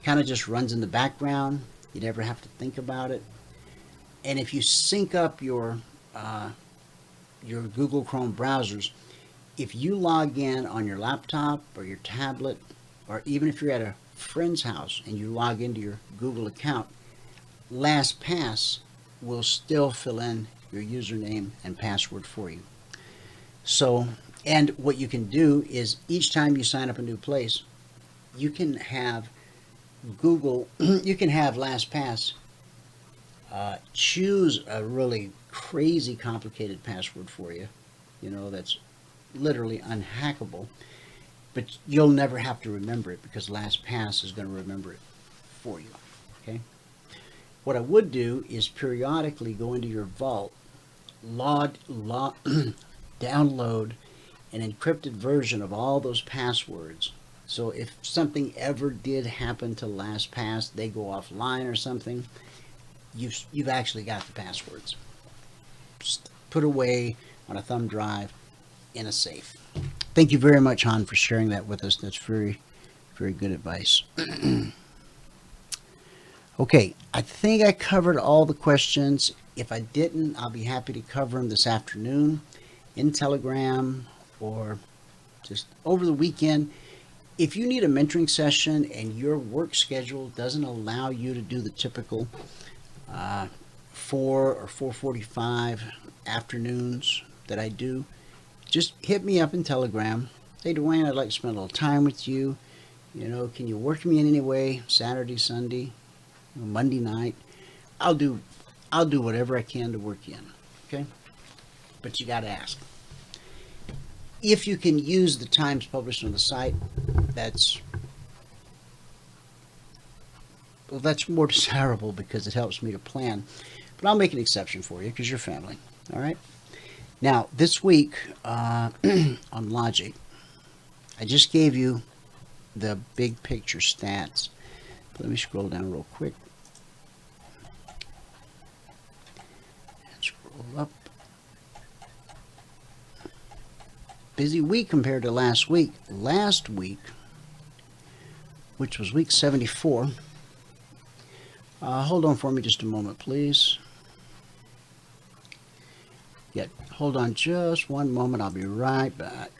Speaker 5: Kind of just runs in the background. You never have to think about it. And if you sync up your Google Chrome browsers, if you log in on your laptop or your tablet, or even if you're at a friend's house and you log into your Google account, LastPass will still fill in your username and password for you. So, and what you can do is each time you sign up a new place, you can have Google, you can have LastPass choose a really crazy complicated password for you, that's literally unhackable, but you'll never have to remember it because LastPass is going to remember it for you. Okay. What I would do is periodically go into your vault, download an encrypted version of all those passwords. So if something ever did happen to LastPass, they go offline or something, you've actually got the passwords. Just put away on a thumb drive in a safe. Thank you very much, Han, for sharing that with us. That's very, very good advice. Okay, I think I covered all the questions. If I didn't, I'll be happy to cover them this afternoon in Telegram or just over the weekend. If you need a mentoring session and your work schedule doesn't allow you to do the typical 4 or 4:45 afternoons that I do, just hit me up in Telegram. Hey, Dwayne, I'd like to spend a little time with you. Can you work me in any way? Saturday, Sunday, Monday night. I'll do whatever I can to work you in. Okay? But you got to ask. If you can use the times published on the site, that's more desirable because it helps me to plan. But I'll make an exception for you because you're family. All right? Now, this week on Logic, I just gave you the big picture stats. Let me scroll down real quick. Scroll up. Busy week compared to last week. Last week, which was week 74. Hold on for me just a moment, please. Yeah, hold on just one moment. I'll be right back.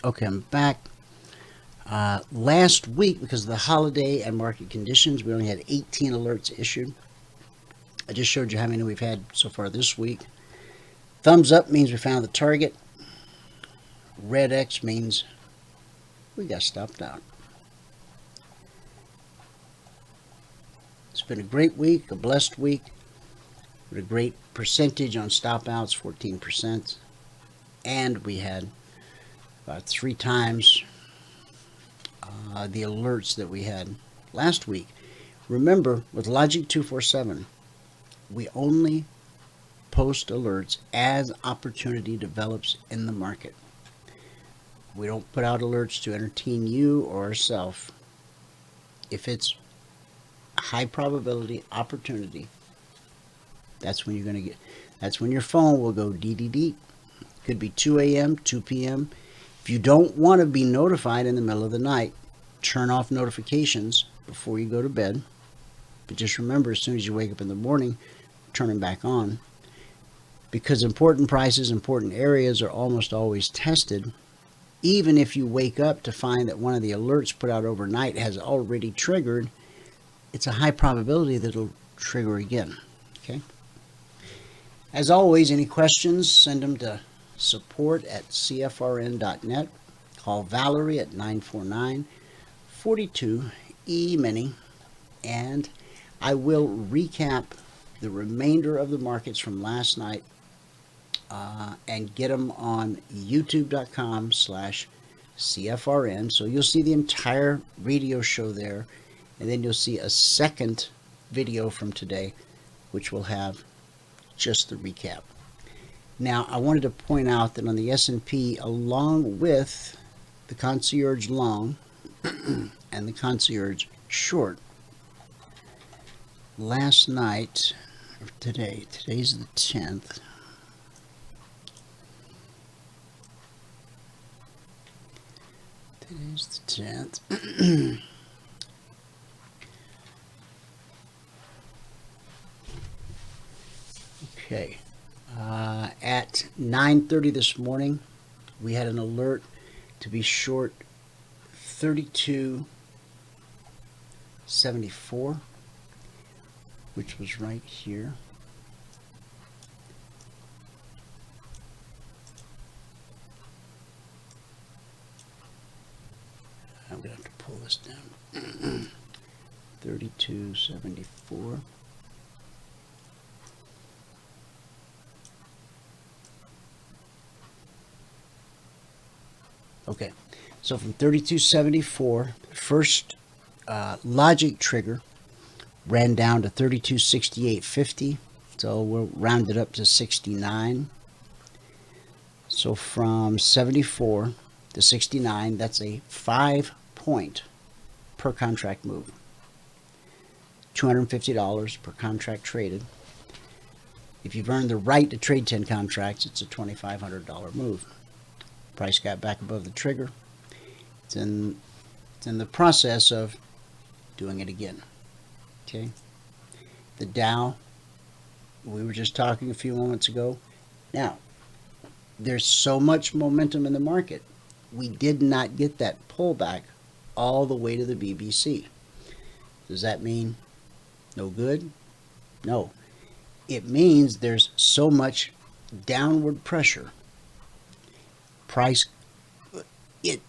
Speaker 5: Okay, I'm back. Last week, because of the holiday and market conditions, we only had 18 alerts issued. I just showed you how many we've had so far this week. Thumbs up means we found the target. Red X means we got stopped out. It's been a great week, a blessed week, with a great percentage on stop outs, 14%. And we had about 3 times the alerts that we had last week. Remember, with Logic 247, we only post alerts as opportunity develops in the market. We don't put out alerts to entertain you or ourselves. If it's a high probability opportunity, that's when you're going to get, that's when your phone will go DDD. Could be 2 a.m., 2 p.m. If you don't want to be notified in the middle of the night, turn off notifications before you go to bed. But just remember, as soon as you wake up in the morning, turn them back on. Because important prices, important areas are almost always tested. Even if you wake up to find that one of the alerts put out overnight has already triggered, it's a high probability that trigger again. Okay. As always, any questions, send them to support@cfrn.net. Call Valerie at 949-42-EMINI, and I will recap the remainder of the markets from last night and get them on youtube.com/CFRN. So you'll see the entire radio show there, and then you'll see a second video from today, which will have just the recap. Now, I wanted to point out that on the S&P, along with the Concierge Long and the Concierge Short, last night, or today's the 10th, Okay. At 9:30 this morning, we had an alert to be short 32.74, which was right here. I'm going to have to pull this down. 32.74. Okay, so from 32.74, first logic trigger ran down to 32.6850, so we'll round it up to 69. So from 74 to 69, that's a 5-point per contract move. $250 per contract traded. If you've earned the right to trade 10 contracts, it's a $2,500 move. Price got back above the trigger. It's in the process of doing it again. Okay. The Dow, we were just talking a few moments ago. Now, there's so much momentum in the market. We did not get that pullback all the way to the BBC. Does that mean no good? No. It means there's so much downward pressure.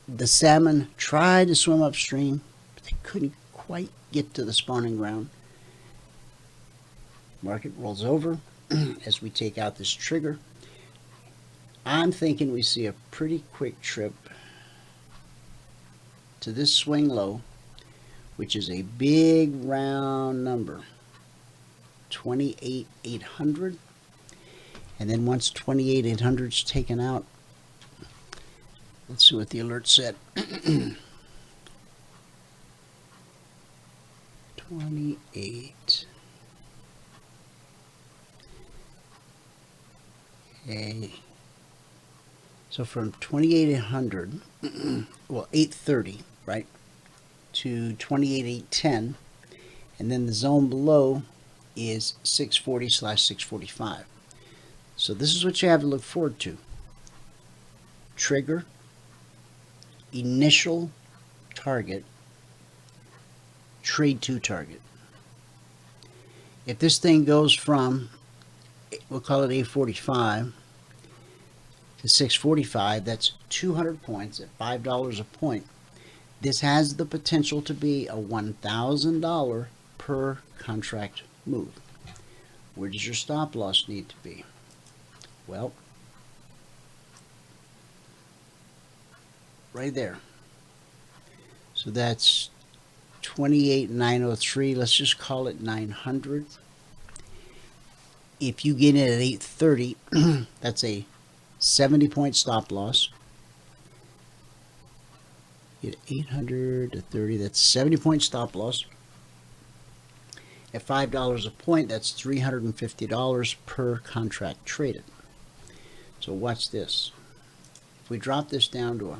Speaker 5: The salmon tried to swim upstream, but they couldn't quite get to the spawning ground. Market rolls over as we take out this trigger. I'm thinking we see a pretty quick trip to this swing low, which is a big round number, 28,800. And then once 28,800 is taken out, let's see what the alert said. 28. Okay. So from 28,800, well, 830, right, to 28,810, and then the zone below is 640/645. So this is what you have to look forward to. Trigger, initial target, trade to target. If this thing goes from, we'll call it 845 to 645, that's 200 points at $5 a point. This has the potential to be a $1,000 per contract move. Where does your stop loss need to be? Well, right there. So that's 28,903. Let's just call it 900. If you get in at 830, that's a 70-point stop loss. Get 800 to 30, that's 70-point stop loss. At $5 a point, that's $350 per contract traded. So watch this. If we drop this down to a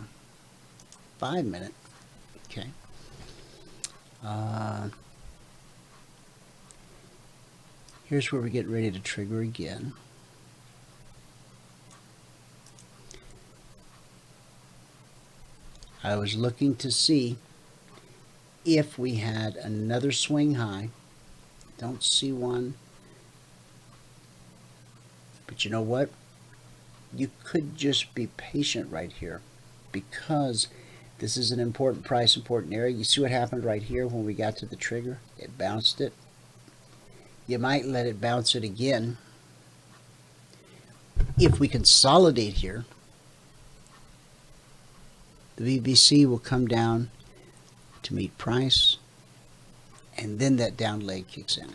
Speaker 5: 5-minute, okay. Here's where we get ready to trigger again. I was looking to see if we had another swing high Don't see one. But you know what? You could just be patient right here because this is an important price, important area. You see what happened right here when we got to the trigger? It bounced it. You might let it bounce it again. If we consolidate here, the BBC will come down to meet price, and then that down leg kicks in.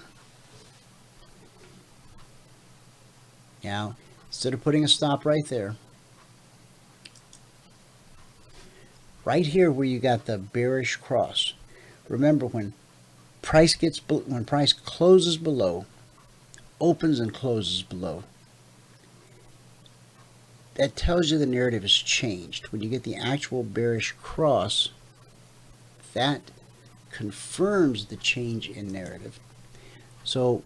Speaker 5: Now, instead of putting a stop right there, right here where you got the bearish cross, remember when price closes below, opens and closes below, that tells you the narrative has changed. When you get the actual bearish cross, that confirms the change in narrative. So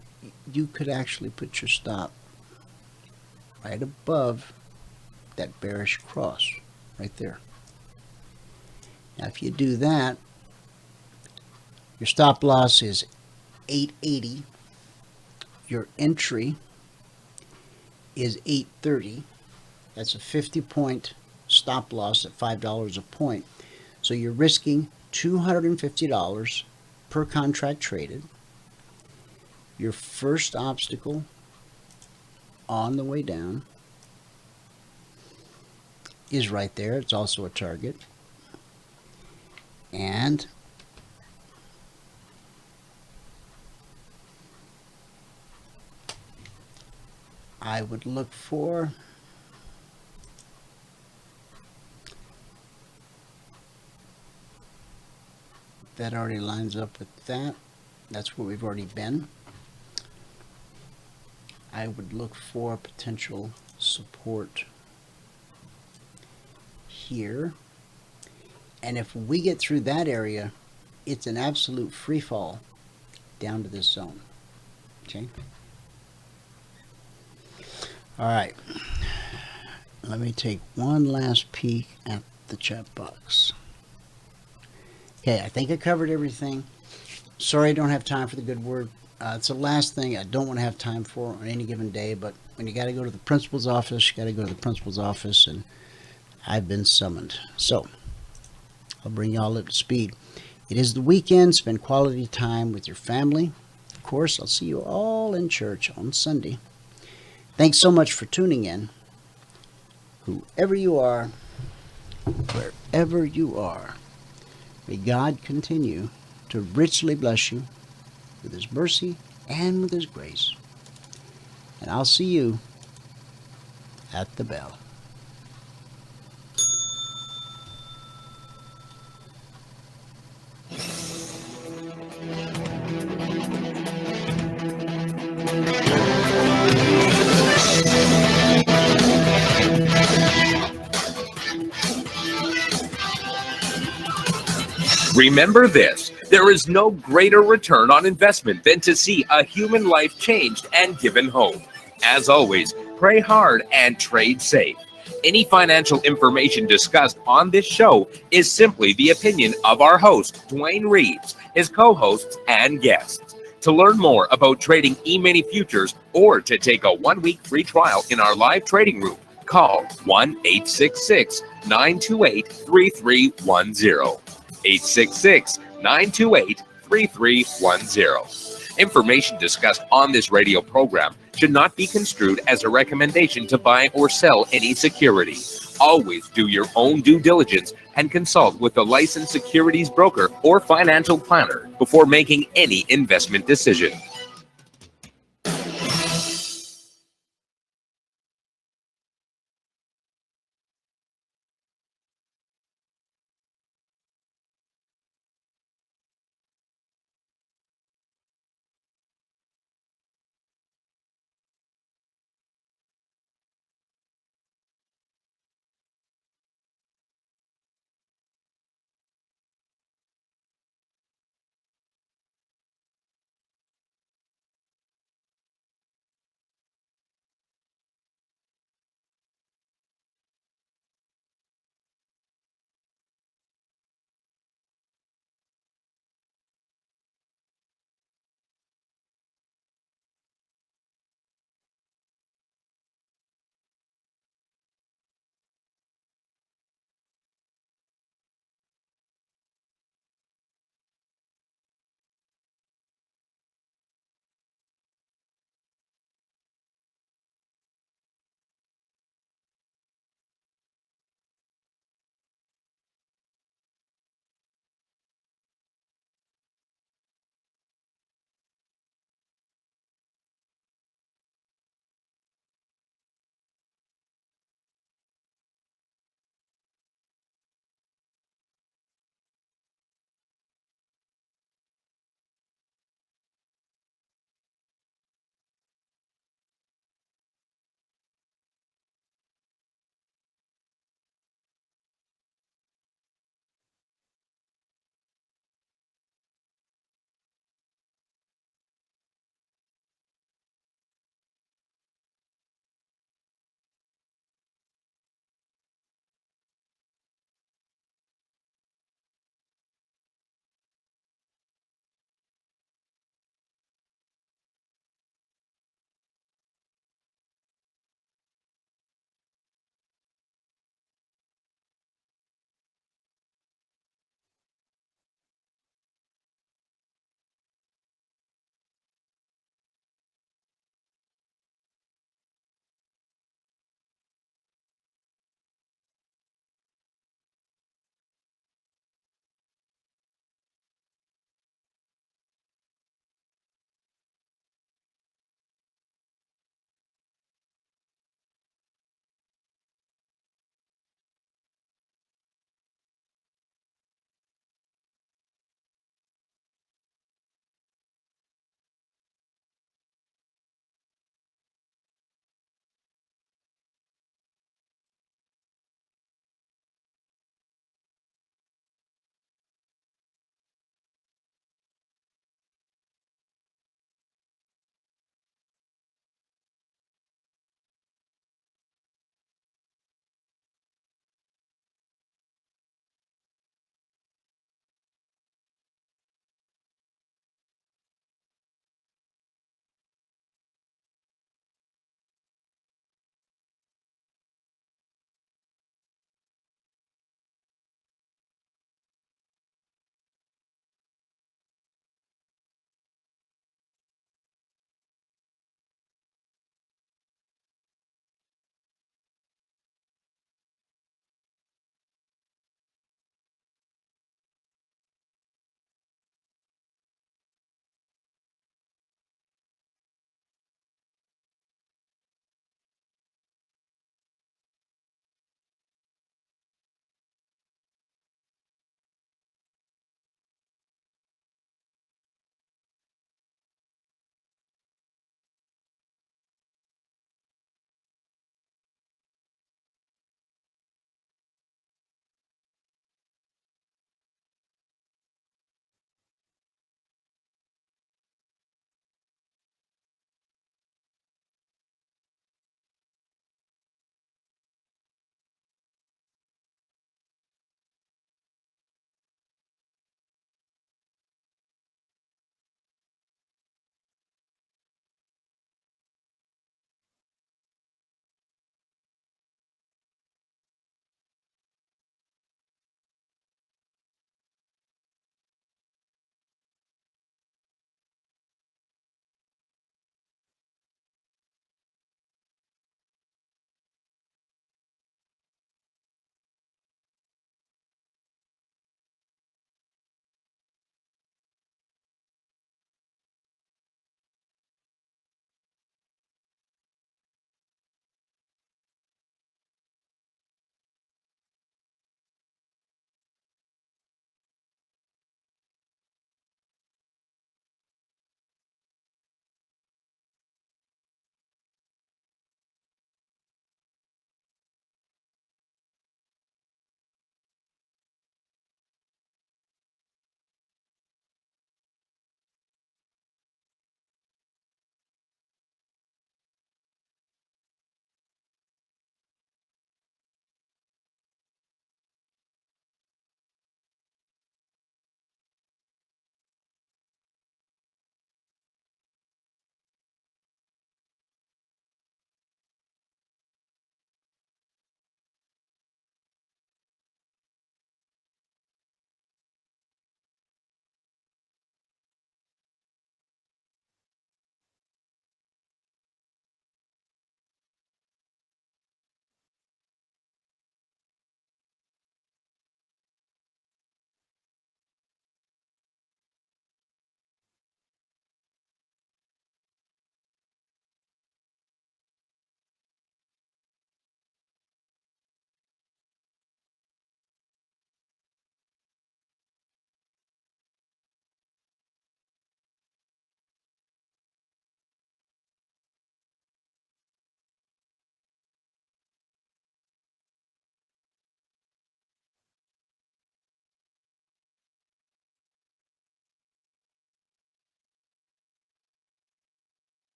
Speaker 5: you could actually put your stop right above that bearish cross right there. Now if you do that, your stop loss is 880. Your entry is 830. That's a 50-point stop loss at $5 a point. So you're risking $250 per contract traded. Your first obstacle on the way down is right there. It's also a target. And I would look for that already lines up with that. That's where we've already been. I would look for potential support here. And if we get through that area, it's an absolute free fall down to this zone. Okay. All right. Let me take one last peek at the chat box. Okay, I think I covered everything. Sorry I don't have time for the good word. It's the last thing I don't want to have time for on any given day, but when you got to go to the principal's office, you got to go to the principal's office, and I've been summoned. So I'll bring you all up to speed. It is the weekend. Spend quality time with your family. Of course, I'll see you all in church on Sunday. Thanks so much for tuning in. Whoever you are, wherever you are, may God continue to richly bless you with His mercy and with His grace. And I'll see you at the bell.
Speaker 1: Remember this, there is no greater return on investment than to see a human life changed and given hope. As always, pray hard and trade safe. Any financial information discussed on this show is simply the opinion of our host, Dwayne Reeves, his co-hosts, and guests. To learn more about trading Emini Futures or to take a 1-week free trial in our live trading room, call 1-866-928-3310. 866-928-3310. Information discussed on this radio program should not be construed as a recommendation to buy or sell any security. Always do your own due diligence and consult with a licensed securities broker or financial planner before making any investment decision.